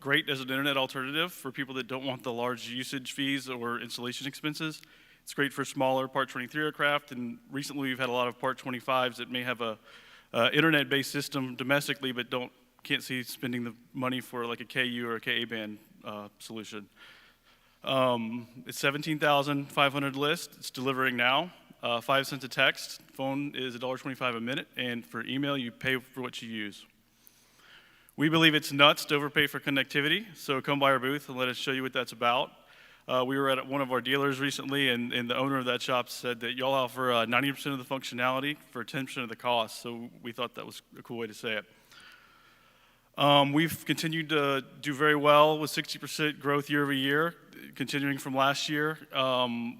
great as an internet alternative for people that don't want the large usage fees or installation expenses. It's great for smaller Part 23 aircraft, and recently we've had a lot of Part 25s that may have a internet-based system domestically but can't see spending the money for like a KU or a KA band solution. It's 17,500 list. It's delivering now. 5 cents a text. Phone is $1.25 a minute, and for email, you pay for what you use. We believe it's nuts to overpay for connectivity, so come by our booth and let us show you what that's about. We were at one of our dealers recently, and the owner of that shop said that y'all offer 90% of the functionality for 10% of the cost, so we thought that was a cool way to say it. We've continued to do very well with 60% growth year over year, continuing from last year.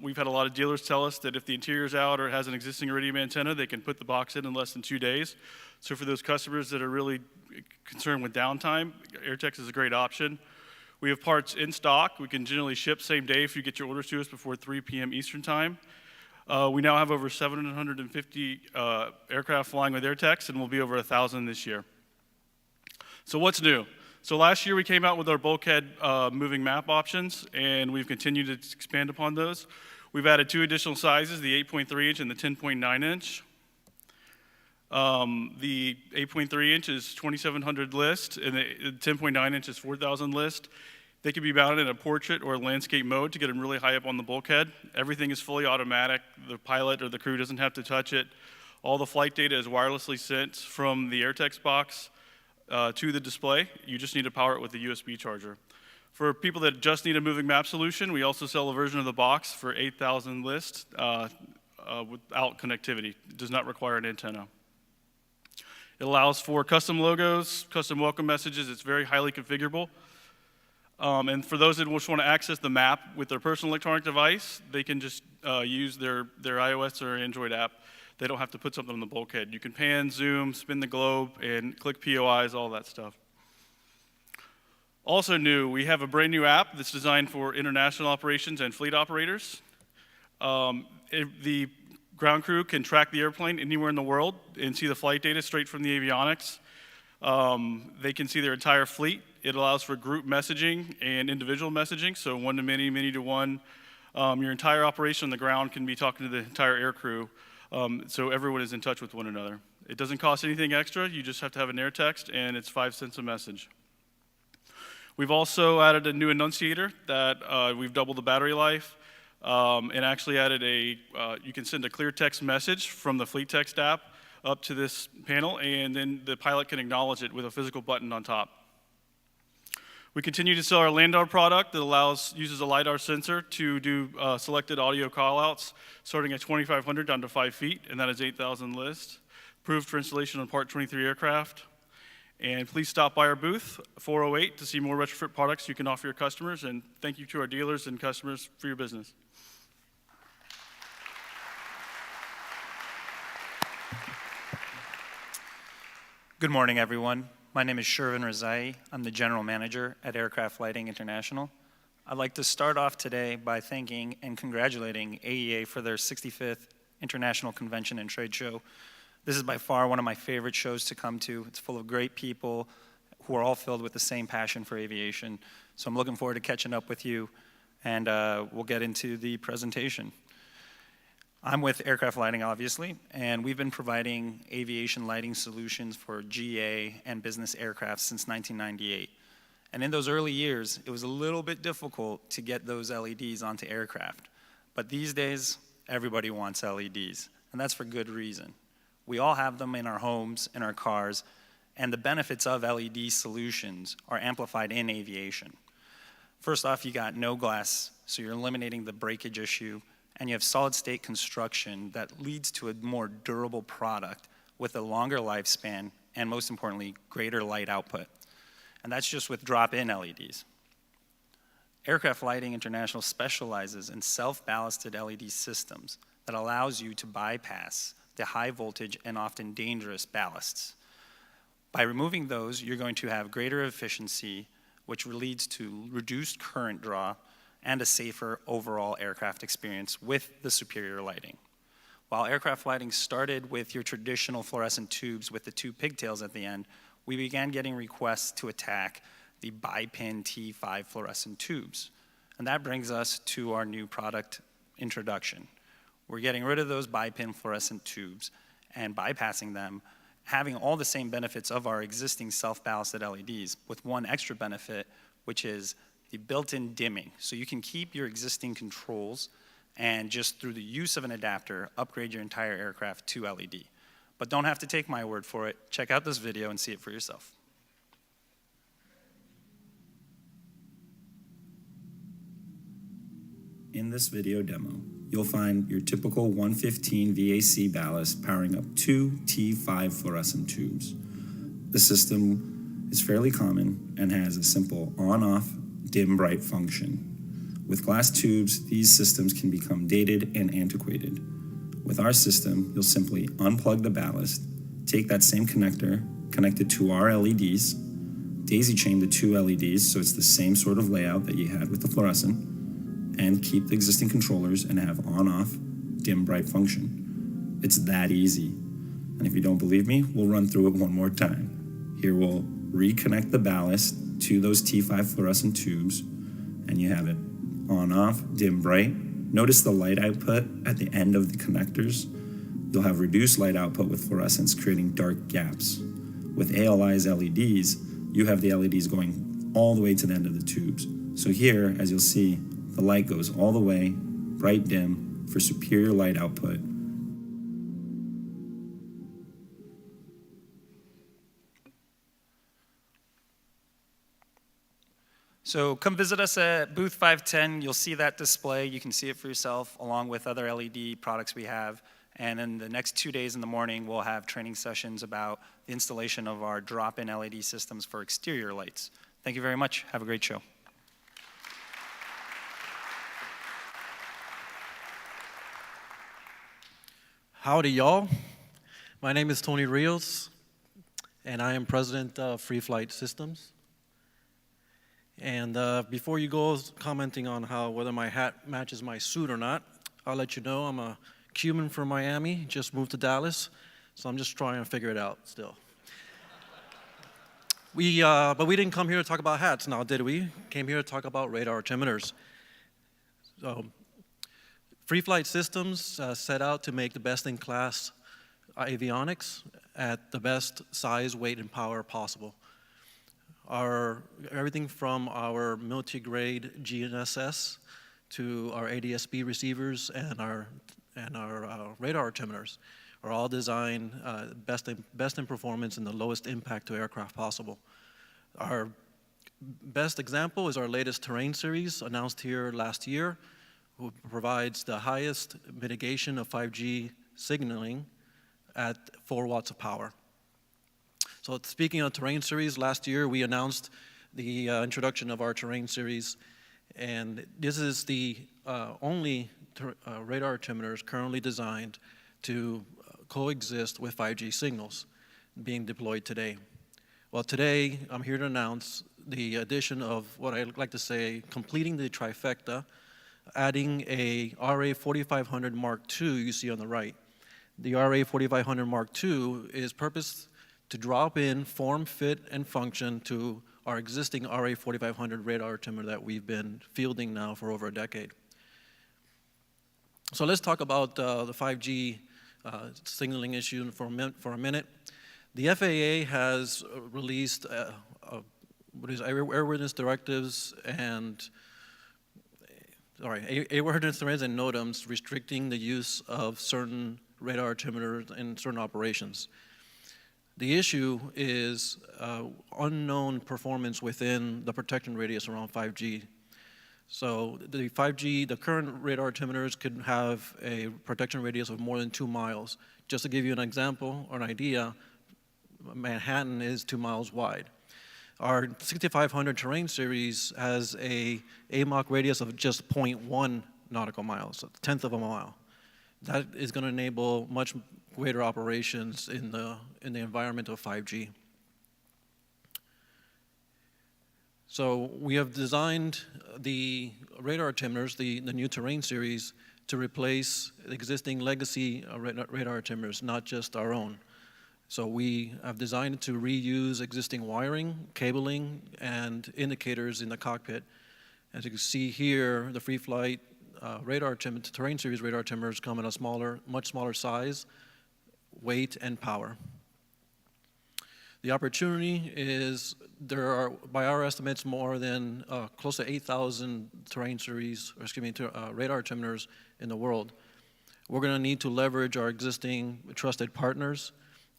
We've had a lot of dealers tell us that if the interior's out or it has an existing Iridium antenna, they can put the box in less than 2 days. So for those customers that are really concerned with downtime, Airtext is a great option. We have parts in stock. We can generally ship same day if you get your orders to us before 3 p.m. Eastern time. We now have over 750 aircraft flying with Airtext, and we'll be over 1,000 this year. So what's new? So last year we came out with our bulkhead moving map options, and we've continued to expand upon those. We've added 2 additional sizes, the 8.3 inch and the 10.9 inch. The 8.3 inch is 2,700 list, and the 10.9 inch is 4,000 list. They can be mounted in a portrait or a landscape mode to get them really high up on the bulkhead. Everything is fully automatic. The pilot or the crew doesn't have to touch it. All the flight data is wirelessly sent from the Airtext box to the display. You just need to power it with a USB charger. For people that just need a moving map solution, we also sell a version of the box for 8,000 lists without connectivity. It does not require an antenna. It allows for custom logos, custom welcome messages. It's very highly configurable. And for those that just want to access the map with their personal electronic device, they can just use their iOS or Android app. They don't have to put something on the bulkhead. You can pan, zoom, spin the globe, and click POIs, all that stuff. Also new, we have a brand new app that's designed for international operations and fleet operators. The ground crew can track the airplane anywhere in the world and see the flight data straight from the Avionics. They can see their entire fleet. It allows for group messaging and individual messaging, so one to many, many to one. Your entire operation on the ground can be talking to the entire air crew, so everyone is in touch with one another. It doesn't cost anything extra. You just have to have an Airtext, and it's 5 cents a message. We've also added a new enunciator that we've doubled the battery life, and actually added you can send a clear text message from the Fleet Text app up to this panel, and then the pilot can acknowledge it with a physical button on top. We continue to sell our LANDAR product that uses a LiDAR sensor to do selected audio callouts, starting at 2,500 down to 5 feet, and that is 8,000 lists. Approved for installation on Part 23 aircraft. And please stop by our booth, 408, to see more retrofit products you can offer your customers. And thank you to our dealers and customers for your business. Good morning, everyone. My name is Shervin Rezai. I'm the General Manager at Aircraft Lighting International. I'd like to start off today by thanking and congratulating AEA for their 65th International Convention and Trade Show. This is by far one of my favorite shows to come to. It's full of great people who are all filled with the same passion for aviation. So I'm looking forward to catching up with you, and we'll get into the presentation. I'm with Aircraft Lighting, obviously, and we've been providing aviation lighting solutions for GA and business aircraft since 1998. And in those early years, it was a little bit difficult to get those LEDs onto aircraft. But these days, everybody wants LEDs, and that's for good reason. We all have them in our homes, in our cars, and the benefits of LED solutions are amplified in aviation. First off, you got no glass, so you're eliminating the breakage issue, and you have solid state construction that leads to a more durable product with a longer lifespan and, most importantly, greater light output. And that's just with drop-in LEDs. Aircraft Lighting International specializes in self-ballasted LED systems that allows you to bypass the high voltage and often dangerous ballasts. By removing those, you're going to have greater efficiency, which leads to reduced current draw and a safer overall aircraft experience with the superior lighting. While aircraft lighting started with your traditional fluorescent tubes with the 2 pigtails at the end, we began getting requests to attack the bipin T5 fluorescent tubes. And that brings us to our new product introduction. We're getting rid of those bipin fluorescent tubes and bypassing them, having all the same benefits of our existing self-ballasted LEDs with one extra benefit, which is the built-in dimming. So you can keep your existing controls and just through the use of an adapter, upgrade your entire aircraft to LED. But don't have to take my word for it. Check out this video and see it for yourself. In this video demo, you'll find your typical 115 VAC ballast powering up 2 T5 fluorescent tubes. The system is fairly common and has a simple on-off, dim-bright function. With glass tubes, these systems can become dated and antiquated. With our system, you'll simply unplug the ballast, take that same connector, connect it to our LEDs, daisy chain the 2 LEDs so it's the same sort of layout that you had with the fluorescent, and keep the existing controllers and have on-off, dim-bright function. It's that easy. And if you don't believe me, we'll run through it one more time. Here we'll reconnect the ballast to those T5 fluorescent tubes, and you have it on-off, dim-bright. Notice the light output at the end of the connectors. You'll have reduced light output with fluorescence, creating dark gaps. With ALI's LEDs, you have the LEDs going all the way to the end of the tubes. So here, as you'll see, the light goes all the way, bright dim, for superior light output. So come visit us at booth 510. You'll see that display. You can see it for yourself along with other LED products we have. And in the next 2 days in the morning, we'll have training sessions about the installation of our drop-in LED systems for exterior lights. Thank you very much. Have a great show. Howdy, y'all. My name is Tony Rios, and I am president of Free Flight Systems. And before you go commenting on whether my hat matches my suit or not, I'll let you know I'm a Cuban from Miami, just moved to Dallas, so I'm just trying to figure it out still. But we didn't come here to talk about hats now, did we? Came here to talk about radar altimeters. So, Free Flight Systems set out to make the best-in-class avionics at the best size, weight, and power possible. Everything from our military-grade GNSS to our ADS-B receivers and our radar altimeters are all designed best in performance and the lowest impact to aircraft possible. Our best example is our latest terrain series announced here last year, who provides the highest mitigation of 5G signaling at 4 watts of power. So speaking of terrain series, last year we announced the introduction of our terrain series, and this is the only radar altimeters currently designed to coexist with 5G signals being deployed today. Well, today I'm here to announce the addition of what I like to say, completing the trifecta, adding a RA4500 Mark II you see on the right. The RA4500 Mark II is purposed to drop in form, fit, and function to our existing RA4500 radar altimeter that we've been fielding now for over a decade. So let's talk about the 5G signaling issue for a minute. The FAA has released airworthiness directives and airworthiness directives and NOTAMs restricting the use of certain radar altimeters in certain operations. The issue is unknown performance within the protection radius around 5G. So the current radar altimeters could have a protection radius of more than 2 miles. Just to give you an example or an idea, Manhattan is 2 miles wide. Our 6500 terrain series has a AMOC radius of just 0.1 nautical miles, a tenth of a mile. That is going to enable much greater operations in the environment of 5G. So we have designed the radar altimeters, the new terrain series, to replace existing legacy radar altimeters, not just our own. So we have designed it to reuse existing wiring, cabling, and indicators in the cockpit. As you can see here, the Free Flight terrain series radar altimeters come in a much smaller size, weight, and power. The opportunity is there are, by our estimates, more than close to 8,000 terrain series, radar altimeters in the world. We're going to need to leverage our existing trusted partners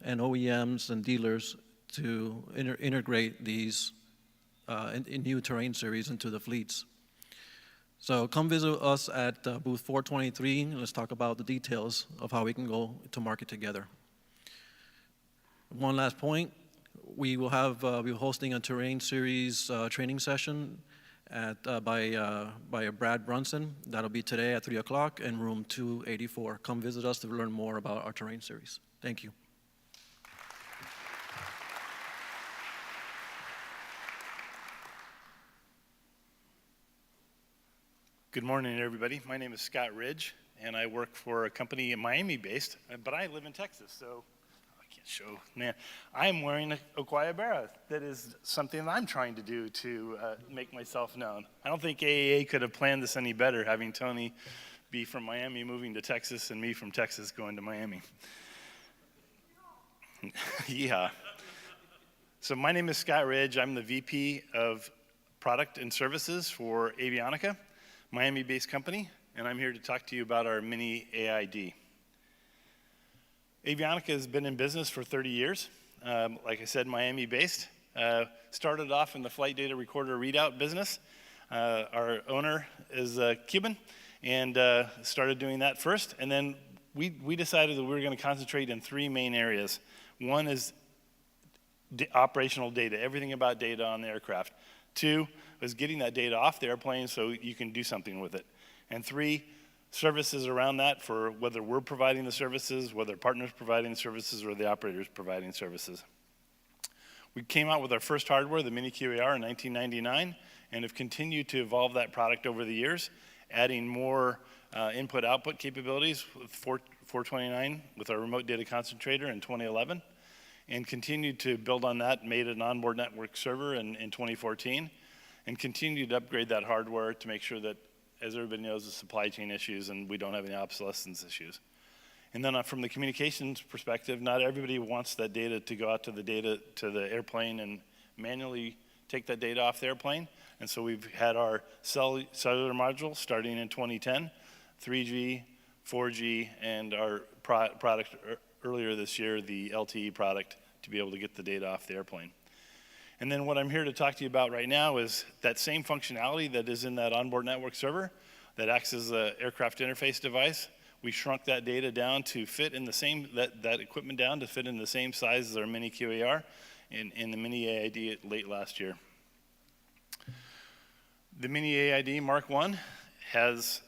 and OEMs and dealers to integrate these new terrain series into the fleets. So come visit us at booth 423, and let's talk about the details of how we can go to market together. One last point, we will be hosting a terrain series training session by Brad Brunson. That'll be today at 3 o'clock in room 284. Come visit us to learn more about our terrain series. Thank you. Good morning, everybody. My name is Scott Ridge, and I work for a company Miami-based, but I live in Texas, so I can't show. Man, I'm wearing a Guayabera. That is something that I'm trying to do to make myself known. I don't think AEA could have planned this any better, having Tony be from Miami moving to Texas and me from Texas going to Miami. Yeah. So my name is Scott Ridge. I'm the VP of Product and Services for Avionica, Miami-based company, and I'm here to talk to you about our mini AID. Avionica has been in business for 30 years. Like I said, Miami-based, Started off in the flight data recorder readout business. Our owner is Cuban, and started doing that first. And then we decided that we were going to concentrate in three main areas. One is operational data, everything about data on the aircraft. Two was getting that data off the airplane so you can do something with it. And three, services around that, for whether we're providing the services, whether partners providing the services, or the operators providing services. We came out with our first hardware, the Mini QAR, in 1999, and have continued to evolve that product over the years, adding more input-output capabilities with 429 with our remote data concentrator in 2011, and continued to build on that, made an onboard network server in 2014, and continued to upgrade that hardware to make sure that, as everybody knows, the supply chain issues and we don't have any obsolescence issues. And then from the communications perspective, not everybody wants that data to go out to the airplane and manually take that data off the airplane. And so we've had our cellular module starting in 2010, 3G, 4G, and our product earlier this year, the LTE product, to be able to get the data off the airplane. And then what I'm here to talk to you about right now is that same functionality that is in that onboard network server that acts as an aircraft interface device. We shrunk that data down to fit in the same, that equipment down to fit in the same size as our Mini QAR in the Mini AID late last year. The Mini AID Mark I has,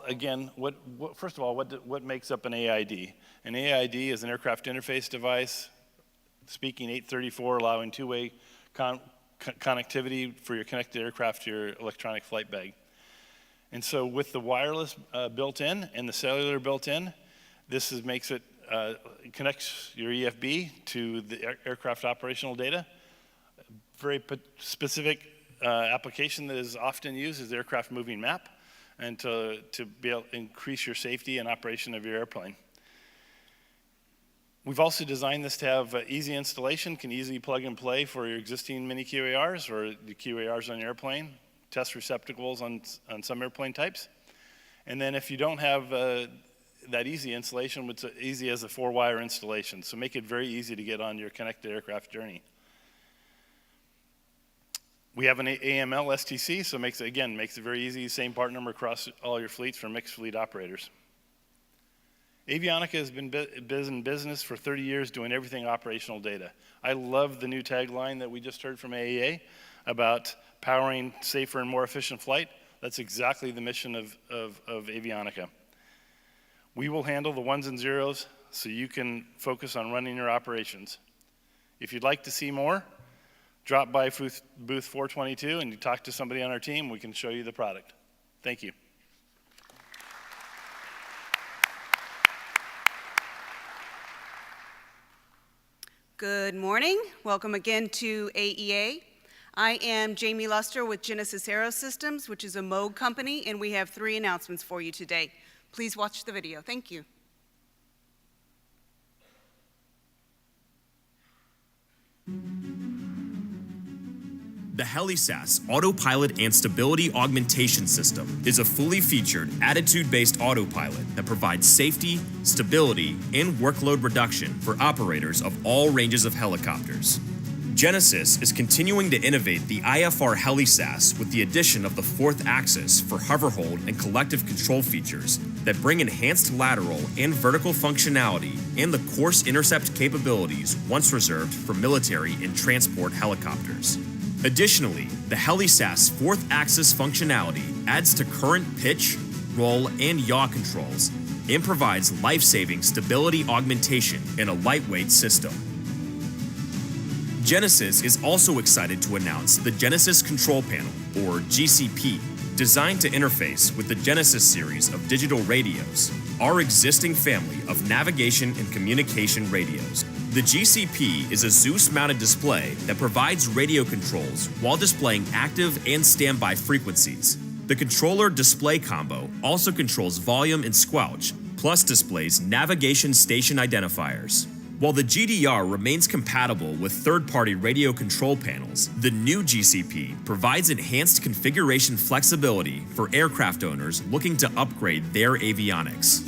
again, first of all, what makes up an AID? An AID is an aircraft interface device, speaking 834, allowing two-way connectivity for your connected aircraft to your electronic flight bag. And so with the wireless built in and the cellular built in, this makes it, connects your EFB to the aircraft operational data. Very specific application that is often used is the aircraft moving map, and to be able to increase your safety and operation of your airplane. We've also designed this to have easy installation, can easily plug and play for your existing Mini QARs or the QARs on your airplane, test receptacles on some airplane types. And then if you don't have that easy installation, it's easy as a 4-wire installation. So make it very easy to get on your connected aircraft journey. We have an AML STC, so makes it very easy, same part number across all your fleets for mixed fleet operators. Avionica has been in business for 30 years doing everything operational data. I love the new tagline that we just heard from AEA about powering safer and more efficient flight. That's exactly the mission of Avionica. We will handle the ones and zeros so you can focus on running your operations. If you'd like to see more, drop by booth 422 and you talk to somebody on our team. We can show you the product. Thank you. Good morning. Welcome again to AEA. I am Jamie Luster with Genesis Aerosystems, which is a Moog company, and we have 3 announcements for you today. Please watch the video. Thank you. The HeliSAS Autopilot and Stability Augmentation System is a fully featured attitude-based autopilot that provides safety, stability, and workload reduction for operators of all ranges of helicopters. Genesis is continuing to innovate the IFR HeliSAS with the addition of the 4th axis for hover hold and collective control features that bring enhanced lateral and vertical functionality and the course intercept capabilities once reserved for military and transport helicopters. Additionally, the HeliSAS 4th axis functionality adds to current pitch, roll, and yaw controls and provides life-saving stability augmentation in a lightweight system. Genesis is also excited to announce the Genesis Control Panel, or GCP, designed to interface with the Genesis series of digital radios, our existing family of navigation and communication radios. The GCP is a Zeus-mounted display that provides radio controls while displaying active and standby frequencies. The controller display combo also controls volume and squelch, plus displays navigation station identifiers. While the GDR remains compatible with third-party radio control panels, the new GCP provides enhanced configuration flexibility for aircraft owners looking to upgrade their avionics.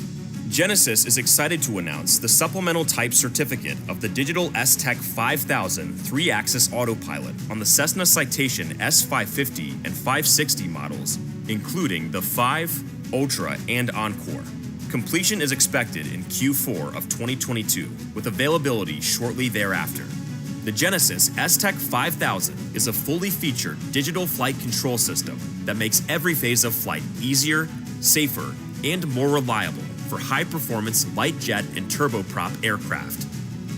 Genesis is excited to announce the supplemental type certificate of the Digital S-Tech 5000 3-axis autopilot on the Cessna Citation S550 and 560 models, including the 5, Ultra, and Encore. Completion is expected in Q4 of 2022, with availability shortly thereafter. The Genesis S-Tech 5000 is a fully featured digital flight control system that makes every phase of flight easier, safer, and more reliable for high-performance light jet and turboprop aircraft.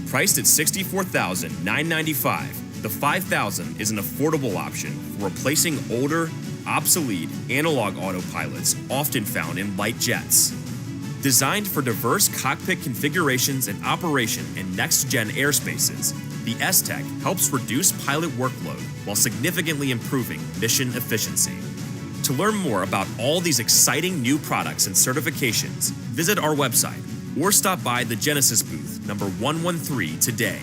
Priced at $64,995, the 5000 is an affordable option for replacing older, obsolete analog autopilots often found in light jets. Designed for diverse cockpit configurations and operation in next-gen airspaces, the S-Tech helps reduce pilot workload while significantly improving mission efficiency. To learn more about all these exciting new products and certifications, visit our website or stop by the Genesis booth number 113 today.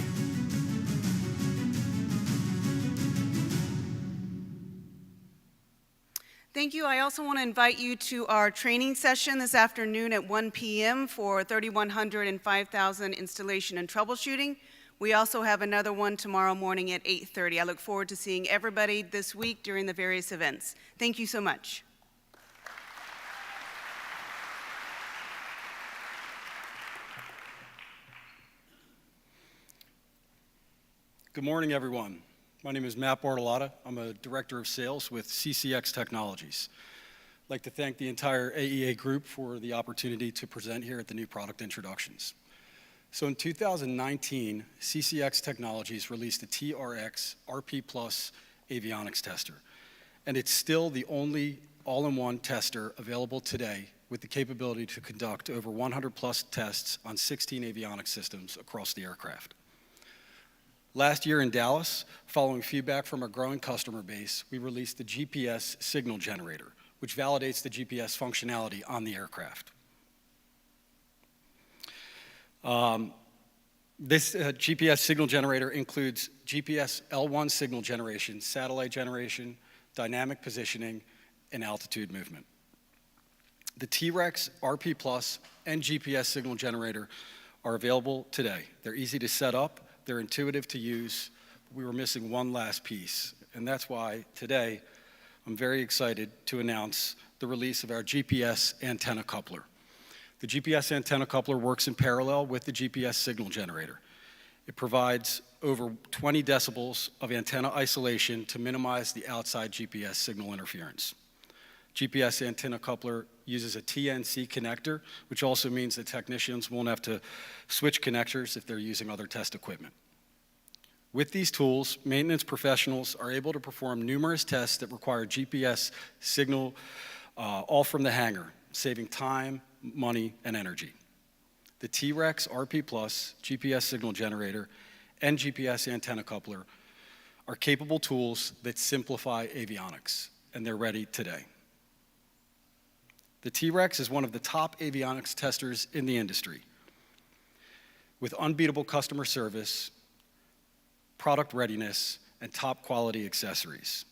Thank you. I also want to invite you to our training session this afternoon at 1 p.m. for 3100 and 5000 installation and troubleshooting. We also have another one tomorrow morning at 8:30. I look forward to seeing everybody this week during the various events. Thank you so much. Good morning, everyone. My name is Matt Bartolotta. I'm a Director of Sales with CCX Technologies. I'd like to thank the entire AEA group for the opportunity to present here at the new product introductions. So in 2019, CCX Technologies released a TRX RP Plus avionics tester, and it's still the only all-in-one tester available today with the capability to conduct over 100 plus tests on 16 avionics systems across the aircraft. Last year in Dallas, following feedback from our growing customer base, we released the GPS signal generator, which validates the GPS functionality on the aircraft. This GPS signal generator includes GPS L1 signal generation, satellite generation, dynamic positioning, and altitude movement. The T-Rex, RP Plus, and GPS signal generator are available today. They're easy to set up, they're intuitive to use. We were missing one last piece, and that's why today I'm very excited to announce the release of our GPS antenna coupler. The GPS antenna coupler works in parallel with the GPS signal generator. It provides over 20 decibels of antenna isolation to minimize the outside GPS signal interference. GPS antenna coupler uses a TNC connector, which also means that technicians won't have to switch connectors if they're using other test equipment. With these tools, maintenance professionals are able to perform numerous tests that require GPS signal all from the hangar, saving time, money, and energy. The T-Rex RP Plus, GPS signal generator, and GPS antenna coupler are capable tools that simplify avionics, and they're ready today. The T-Rex is one of the top avionics testers in the industry, with unbeatable customer service, product readiness, and top quality accessories.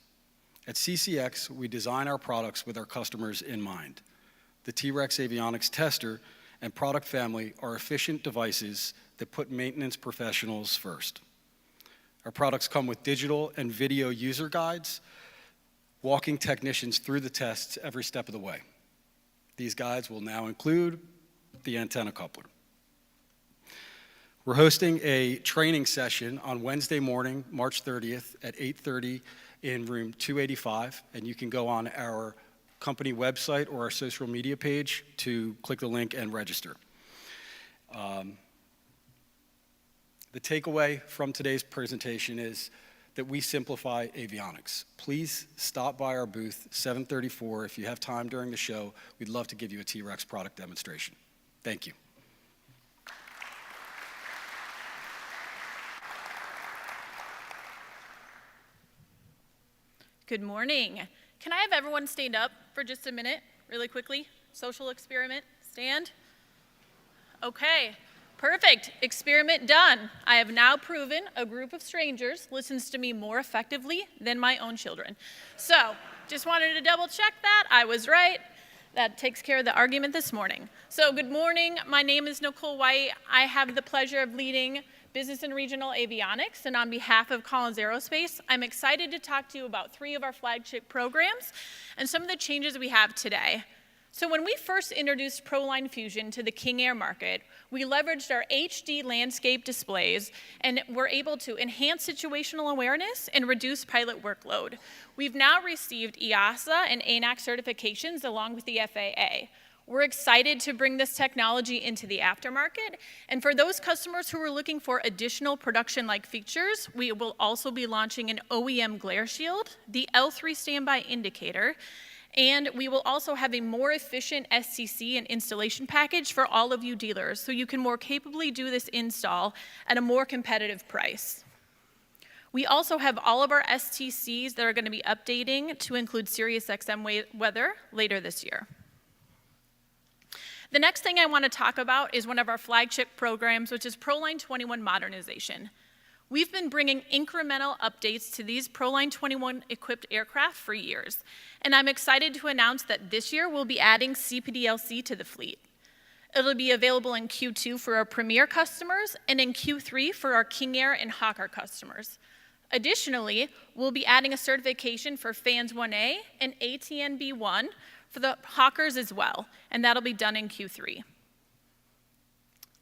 At CCX, we design our products with our customers in mind. The T-Rex avionics tester and product family are efficient devices that put maintenance professionals first. Our products come with digital and video user guides, walking technicians through the tests every step of the way. These guides will now include the antenna coupler. We're hosting a training session on Wednesday morning, March 30th at 8:30 in room 285, and you can go on our company website or our social media page to click the link and register. The takeaway from today's presentation is that we simplify avionics. Please stop by our booth, 734. If you have time during the show, we'd love to give you a T-Rex product demonstration. Thank you. Good morning. Can I have everyone stand up for just a minute, really quickly? Social experiment, stand. Okay, perfect, experiment done. I have now proven a group of strangers listens to me more effectively than my own children. So, just wanted to double check that, I was right. that takes care of the argument this morning. So good morning, my name is Nicole White. I have the pleasure of leading Business and Regional Avionics, and on behalf of Collins Aerospace, I'm excited to talk to you about 3 of our flagship programs and some of the changes we have today. So when we first introduced ProLine Fusion to the King Air market, we leveraged our HD landscape displays and were able to enhance situational awareness and reduce pilot workload. We've now received EASA and ANAC certifications along with the FAA. We're excited to bring this technology into the aftermarket, and for those customers who are looking for additional production-like features, we will also be launching an OEM glare shield, the L3 standby indicator, and we will also have a more efficient STC and installation package for all of you dealers, so you can more capably do this install at a more competitive price. We also have all of our STCs that are going to be updating to include SiriusXM weather later this year. The next thing I want to talk about is one of our flagship programs, which is ProLine 21 modernization. We've been bringing incremental updates to these ProLine 21 equipped aircraft for years, and I'm excited to announce that this year we'll be adding CPDLC to the fleet. It'll be available in Q2 for our Premier customers and in Q3 for our King Air and Hawker customers. Additionally, we'll be adding a certification for FANS 1A and ATNB1 for the Hawkers as well, and that'll be done in Q3.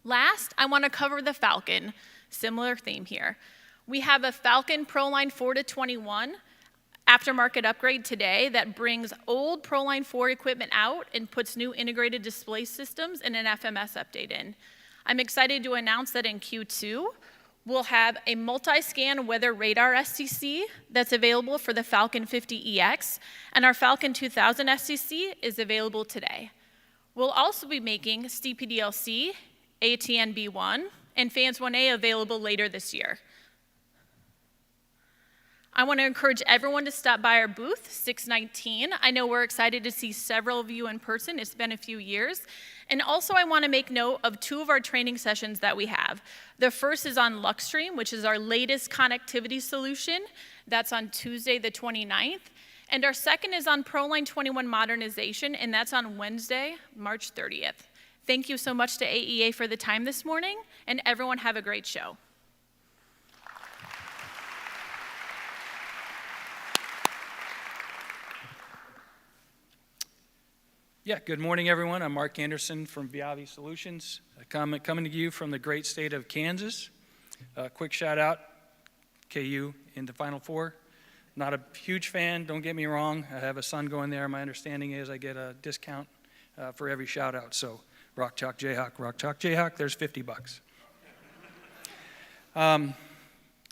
Last, I want to cover the Falcon. Similar theme here. We have a Falcon ProLine 4-21 aftermarket upgrade today that brings old ProLine 4 equipment out and puts new integrated display systems and an FMS update in. I'm excited to announce that in Q2, we'll have a multi-scan weather radar STC that's available for the Falcon 50EX, and our Falcon 2000 STC is available today. We'll also be making CPDLC, ATNB1, and FANS 1A available later this year. I want to encourage everyone to stop by our booth, 619. I know we're excited to see several of you in person. It's been a few years. And also I want to make note of 2 of our training sessions that we have. The first is on Luxstream, which is our latest connectivity solution. That's on Tuesday the 29th. And our second is on ProLine 21 modernization, and that's on Wednesday, March 30th. Thank you so much to AEA for the time this morning, and everyone have a great show. Yeah, good morning, everyone. I'm Mark Anderson from VIAVI Solutions, coming to you from the great state of Kansas. Quick shout out, KU in the Final Four. Not a huge fan, don't get me wrong. I have a son going there. My understanding is I get a discount for every shout out, so Rock Chalk Jayhawk, there's $50.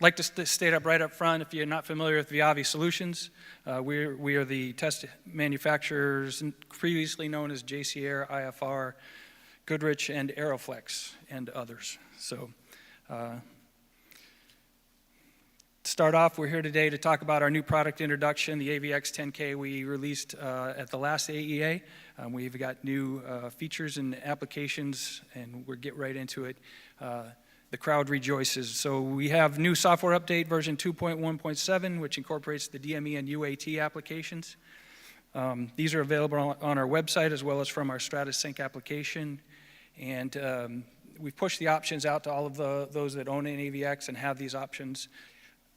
Like to state up right up front, if you're not familiar with VIAVI Solutions, we are the test manufacturers previously known as JC Air, IFR, Goodrich, and Aeroflex, and others. So, to start off, we're here today to talk about our new product introduction, the AVX 10K we released at the last AEA. We've got new features and applications, and we'll get right into it. The crowd rejoices. So we have new software update version 2.1.7, which incorporates the DME and UAT applications. These are available on our website as well as from our StratusSync application. And we've pushed the options out to all of those that own an AVX and have these options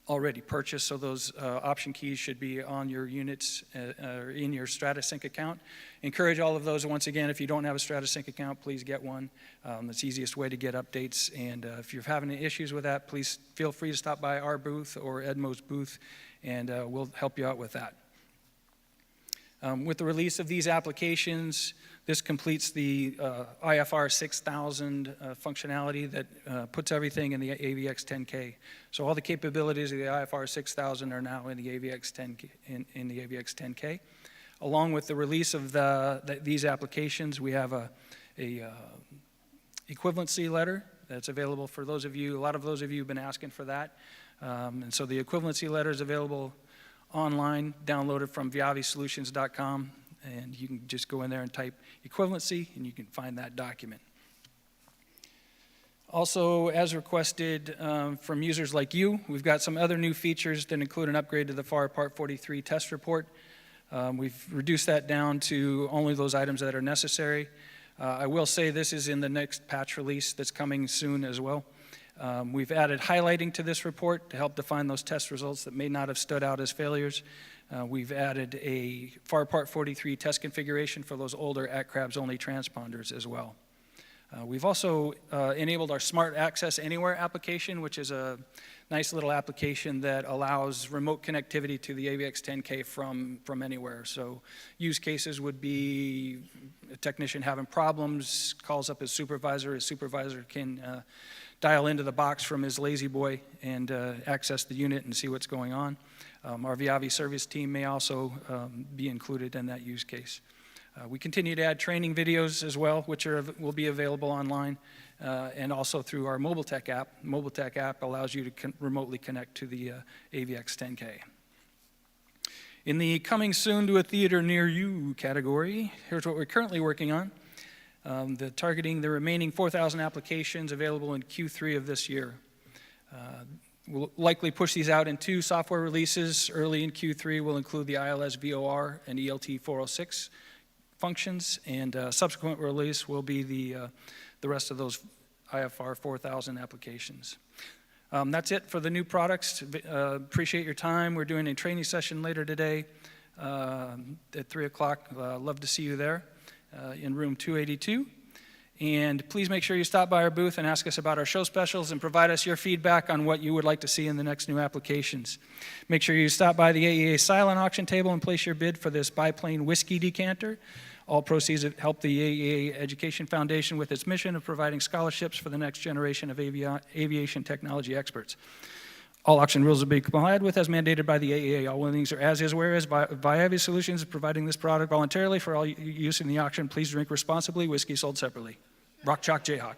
already purchased, so those option keys should be on your units in your StratusSync account. Encourage all of those, once again, if you don't have a StratusSync account, please get one. It's the easiest way to get updates, and if you're having any issues with that, please feel free to stop by our booth or Edmo's booth, and we'll help you out with that. With the release of these applications, this completes the IFR 6000 functionality that puts everything in the AVX 10K. So all the capabilities of the IFR 6000 are now in the AVX 10K. In the AVX 10K. Along with the release of these applications, we have a equivalency letter that's available for those of you. A lot of those of you have been asking for that, and so the equivalency letter is available online, downloaded from viavisolutions.com, and you can just go in there and type equivalency, and you can find that document. Also, as requested from users like you, we've got some other new features that include an upgrade to the FAR Part 43 test report. We've reduced that down to only those items that are necessary. I will say this is in the next patch release that's coming soon as well. We've added highlighting to this report to help define those test results that may not have stood out as failures. We've added a FAR Part 43 test configuration for those older at-crabs only transponders as well. We've also enabled our Smart Access Anywhere application, which is a nice little application that allows remote connectivity to the AVX 10K from anywhere. So use cases would be a technician having problems, calls up his supervisor can dial into the box from his lazy boy and access the unit and see what's going on. Our VIAVI service team may also be included in that use case. We continue to add training videos as well, which will be available online, and also through our Mobile Tech app. Mobile Tech app allows you to remotely connect to the AVX 10K. In the coming soon to a theater near you category, here's what we're currently working on. Targeting the remaining 4,000 applications available in Q3 of this year. We'll likely push these out in 2 software releases. Early in Q3 will include the ILS VOR and ELT 406 functions, and subsequent release will be the rest of those IFR 4000 applications. That's it for the new products. Appreciate your time. We're doing a training session later today at 3 o'clock. Love to see you there in room 282. And please make sure you stop by our booth and ask us about our show specials and provide us your feedback on what you would like to see in the next new applications. Make sure you stop by the AEA silent auction table and place your bid for this biplane whiskey decanter. All proceeds help the AEA Education Foundation with its mission of providing scholarships for the next generation of aviation technology experts. All auction rules will be complied with as mandated by the AEA. All winnings are as is, whereas VIAVI Solutions is providing this product voluntarily for all use in the auction. Please drink responsibly. Whiskey sold separately. Rock Chalk Jayhawk.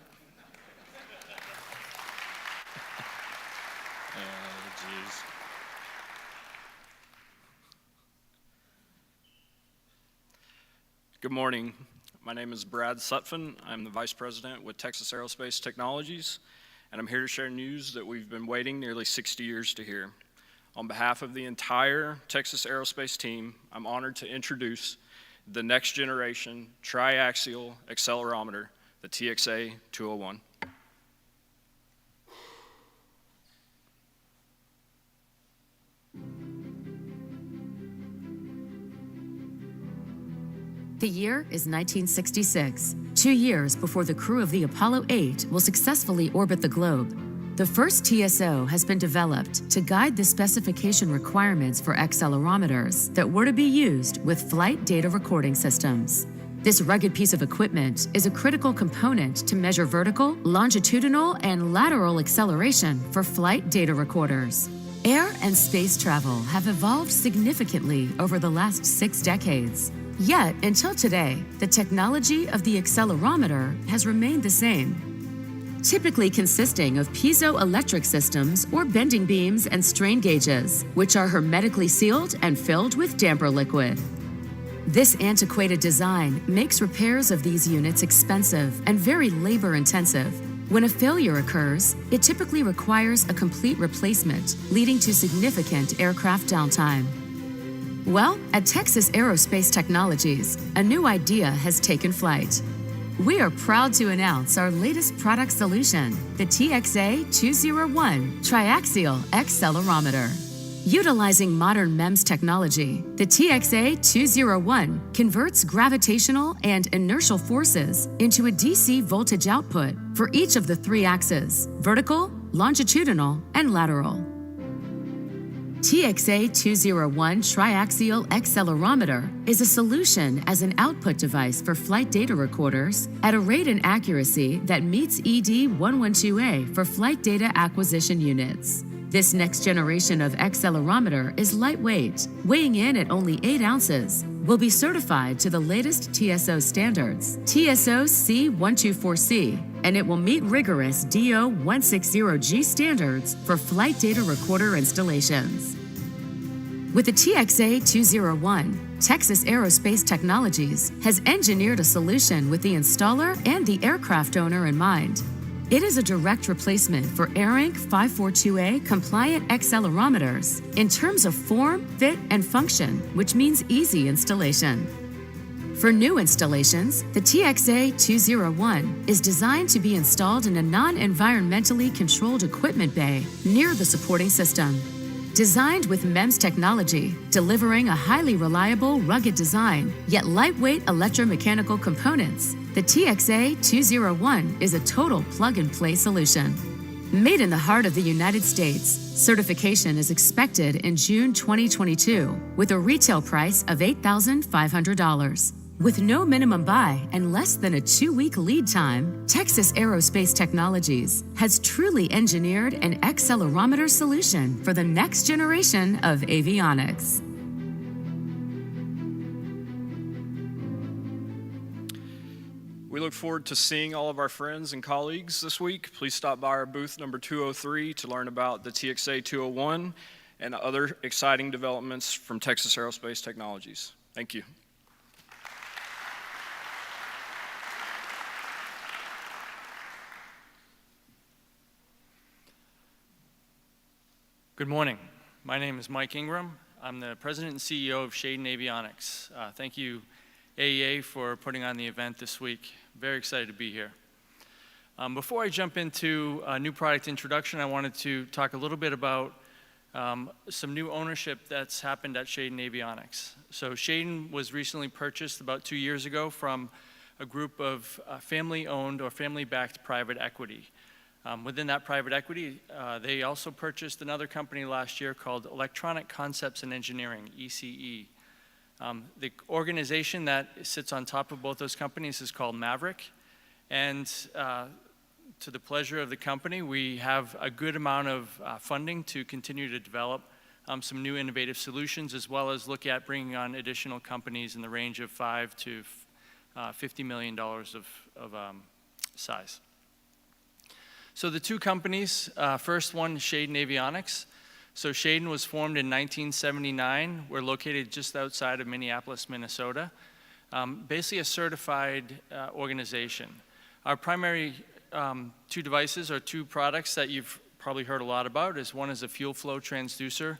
Good morning. My name is Brad Sutphin. I'm the Vice President with Texas Aerospace Technologies, and I'm here to share news that we've been waiting nearly 60 years to hear. On behalf of the entire Texas Aerospace team, I'm honored to introduce the next generation triaxial accelerometer, the TXA 201. The year is 1966, 2 years before the crew of the Apollo 8 will successfully orbit the globe. The first TSO has been developed to guide the specification requirements for accelerometers that were to be used with flight data recording systems. This rugged piece of equipment is a critical component to measure vertical, longitudinal, and lateral acceleration for flight data recorders. Air and space travel have evolved significantly over the last 6 decades. Yet, until today, the technology of the accelerometer has remained the same, typically consisting of piezoelectric systems or bending beams and strain gauges, which are hermetically sealed and filled with damper liquid. This antiquated design makes repairs of these units expensive and very labor-intensive. When a failure occurs, it typically requires a complete replacement, leading to significant aircraft downtime. Well, at Texas Aerospace Technologies, a new idea has taken flight. We are proud to announce our latest product solution, the TXA 201 Triaxial Accelerometer. Utilizing modern MEMS technology, the TXA 201 converts gravitational and inertial forces into a DC voltage output for each of the 3 axes, vertical, longitudinal, and lateral. TXA 201 Triaxial Accelerometer is a solution as an output device for flight data recorders at a rate and accuracy that meets ED 112A for flight data acquisition units. This next generation of accelerometer is lightweight, weighing in at only 8 ounces, will be certified to the latest TSO standards, TSO C124C, and it will meet rigorous DO 160G standards for flight data recorder installations. With the TXA 201, Texas Aerospace Technologies has engineered a solution with the installer and the aircraft owner in mind. It is a direct replacement for ARINC 542A compliant accelerometers in terms of form, fit, and function, which means easy installation. For new installations, the TXA-201 is designed to be installed in a non-environmentally controlled equipment bay near the supporting system. Designed with MEMS technology, delivering a highly reliable, rugged design, yet lightweight electromechanical components, the TXA-201 is a total plug-and-play solution. Made in the heart of the United States, certification is expected in June 2022 with a retail price of $8,500. With no minimum buy and less than a 2-week lead time, Texas Aerospace Technologies has truly engineered an accelerometer solution for the next generation of avionics. We look forward to seeing all of our friends and colleagues this week. Please stop by our booth number 203 to learn about the TXA-201 and other exciting developments from Texas Aerospace Technologies. Thank you. Good morning. My name is Mike Ingram. I'm the president and CEO of Shaden Avionics. Thank you, AEA, for putting on the event this week. Very excited to be here. Before I jump into a new product introduction, I wanted to talk a little bit about some new ownership that's happened at Shaden Avionics. So Shaden was recently purchased about 2 years ago from a group of family-owned or family-backed private equity. Within that private equity, they also purchased another company last year called Electronic Concepts and Engineering, ECE. The organization that sits on top of both those companies is called Maverick, and to the pleasure of the company, we have a good amount of funding to continue to develop some new innovative solutions, as well as look at bringing on additional companies in the range of $5 to $50 million of size. So the two companies, first one, Shaden Avionics. So Shaden was formed in 1979. We're located just outside of Minneapolis, Minnesota. Basically a certified organization. Our primary two devices or two products that you've probably heard a lot about is one is a fuel flow transducer.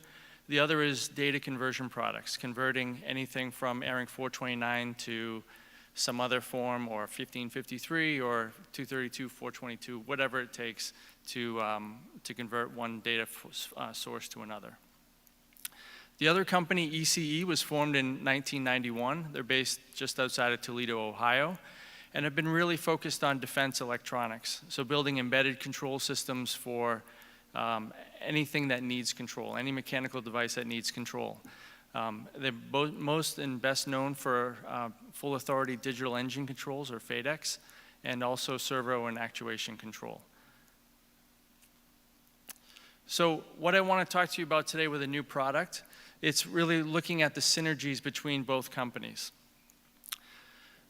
The other is data conversion products, converting anything from ARINC 429 to some other form, or 1553 or 232, 422, whatever it takes to convert one data source to another. The other company, ECE, was formed in 1991. They're based just outside of Toledo, Ohio, and have been really focused on defense electronics. So building embedded control systems for anything that needs control, any mechanical device that needs control. They're most and best known for full authority digital engine controls, or FADEX, and also servo and actuation control. So what I want to talk to you about today with a new product, it's really looking at the synergies between both companies.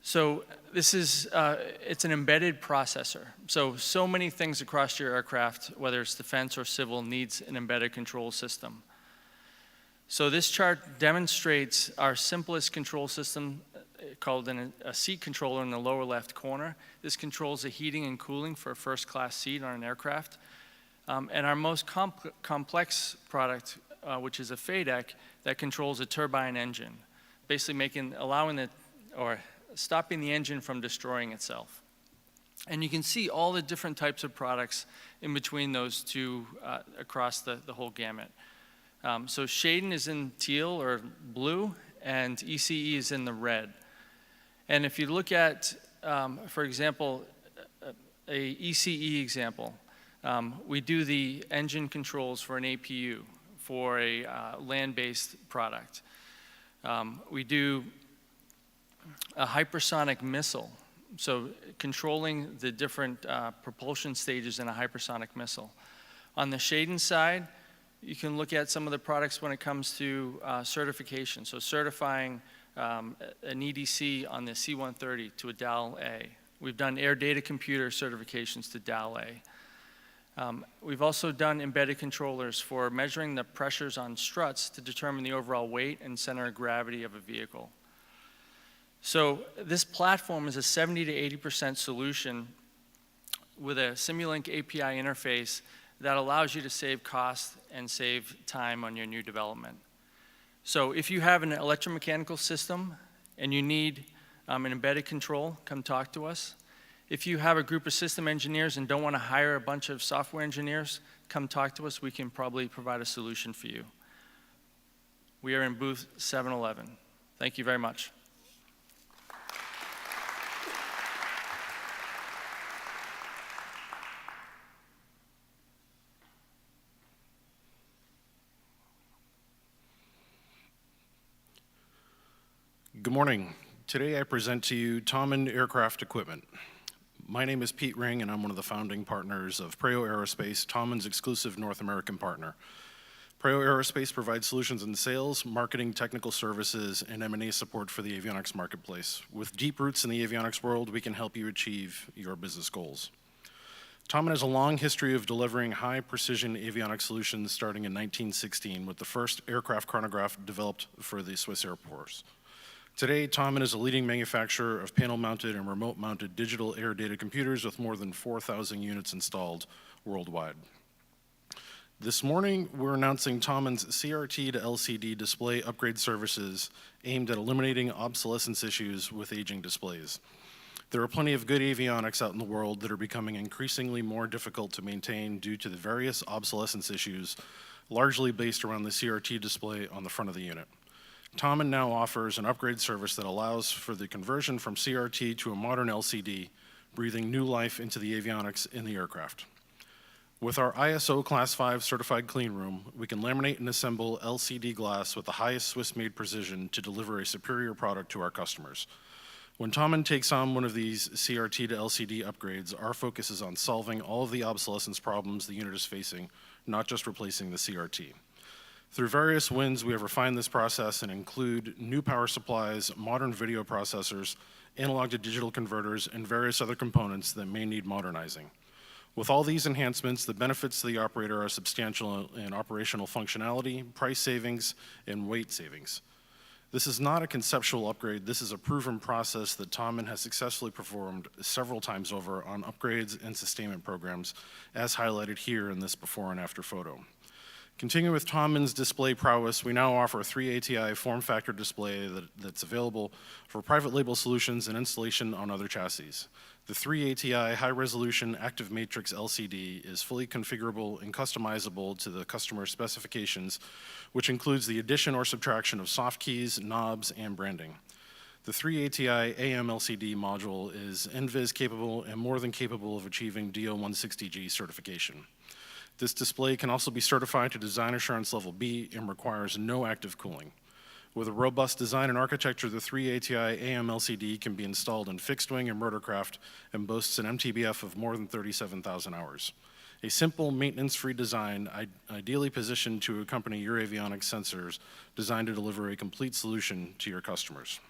So this is, it's an embedded processor. So many things across your aircraft, whether it's defense or civil, needs an embedded control system. So this chart demonstrates our simplest control system called a seat controller in the lower left corner. This controls the heating and cooling for a first-class seat on an aircraft. And our most complex product, which is a FADEC, that controls a turbine engine, basically stopping the engine from destroying itself. And you can see all the different types of products in between those two across the whole gamut. So Shaden is in teal or blue, and ECE is in the red. And if you look at, for example, a ECE example, we do the engine controls for an APU, for a land-based product. We do a hypersonic missile, so controlling the different propulsion stages in a hypersonic missile. On the Shaden side, you can look at some of the products when it comes to certification. So certifying an EDC on the C-130 to a DAL-A. We've done air data computer certifications to DAL-A. We've also done embedded controllers for measuring the pressures on struts to determine the overall weight and center of gravity of a vehicle. So this platform is a 70 to 80% solution with a Simulink API interface that allows you to save cost and save time on your new development. So if you have an electromechanical system and you need an embedded control, come talk to us. If you have a group of system engineers and don't want to hire a bunch of software engineers, come talk to us. We can probably provide a solution for you. We are in booth 711. Thank you very much. Good morning. Today I present to you Tommen Aircraft Equipment. My name is Pete Ring and I'm one of the founding partners of Prairie Aerospace, Tommen's exclusive North American partner. Prairie Aerospace provides solutions in sales, marketing, technical services, and M&A support for the avionics marketplace. With deep roots in the avionics world, we can help you achieve your business goals. Tommen has a long history of delivering high-precision avionics solutions starting in 1916 with the first aircraft chronograph developed for the Swiss Air Force. Today, Tommen is a leading manufacturer of panel-mounted and remote-mounted digital air data computers with more than 4,000 units installed worldwide. This morning, we're announcing Tommen's CRT to LCD display upgrade services aimed at eliminating obsolescence issues with aging displays. There are plenty of good avionics out in the world that are becoming increasingly more difficult to maintain due to the various obsolescence issues, largely based around the CRT display on the front of the unit. Tommen now offers an upgrade service that allows for the conversion from CRT to a modern LCD, breathing new life into the avionics in the aircraft. With our ISO Class 5 certified clean room, we can laminate and assemble LCD glass with the highest Swiss-made precision to deliver a superior product to our customers. When Tommen takes on one of these CRT to LCD upgrades, our focus is on solving all of the obsolescence problems the unit is facing, not just replacing the CRT. Through various wins, we have refined this process and include new power supplies, modern video processors, analog to digital converters, and various other components that may need modernizing. With all these enhancements, the benefits to the operator are substantial in operational functionality, price savings, and weight savings. This is not a conceptual upgrade. This is a proven process that Tommen has successfully performed several times over on upgrades and sustainment programs, as highlighted here in this before and after photo. Continuing with Tommen's display prowess, we now offer a 3 ATI form factor display that's available for private label solutions and installation on other chassis. The 3 ATI high-resolution active matrix LCD is fully configurable and customizable to the customer's specifications, which includes the addition or subtraction of soft keys, knobs, and branding. The 3 ATI AM LCD module is NVIS capable and more than capable of achieving DO160G certification. This display can also be certified to Design Assurance Level B and requires no active cooling. With a robust design and architecture, the 3 ATI AM LCD can be installed in fixed wing and rotorcraft and boasts an MTBF of more than 37,000 hours. A simple, maintenance-free design, ideally positioned to accompany your avionics sensors, designed to deliver a complete solution to your customers.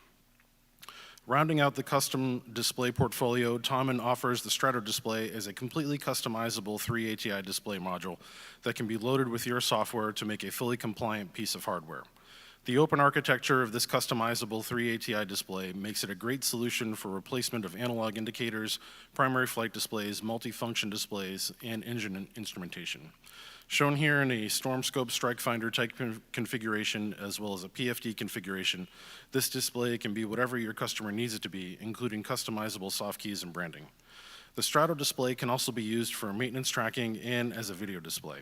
Rounding out the custom display portfolio, Tommen offers the Strato display as a completely customizable 3 ATI display module that can be loaded with your software to make a fully compliant piece of hardware. The open architecture of this customizable 3 ATI display makes it a great solution for replacement of analog indicators, primary flight displays, multifunction displays, and engine instrumentation. Shown here in a Storm Scope Strike Finder type configuration as well as a PFD configuration, this display can be whatever your customer needs it to be, including customizable soft keys and branding. The Strato display can also be used for maintenance tracking and as a video display.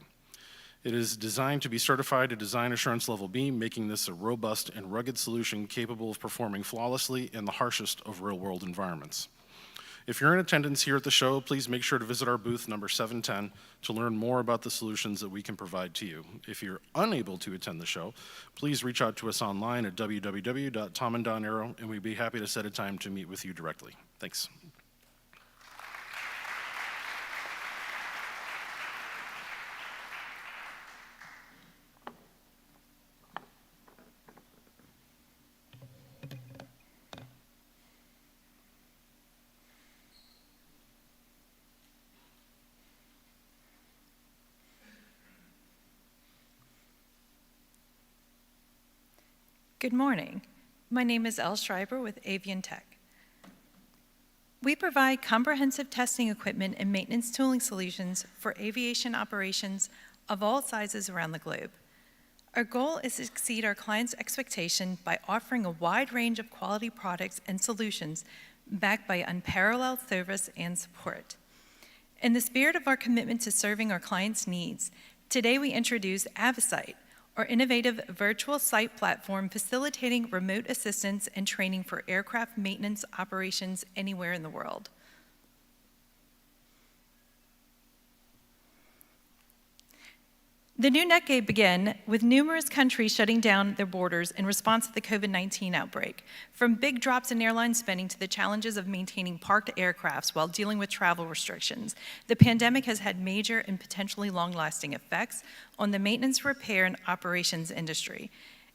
It is designed to be certified to Design Assurance Level B, making this a robust and rugged solution capable of performing flawlessly in the harshest of real-world environments. If you're in attendance here at the show, please make sure to visit our booth number 710 to learn more about the solutions that we can provide to you. If you're unable to attend the show, please reach out to us online at www.tommen.aero, and we'd be happy to set a time to meet with you directly. Thanks. Good morning. My name is Elle Schreiber with Avion Tech. We provide comprehensive testing equipment and maintenance tooling solutions for aviation operations of all sizes around the globe. Our goal is to exceed our clients' expectation by offering a wide range of quality products and solutions backed by unparalleled service and support. In the spirit of our commitment to serving our clients' needs, today we introduce Avsight, our innovative virtual site platform facilitating remote assistance and training for aircraft maintenance operations anywhere in the world. The new decade began with numerous countries shutting down their borders in response to the COVID-19 outbreak. From big drops in airline spending to the challenges of maintaining parked aircrafts while dealing with travel restrictions, the pandemic has had major and potentially long-lasting effects on the maintenance, repair, and operations industry.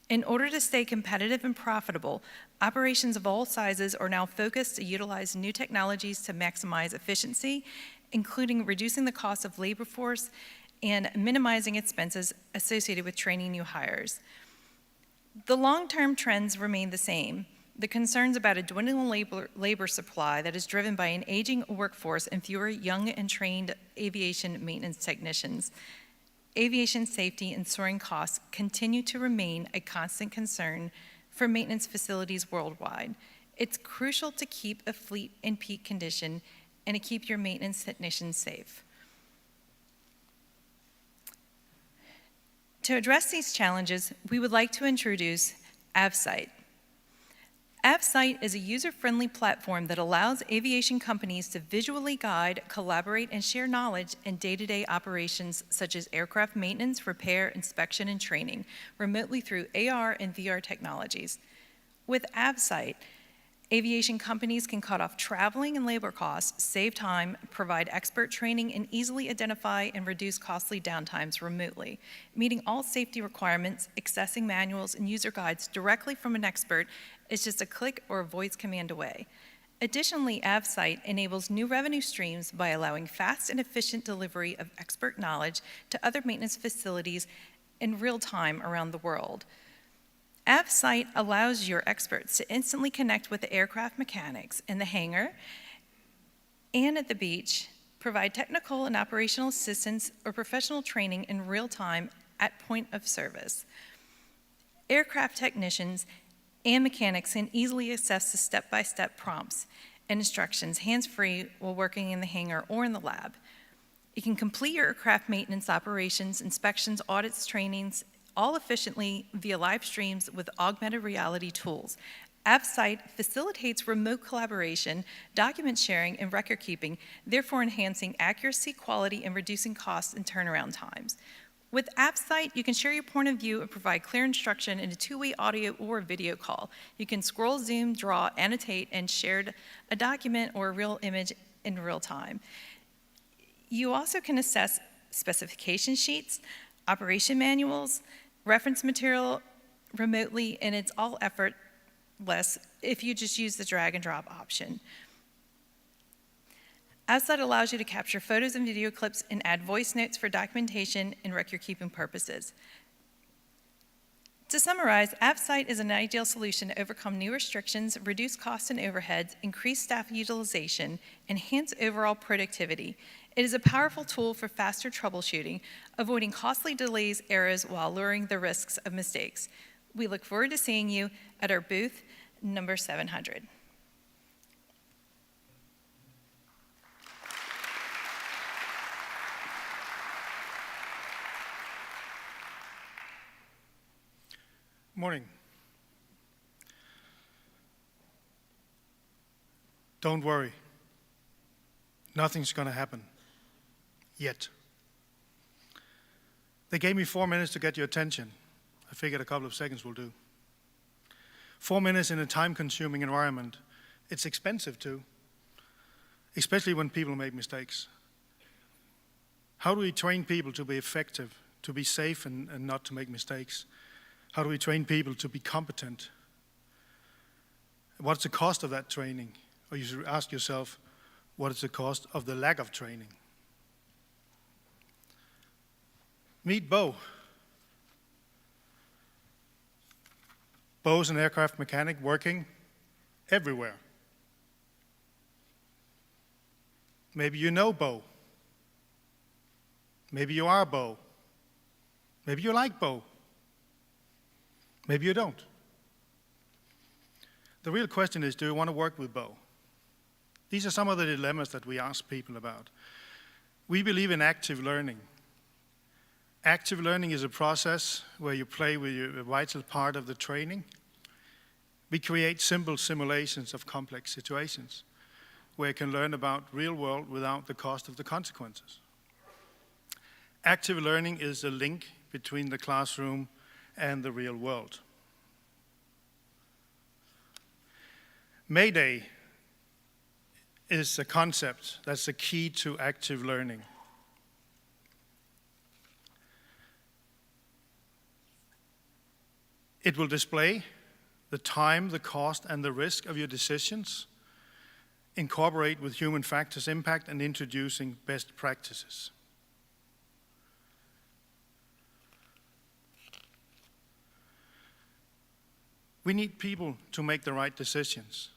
In order to stay competitive and profitable, operations of all sizes are now focused to utilize new technologies to maximize efficiency, including reducing the cost of labor force and minimizing expenses associated with training new hires. The long-term trends remain the same. The concerns about a dwindling labor supply that is driven by an aging workforce and fewer young and trained aviation maintenance technicians. Aviation safety and soaring costs continue to remain a constant concern for maintenance facilities worldwide. It's crucial to keep a fleet in peak condition and to keep your maintenance technicians safe. To address these challenges, we would like to introduce Avsight. Avsight is a user-friendly platform that allows aviation companies to visually guide, collaborate, and share knowledge in day-to-day operations such as aircraft maintenance, repair, inspection, and training, remotely through AR and VR technologies. With Avsight, aviation companies can cut off traveling and labor costs, save time, provide expert training, and easily identify and reduce costly downtimes remotely. Meeting all safety requirements, accessing manuals and user guides directly from an expert is just a click or a voice command away. Additionally, Avsight enables new revenue streams by allowing fast and efficient delivery of expert knowledge to other maintenance facilities in real time around the world. Avsight allows your experts to instantly connect with the aircraft mechanics in the hangar and at the beach, provide technical and operational assistance or professional training in real time at point of service. Aircraft technicians and mechanics can easily access the step-by-step prompts and instructions hands-free while working in the hangar or in the lab. You can complete your aircraft maintenance operations, inspections, audits, trainings, all efficiently via live streams with augmented reality tools. Avsight facilitates remote collaboration, document sharing, and record keeping, therefore enhancing accuracy, quality, and reducing costs and turnaround times. With Avsight, you can share your point of view and provide clear instruction in a two-way audio or video call. You can scroll, zoom, draw, annotate, and share a document or a real image in real time. You also can assess specification sheets, operation manuals, reference material remotely, and it's all effortless if you just use the drag and drop option. Avsight allows you to capture photos and video clips and add voice notes for documentation and record-keeping purposes. To summarize, Avsight is an ideal solution to overcome new restrictions, reduce costs and overheads, increase staff utilization, enhance overall productivity. It is a powerful tool for faster troubleshooting, avoiding costly delays, errors, while lowering the risks of mistakes. We look forward to seeing you at our booth number 700. Morning. Don't worry. Nothing's going to happen. Yet. They gave me 4 minutes to get your attention. I figured a couple of seconds will do. 4 minutes in a time-consuming environment. It's expensive too, especially when people make mistakes. How do we train people to be effective, to be safe and not to make mistakes? How do we train people to be competent? What's the cost of that training? Or you should ask yourself, what is the cost of the lack of training? Meet Bo. Bo's an aircraft mechanic working everywhere. Maybe you know bow. Maybe you are bow. Maybe you like bow. Maybe you don't. The real question is, do you want to work with bow? These are some of the dilemmas that we ask people about. We believe in active learning. Active learning is a process where you play with a vital part of the training. We create simple simulations of complex situations where you can learn about real world without the cost of the consequences. Active learning is a link between the classroom and the real world. Mayday is a concept that's the key to active learning. It will display the time, the cost, and the risk of your decisions, incorporate with human factors impact, and introducing best practices. We need people to make the right decisions,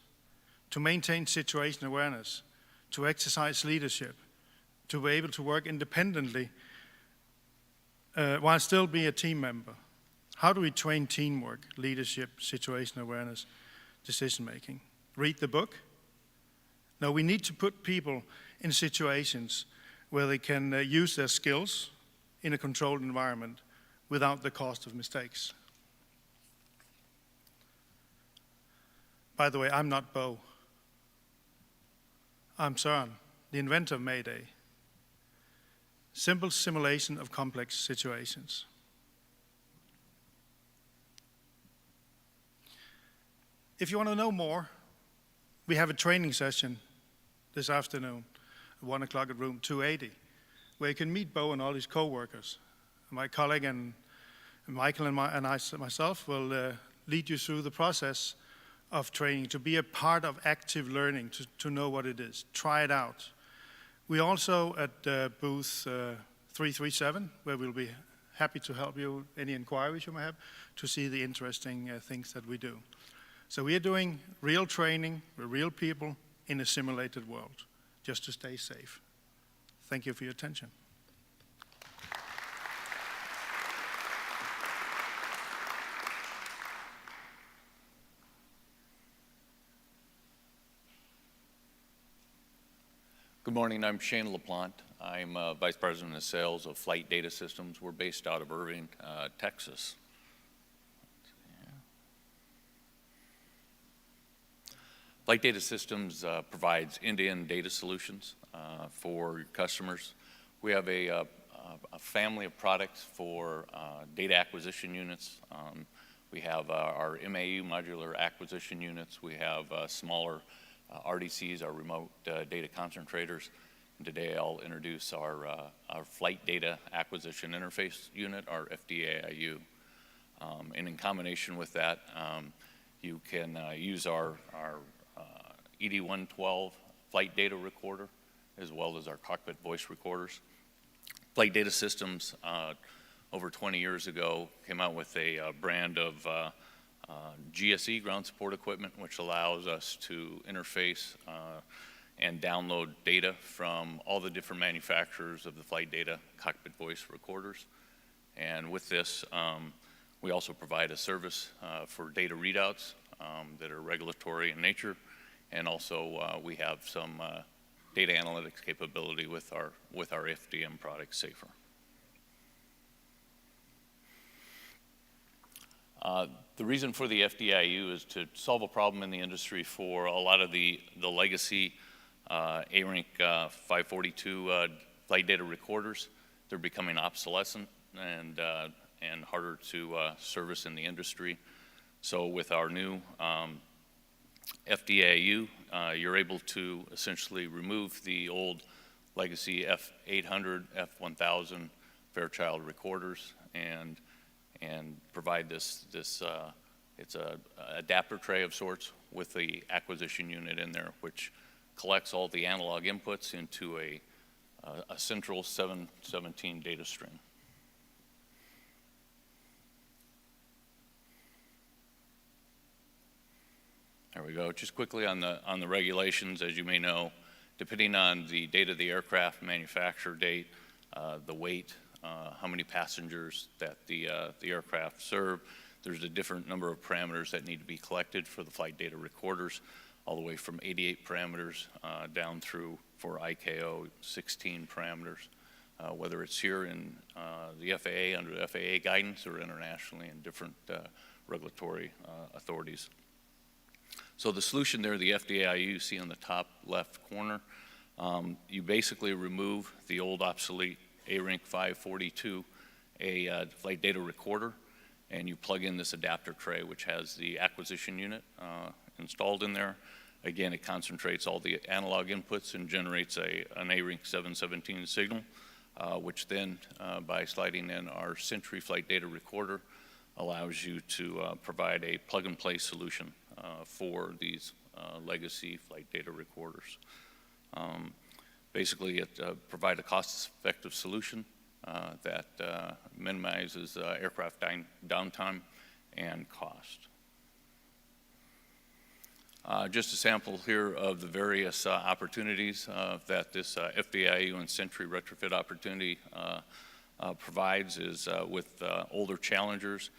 to maintain situation awareness, to exercise leadership, to be able to work independently while still be a team member. How do we train teamwork, leadership, situation awareness, decision making? Read the book? No, we need to put people in situations where they can use their skills in a controlled environment without the cost of mistakes. By the way, I'm not Bo. I'm Søren, the inventor of Mayday. Simple simulation of complex situations. If you want to know more, we have a training session this afternoon at 1 o'clock at room 280, where you can meet Bo and all his co-workers. My colleague and Michael and myself will lead you through the process of training, to be a part of active learning, to know what it is. Try it out. We're also at booth 337, where we'll be happy to help you, any inquiries you may have, to see the interesting things that we do. So we are doing real training with real people in a simulated world, just to stay safe. Thank you for your attention. Good morning, I'm Shane LaPlante. I'm Vice President of Sales of Flight Data Systems. We're based out of Irving, Texas. Flight Data Systems provides end-to-end data solutions for your customers. We have a family of products for data acquisition units. We have our MAU modular acquisition units. We have smaller RDCs, our remote data concentrators. And today I'll introduce our flight data acquisition interface unit, our FDAIU. And in combination with that, you can use our ED112 flight data recorder, as well as our cockpit voice recorders. Flight Data Systems, over 20 years ago, came out with a brand of GSE, ground support equipment, which allows us to interface and download data from all the different manufacturers of the flight data cockpit voice recorders. And with this, we also provide a service for data readouts that are regulatory in nature. And also we have some data analytics capability with our FDM product, Safer. The reason for the FDIU is to solve a problem in the industry for a lot of the legacy ARINC 542 flight data recorders. They're becoming obsolescent and harder to service in the industry. So with our new FDIU, you're able to essentially remove the old legacy F800, F1000 Fairchild recorders and provide this it's a adapter tray of sorts with the acquisition unit in there, which collects all the analog inputs into a central 717 data stream. There we go. Just quickly on the regulations, as you may know, Depending on the date of the aircraft, manufacture date, the weight, how many passengers that the aircraft serve, there's a different number of parameters that need to be collected for the flight data recorders, all the way from 88 parameters down through, for ICAO, 16 parameters, whether it's here in the FAA, under the FAA guidance, or internationally in different regulatory authorities. So the solution there, the FDIU you see on the top left corner, you basically remove the old obsolete ARINC 542, a flight data recorder, and you plug in this adapter tray, which has the acquisition unit installed in there. Again, it concentrates all the analog inputs and generates an ARINC 717 signal, which then, by sliding in our Sentry flight data recorder, allows you to provide a plug-and-play solution for these legacy flight data recorders. Basically, it provides a cost-effective solution that minimizes aircraft downtime and cost. Just a sample here of the various opportunities that this FDIU and Sentry retrofit opportunity provides is with older Challengers.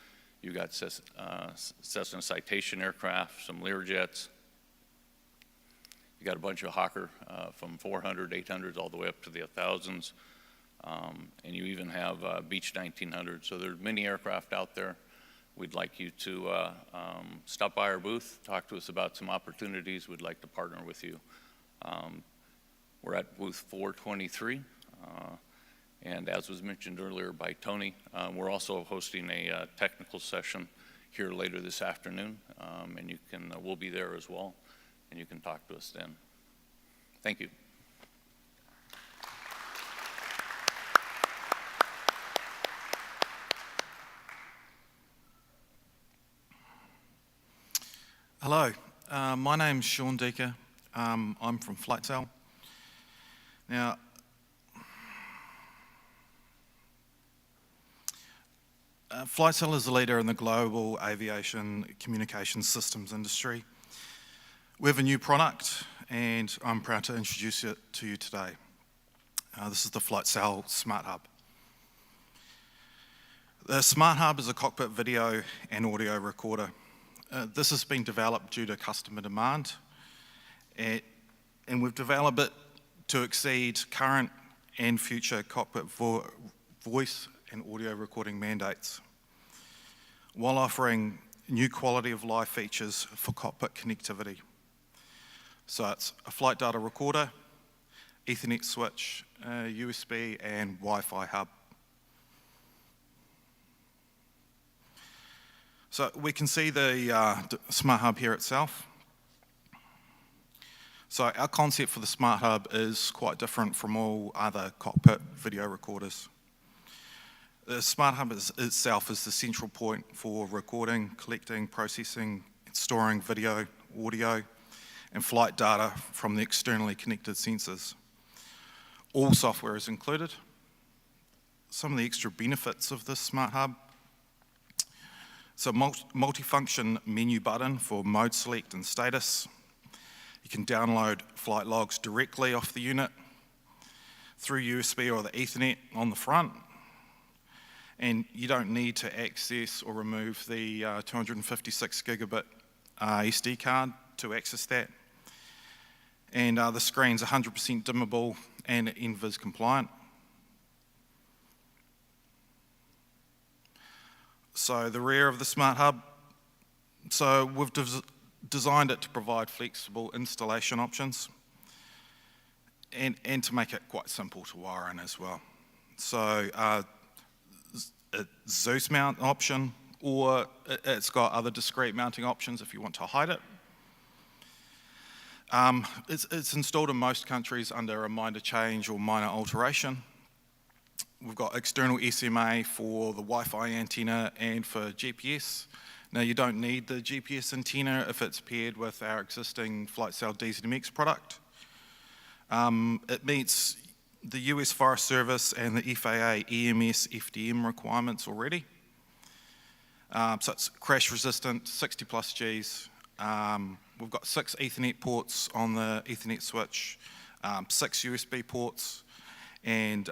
You've got Cessna Citation aircraft, some Learjets. You got a bunch of Hawker from 400, 800s, all the way up to the 1000s. And you even have Beech 1900. So there's many aircraft out there. We'd like you to stop by our booth, talk to us about some opportunities. We'd like to partner with you. We're at booth 423. And as was mentioned earlier by Tony, we're also hosting a technical session here later this afternoon. And you can, we'll be there as well. And you can talk to us then. Thank you. Hello, my name's Sean Deeker. I'm from FlightCell. Now, FlightCell is a leader in the global aviation communications systems industry. We have a new product, and I'm proud to introduce it to you today. This is the FlightCell Smart Hub. The Smart Hub is a cockpit video and audio recorder. This has been developed due to customer demand, and we've developed it to exceed current and future cockpit voice and audio recording mandates, while offering new quality of life features for cockpit connectivity. So it's a flight data recorder, Ethernet switch, USB, and Wi-Fi hub. So we can see the Smart Hub here itself. So our concept for the Smart Hub is quite different from all other cockpit video recorders. The Smart Hub itself is the central point for recording, collecting, processing, storing video, audio, and flight data from the externally connected sensors. All software is included. Some of the extra benefits of this Smart Hub. So multifunction menu button for mode select and status. You can download flight logs directly off the unit through USB or the Ethernet on the front. And you don't need to access or remove the 256 gigabit SD card to access that. And the screen's 100% dimmable and NVIS compliant. So the rear of the Smart Hub, so we've designed it to provide flexible installation options and to make it quite simple to wire in as well. So a Zeus mount option, or it's got other discrete mounting options if you want to hide it. It's installed in most countries under a minor change or minor alteration. We've got external SMA for the Wi-Fi antenna and for GPS. Now you don't need the GPS antenna if it's paired with our existing FlightCell DZMX product. It meets the US Forest Service and the FAA EMS FDM requirements already. So it's crash resistant, 60 plus Gs. We've got 6 Ethernet ports on the Ethernet switch, 6 USB ports, and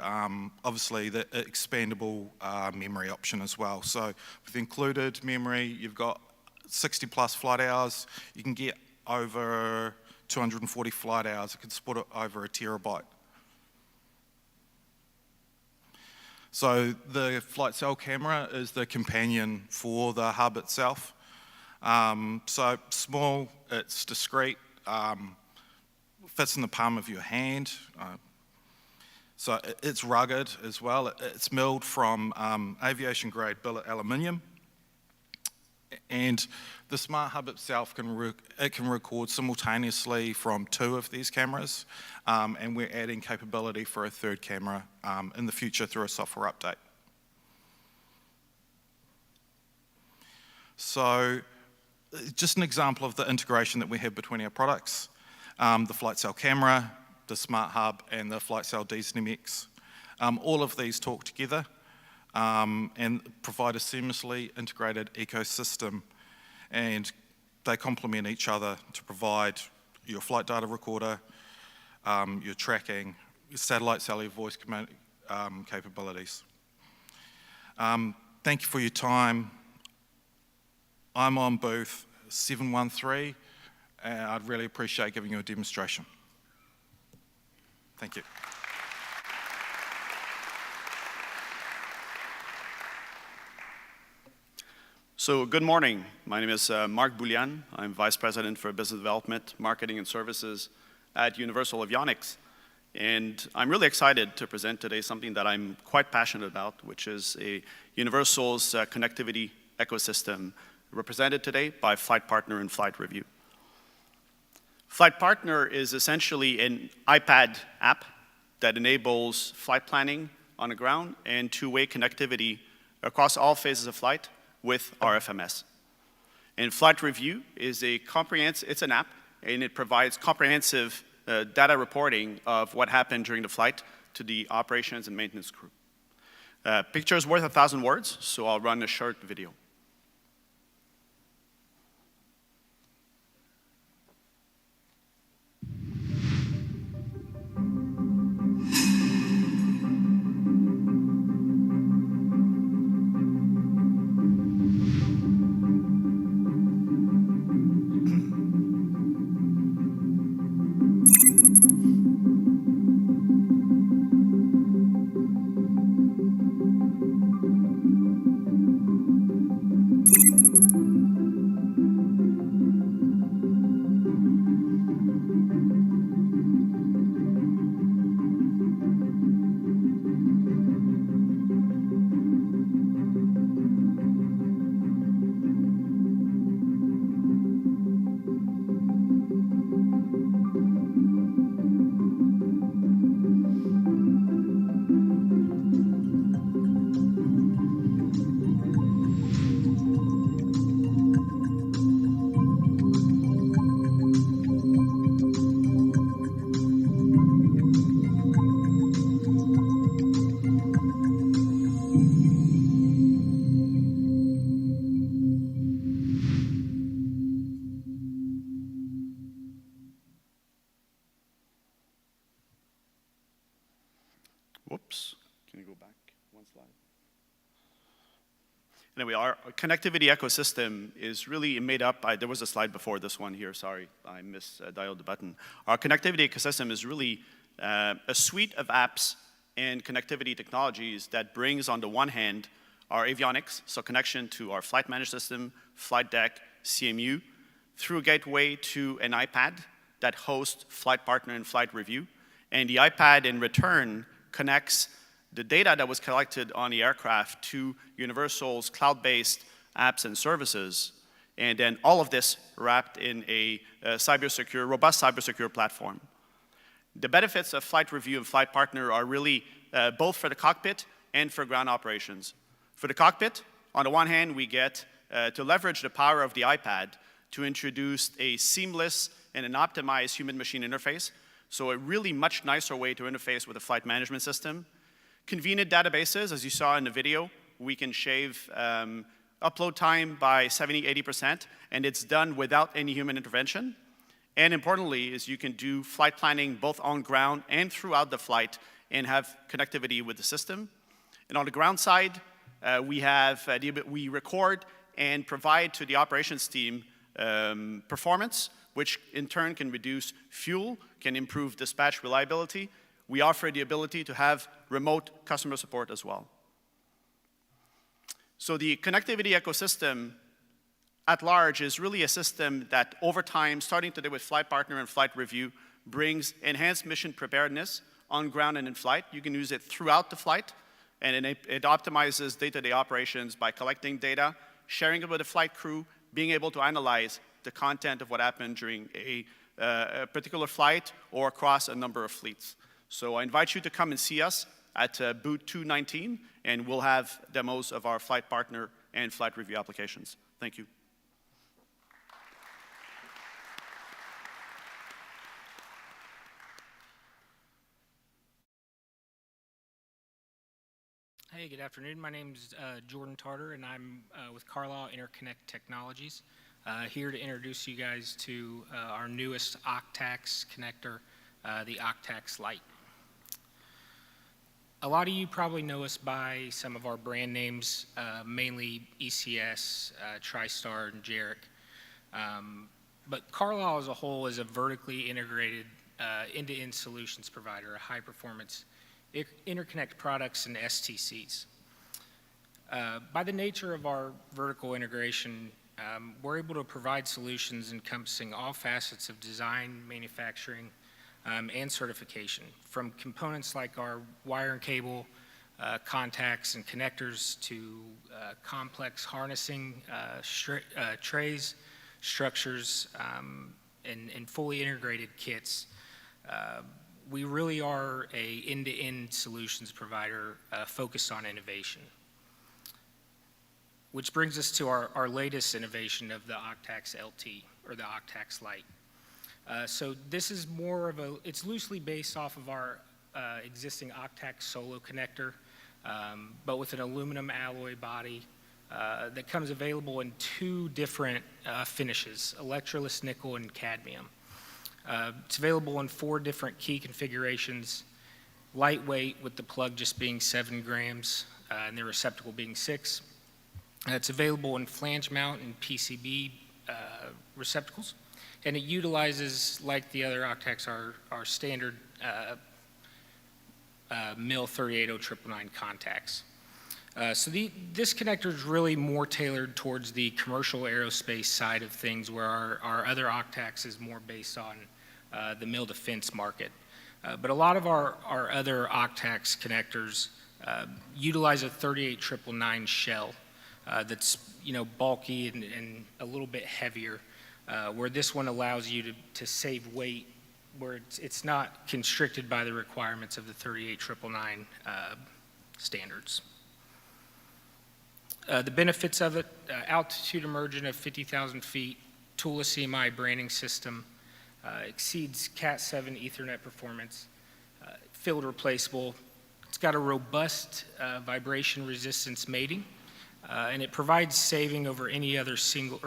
obviously the expandable memory option as well. So with included memory, you've got 60 plus flight hours. You can get over 240 flight hours. It can support it over 1 terabyte. So the flight cell camera is the companion for the hub itself. So small, it's discreet, fits in the palm of your hand. So it's rugged as well. It's milled from aviation grade billet aluminium. And the Smart Hub itself can record simultaneously from 2 of these cameras, and we're adding capability for a 3rd camera in the future through a software update. So just an example of the integration that we have between our products, the flight cell camera, the Smart Hub, and the flight cell DZMX. All of these talk together and provide a seamlessly integrated ecosystem, and they complement each other to provide your flight data recorder, your tracking, your satellite cellular voice capabilities. Thank you for your time. I'm on booth 713, and I'd really appreciate giving you a demonstration. Thank you. So good morning. My name is Mark Boulian. I'm Vice President for Business Development, Marketing and Services at Universal Avionics. And I'm really excited to present today something that I'm quite passionate about, which is Universal's connectivity ecosystem, represented today by Flight Partner and Flight Review. Flight Partner is essentially an iPad app that enables flight planning on the ground and two-way connectivity across all phases of flight with RFMS. And Flight Review is it's an app, and it provides comprehensive data reporting of what happened during the flight to the operations and maintenance crew. Picture's worth 1,000 words, so I'll run a short video. Whoops, can you go back one slide? Anyway, our connectivity ecosystem is really made up by, there was a slide before this one here, sorry, I misdialed the button. Our connectivity ecosystem is really a suite of apps and connectivity technologies that brings on the one hand our avionics, so connection to our flight management system, flight deck, CMU, through a gateway to an iPad that hosts Flight Partner and Flight Review. And the iPad in return connects the data that was collected on the aircraft to Universal's cloud-based apps and services, and then all of this wrapped in a robust cybersecure platform. The benefits of Flight Review and Flight Partner are really both for the cockpit and for ground operations. For the cockpit, on the one hand, we get to leverage the power of the iPad to introduce a seamless and an optimized human-machine interface, so a really much nicer way to interface with a flight management system. Convenient databases, as you saw in the video, we can shave upload time by 70–80%, and it's done without any human intervention. And importantly, is you can do flight planning both on ground and throughout the flight and have connectivity with the system. And on the ground side, we record and provide to the operations team performance, which in turn can reduce fuel, can improve dispatch reliability. We offer the ability to have remote customer support as well. So the connectivity ecosystem at large is really a system that over time, starting today with Flight Partner and Flight Review, brings enhanced mission preparedness on ground and in flight. You can use it throughout the flight, and it optimizes day-to-day operations by collecting data, sharing it with the flight crew, being able to analyze the content of what happened during a particular flight or across a number of fleets. So I invite you to come and see us at booth 219, and we'll have demos of our Flight Partner and Flight Review applications. Thank you. Hey, good afternoon. My name is Jordan Tarter, and I'm with Carlisle Interconnect Technologies. Here to introduce you guys to our newest Octax connector, the Octax Lite. A lot of you probably know us by some of our brand names, mainly ECS, TriStar, and Jarek. But Carlisle as a whole is a vertically integrated end-to-end solutions provider, a high-performance interconnect products and STCs. By the nature of our vertical integration, we're able to provide solutions encompassing all facets of design, manufacturing, and certification, from components like our wire and cable, contacts and connectors to complex harnessing, trays, structures, and fully integrated kits. We really are an end-to-end solutions provider focused on innovation. Which brings us to our latest innovation of the Octax LT, or the Octax Lite. So this is more of it's loosely based off of our existing Octax Solo connector, but with an aluminum alloy body that comes available in two different finishes, electroless nickel and cadmium. It's available in 4 different key configurations, lightweight with the plug just being 7 grams and the receptacle being 6. It's available in flange mount and PCB receptacles, and it utilizes, like the other Octax, our standard MIL 38099 contacts. So this connector is really more tailored towards the commercial aerospace side of things, where our other Octax is more based on the MIL defense market. But a lot of our other Octax connectors utilize a 38999 shell that's bulky and a little bit heavier, where this one allows you to save weight, where it's not constricted by the requirements of the 38999 standards. The benefits of it, altitude immersion of 50,000 feet, toolless CMI branding system, exceeds Cat7 Ethernet performance, field replaceable. It's got a robust vibration resistance mating, and it provides saving over any other single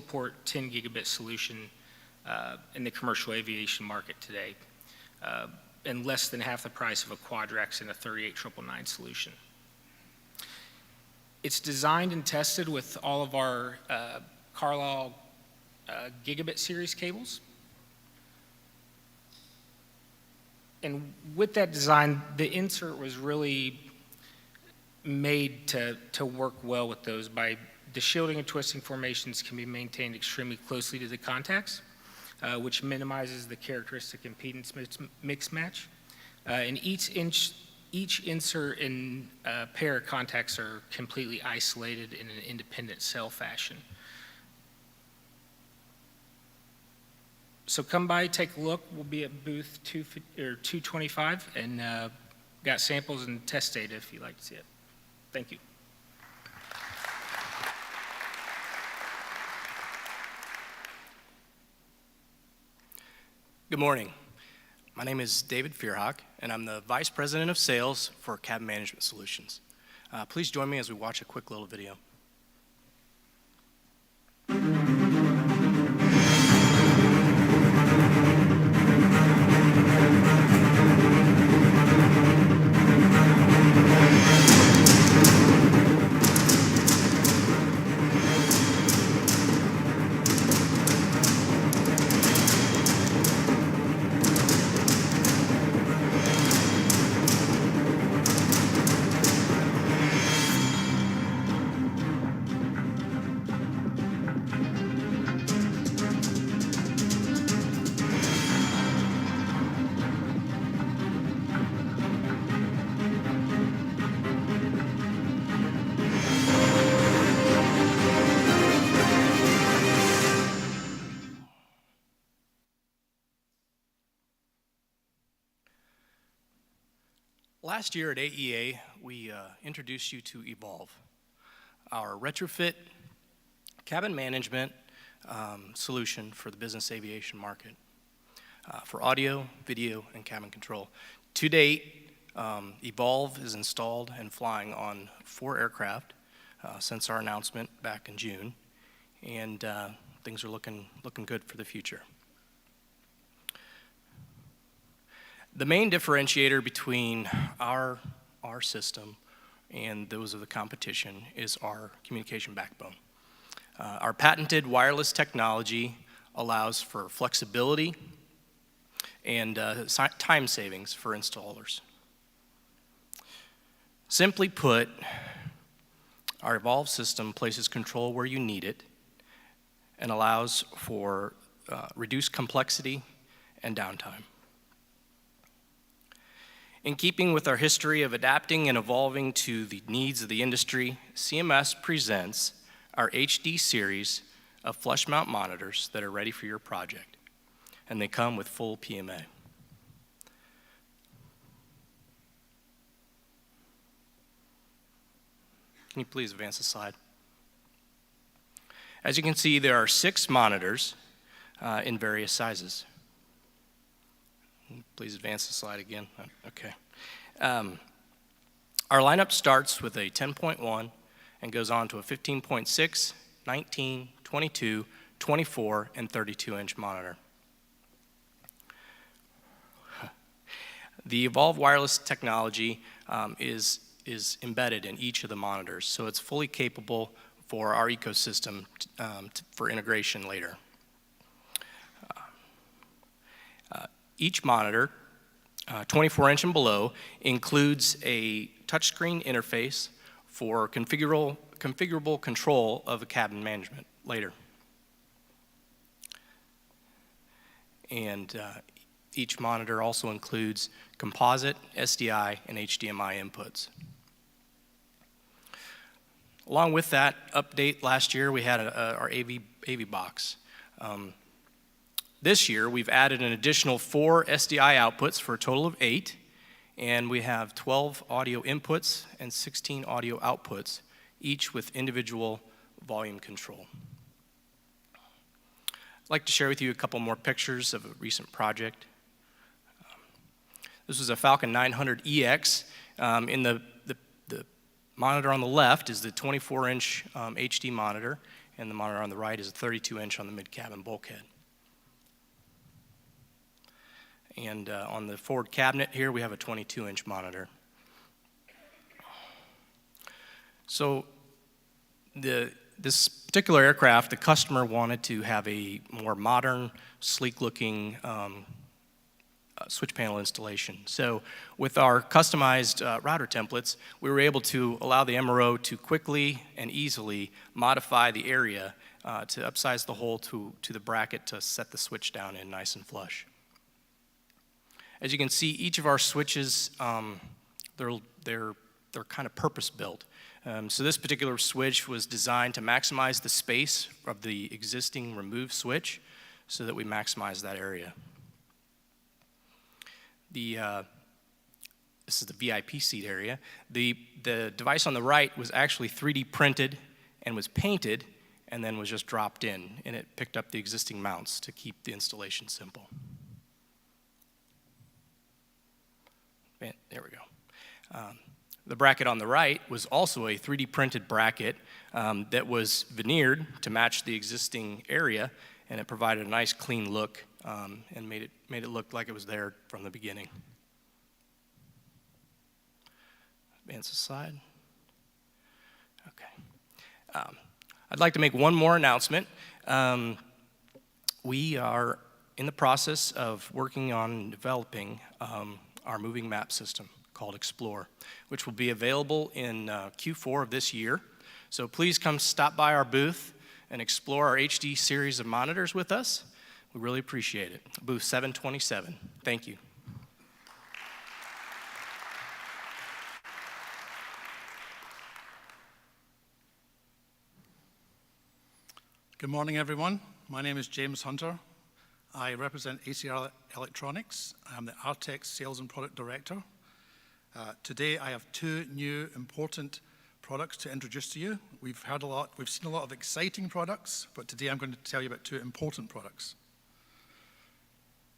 port 10 gigabit solution in the commercial aviation market today, and less than half the price of a Quadrax and a 38999 solution. It's designed and tested with all of our Carlisle gigabit series cables. And with that design, the insert was really made to work well with those. By the shielding and twisting formations can be maintained extremely closely to the contacts, which minimizes the characteristic impedance mix match. And each insert and pair of contacts are completely isolated in an independent cell fashion. So come by, take a look. We'll be at booth 225, and got samples and test data if you'd like to see it. Thank you. Good morning. My name is David Fearhawk, and I'm the Vice President of Sales for Cabin Management Solutions. Please join me as we watch a quick little video. Last year at AEA, we introduced you to Evolve, our retrofit cabin management solution for the business aviation market, for audio, video, and cabin control. To date, Evolve is installed and flying on 4 aircraft since our announcement back in June, and things are looking good for the future. The main differentiator between our system and those of the competition is our communication backbone. Our patented wireless technology allows for flexibility and time savings for installers. Simply put, our Evolve system places control where you need it and allows for reduced complexity and downtime. In keeping with our history of adapting and evolving to the needs of the industry, CMS presents our HD series of flush mount monitors that are ready for your project, and they come with full PMA. Can you please advance the slide? As you can see, there are 6 monitors in various sizes. Please advance the slide again. Okay. Our lineup starts with a 10.1 and goes on to a 15.6, 19, 22, 24, and 32-inch monitor. The Evolve wireless technology is embedded in each of the monitors, so it's fully capable for our ecosystem for integration later. Each monitor, 24-inch and below, includes a touchscreen interface for configurable control of the cabin management later. And each monitor also includes composite, SDI, and HDMI inputs. Along with that update last year, we had our AV box. This year, we've added an additional 4 SDI outputs for a total of 8, and we have 12 audio inputs and 16 audio outputs, each with individual volume control. I'd like to share with you a couple more pictures of a recent project. This was a Falcon 900EX. In the monitor on the left is the 24-inch HD monitor, and the monitor on the right is a 32-inch on the mid-cabin bulkhead. And on the forward cabinet here, we have a 22-inch monitor. So this particular aircraft, the customer wanted to have a more modern, sleek-looking switch panel installation. So with our customized router templates, we were able to allow the MRO to quickly and easily modify the area to upsize the hole to the bracket to set the switch down in nice and flush. As you can see, each of our switches, they're kind of purpose-built. So this particular switch was designed to maximize the space of the existing removed switch so that we maximize that area. This is the VIP seat area. The device on the right was actually 3D printed and was painted and then was just dropped in, and it picked up the existing mounts to keep the installation simple. There we go. The bracket on the right was also a 3D printed bracket that was veneered to match the existing area, and it provided a nice clean look and made it look like it was there from the beginning. Advance the slide. Okay. I'd like to make one more announcement. We are in the process of working on developing our moving map system called Explore, which will be available in Q4 of this year. So please come stop by our booth and explore our HD series of monitors with us. We really appreciate it. Booth 727. Thank you. Good morning, everyone. My name is James Hunter. I represent ACR Electronics. I'm the Airtext Sales and Product Director. Today I have two new important products to introduce to you. We've seen a lot of exciting products, but today I'm going to tell you about two important products.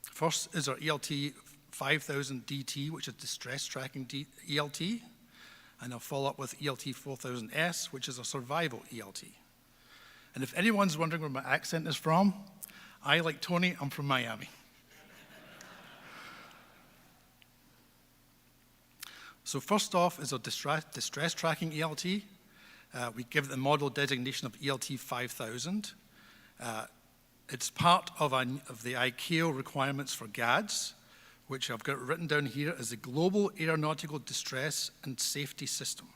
First is our ELT 5000 DT, which is distress tracking ELT, and I'll follow up with ELT 4000S, which is a survival ELT. And if anyone's wondering where my accent is from, like Tony, I'm from Miami. So first off is our distress tracking ELT. We give it the model designation of ELT 5000. It's part of the ICAO requirements for GADS, which I've got written down here as the Global Aeronautical Distress and Safety System.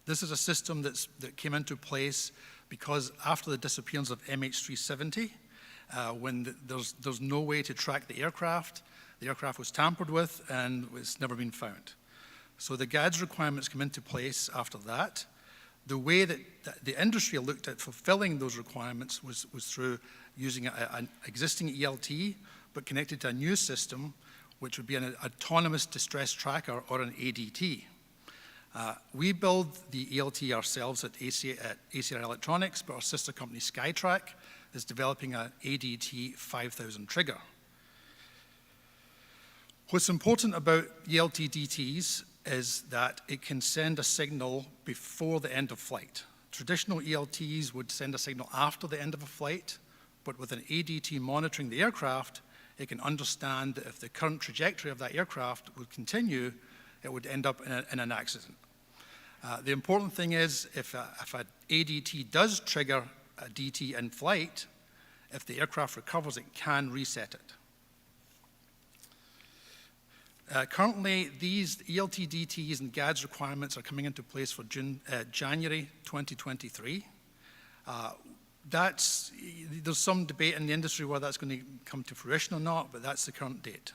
This is a system that came into place because after the disappearance of MH370, when there's no way to track the aircraft was tampered with and it's never been found. So the GADS requirements come into place after that. The way that the industry looked at fulfilling those requirements was through using an existing ELT, but connected to a new system, which would be an autonomous distress tracker or an ADT. We build the ELT ourselves at ACR Electronics, but our sister company Skytrack is developing an ADT 5000 trigger. What's important about ELT DTs is that it can send a signal before the end of flight. Traditional ELTs would send a signal after the end of a flight, but with an ADT monitoring the aircraft, it can understand that if the current trajectory of that aircraft would continue, it would end up in an accident. The important thing is if an ADT does trigger a DT in flight, if the aircraft recovers, it can reset it. Currently, these ELT DTs and GADS requirements are coming into place for January 2023. There's some debate in the industry whether that's going to come to fruition or not, but that's the current date.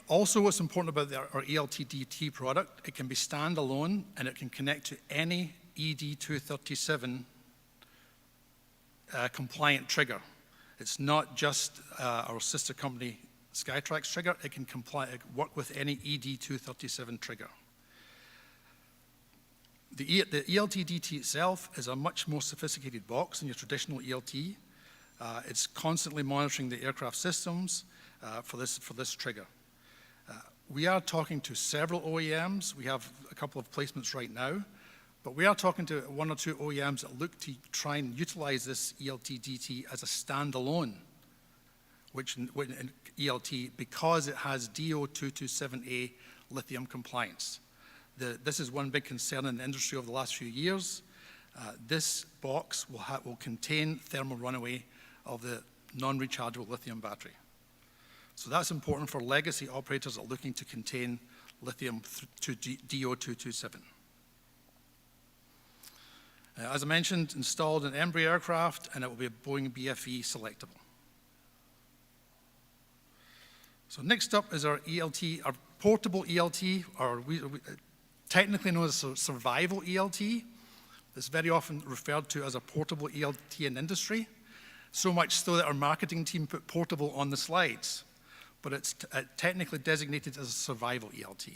Also, what's important about our ELT DT product, it can be standalone and it can connect to any ED237 compliant trigger. It's not just our sister company Skytrack's trigger, it can work with any ED237 trigger. The ELT DT itself is a much more sophisticated box than your traditional ELT. It's constantly monitoring the aircraft systems for this trigger. We are talking to several OEMs. We have a couple of placements right now, but we are talking to one or two OEMs that look to try and utilize this ELT DT as a standalone ELT because it has DO227A lithium compliance. This is one big concern in the industry over the last few years. This box will contain thermal runaway of the non-rechargeable lithium battery. So that's important for legacy operators that are looking to contain lithium to DO227. As I mentioned, installed in Embraer aircraft, and it will be a Boeing BFE selectable. So next up is our ELT, our portable ELT, or technically known as a survival ELT. It's very often referred to as a portable ELT in industry, so much so that our marketing team put portable on the slides, but it's technically designated as a survival ELT.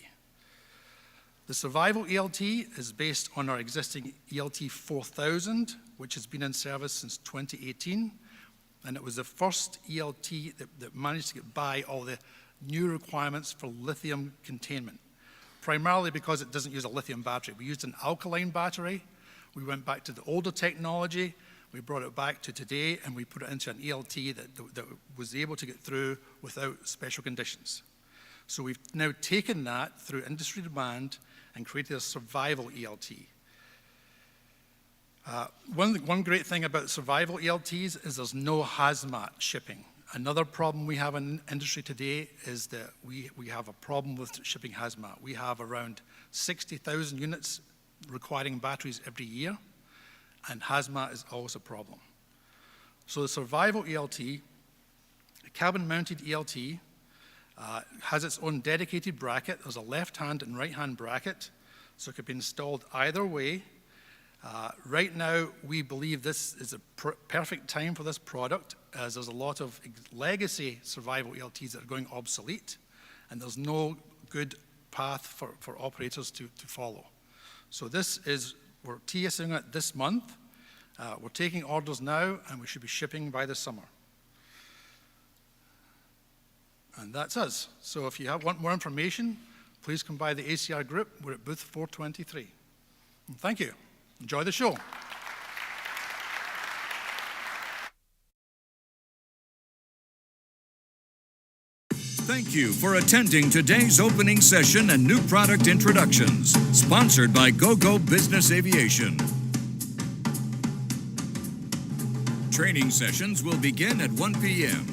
The survival ELT is based on our existing ELT 4000, which has been in service since 2018, and it was the first ELT that managed to get by all the new requirements for lithium containment, primarily because it doesn't use a lithium battery. We used an alkaline battery. We went back to the older technology. We brought it back to today, and we put it into an ELT that was able to get through without special conditions. So we've now taken that through industry demand and created a survival ELT. One great thing about survival ELTs is there's no hazmat shipping. Another problem we have in industry today is that we have a problem with shipping hazmat. We have around 60,000 units requiring batteries every year, and hazmat is always a problem. So the survival ELT, a cabin-mounted ELT, has its own dedicated bracket. There's a left-hand and right-hand bracket, so it could be installed either way. Right now, we believe this is a perfect time for this product as there's a lot of legacy survival ELTs that are going obsolete, and there's no good path for operators to follow. So we're TSing it this month. We're taking orders now, and we should be shipping by the summer. And that's us. So if you want more information, please come by the ACR group. We're at booth 423. And thank you. Enjoy the show. Thank you for attending today's opening session and new product introductions, sponsored by Gogo Business Aviation. Training sessions will begin at 1 p.m.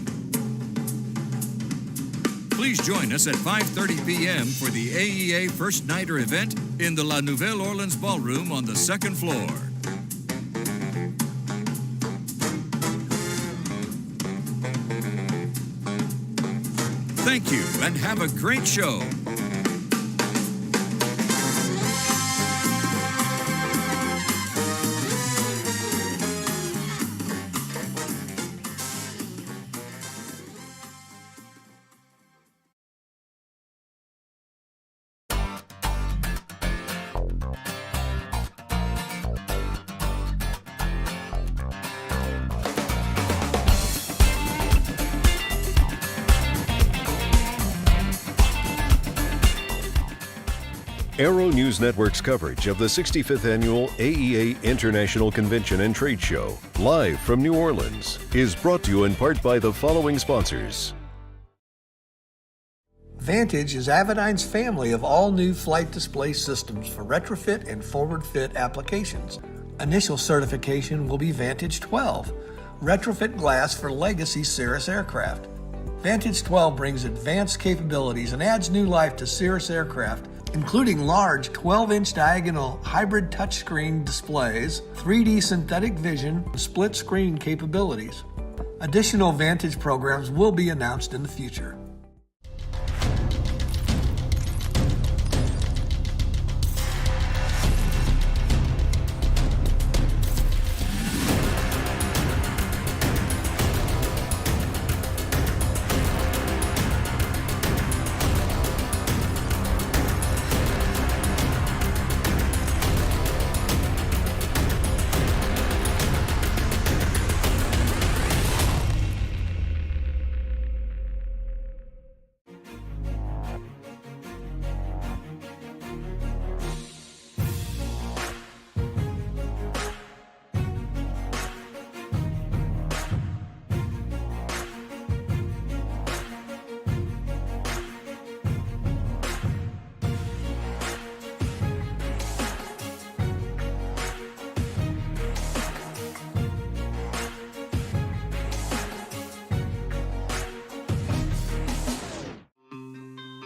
Please join us at 5:30 p.m. for the AEA First Nighter event in the La Nouvelle Orleans Ballroom on the second floor. Thank you and have a great show. Aero-News Network's coverage of the 65th Annual AEA International Convention and Trade Show, live from New Orleans, is brought to you in part by the following sponsors. Vantage is Avidyne's family of all-new flight display systems for retrofit and forward-fit applications. Initial certification will be Vantage 12, retrofit glass for legacy Cirrus aircraft. Vantage 12 brings advanced capabilities and adds new life to Cirrus aircraft, including large 12-inch diagonal hybrid touchscreen displays, 3D synthetic vision, and split-screen capabilities. Additional Vantage programs will be announced in the future.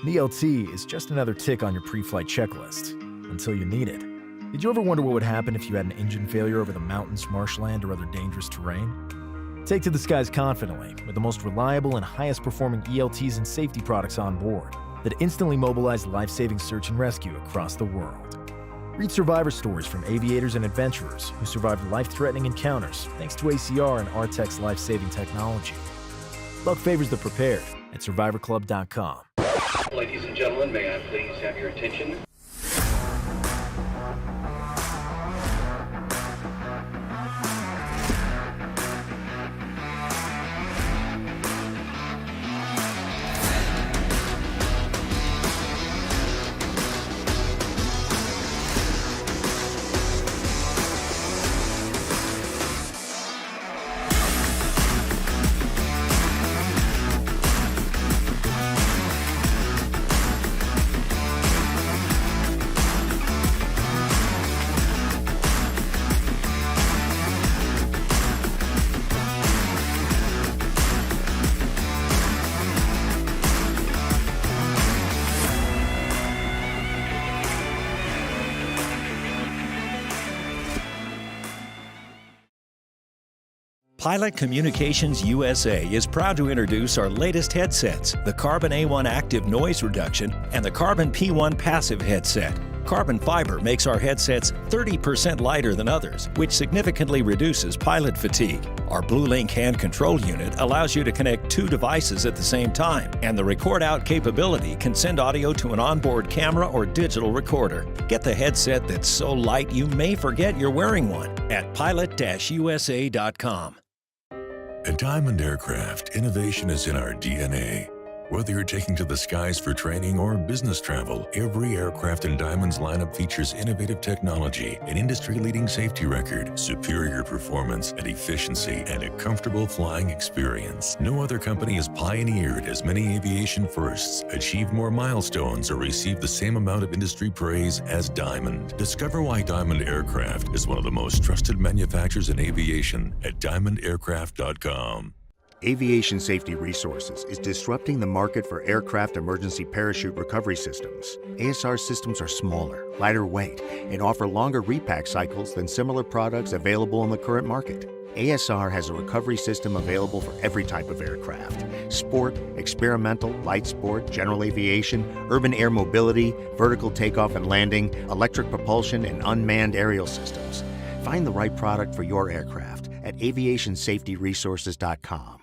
An ELT is just another tick on your pre-flight checklist, until you need it. Did you ever wonder what would happen if you had an engine failure over the mountains, marshland, or other dangerous terrain? Take to the skies confidently with the most reliable and highest performing ELTs and safety products on board that instantly mobilize life-saving search and rescue across the world. Read survivor stories from aviators and adventurers who survived life-threatening encounters thanks to ACR and Airtext life-saving technology. Luck favors the prepared at survivorclub.com. Ladies and gentlemen, may I please have your attention? Pilot Communications USA is proud to introduce our latest headsets, the Carbon A1 Active Noise Reduction and the Carbon P1 Passive Headset. Carbon fiber makes our headsets 30% lighter than others, which significantly reduces pilot fatigue. Our BlueLink hand control unit allows you to connect 2 devices at the same time, and the record out capability can send audio to an onboard camera or digital recorder. Get the headset that's so light you may forget you're wearing one at pilot-usa.com. At Diamond Aircraft, innovation is in our DNA. Whether you're taking to the skies for training or business travel, every aircraft in Diamond's lineup features innovative technology, an industry-leading safety record, superior performance and efficiency, and a comfortable flying experience. No other company has pioneered as many aviation firsts, achieved more milestones, or received the same amount of industry praise as Diamond. Discover why Diamond Aircraft is one of the most trusted manufacturers in aviation at diamondaircraft.com. Aviation Safety Resources is disrupting the market for aircraft emergency parachute recovery systems. ASR systems are smaller, lighter weight, and offer longer repack cycles than similar products available in the current market. ASR has a recovery system available for every type of aircraft: sport, experimental, light sport, general aviation, urban air mobility, vertical takeoff and landing, electric propulsion, and unmanned aerial systems. Find the right product for your aircraft at aviationsafetyresources.com.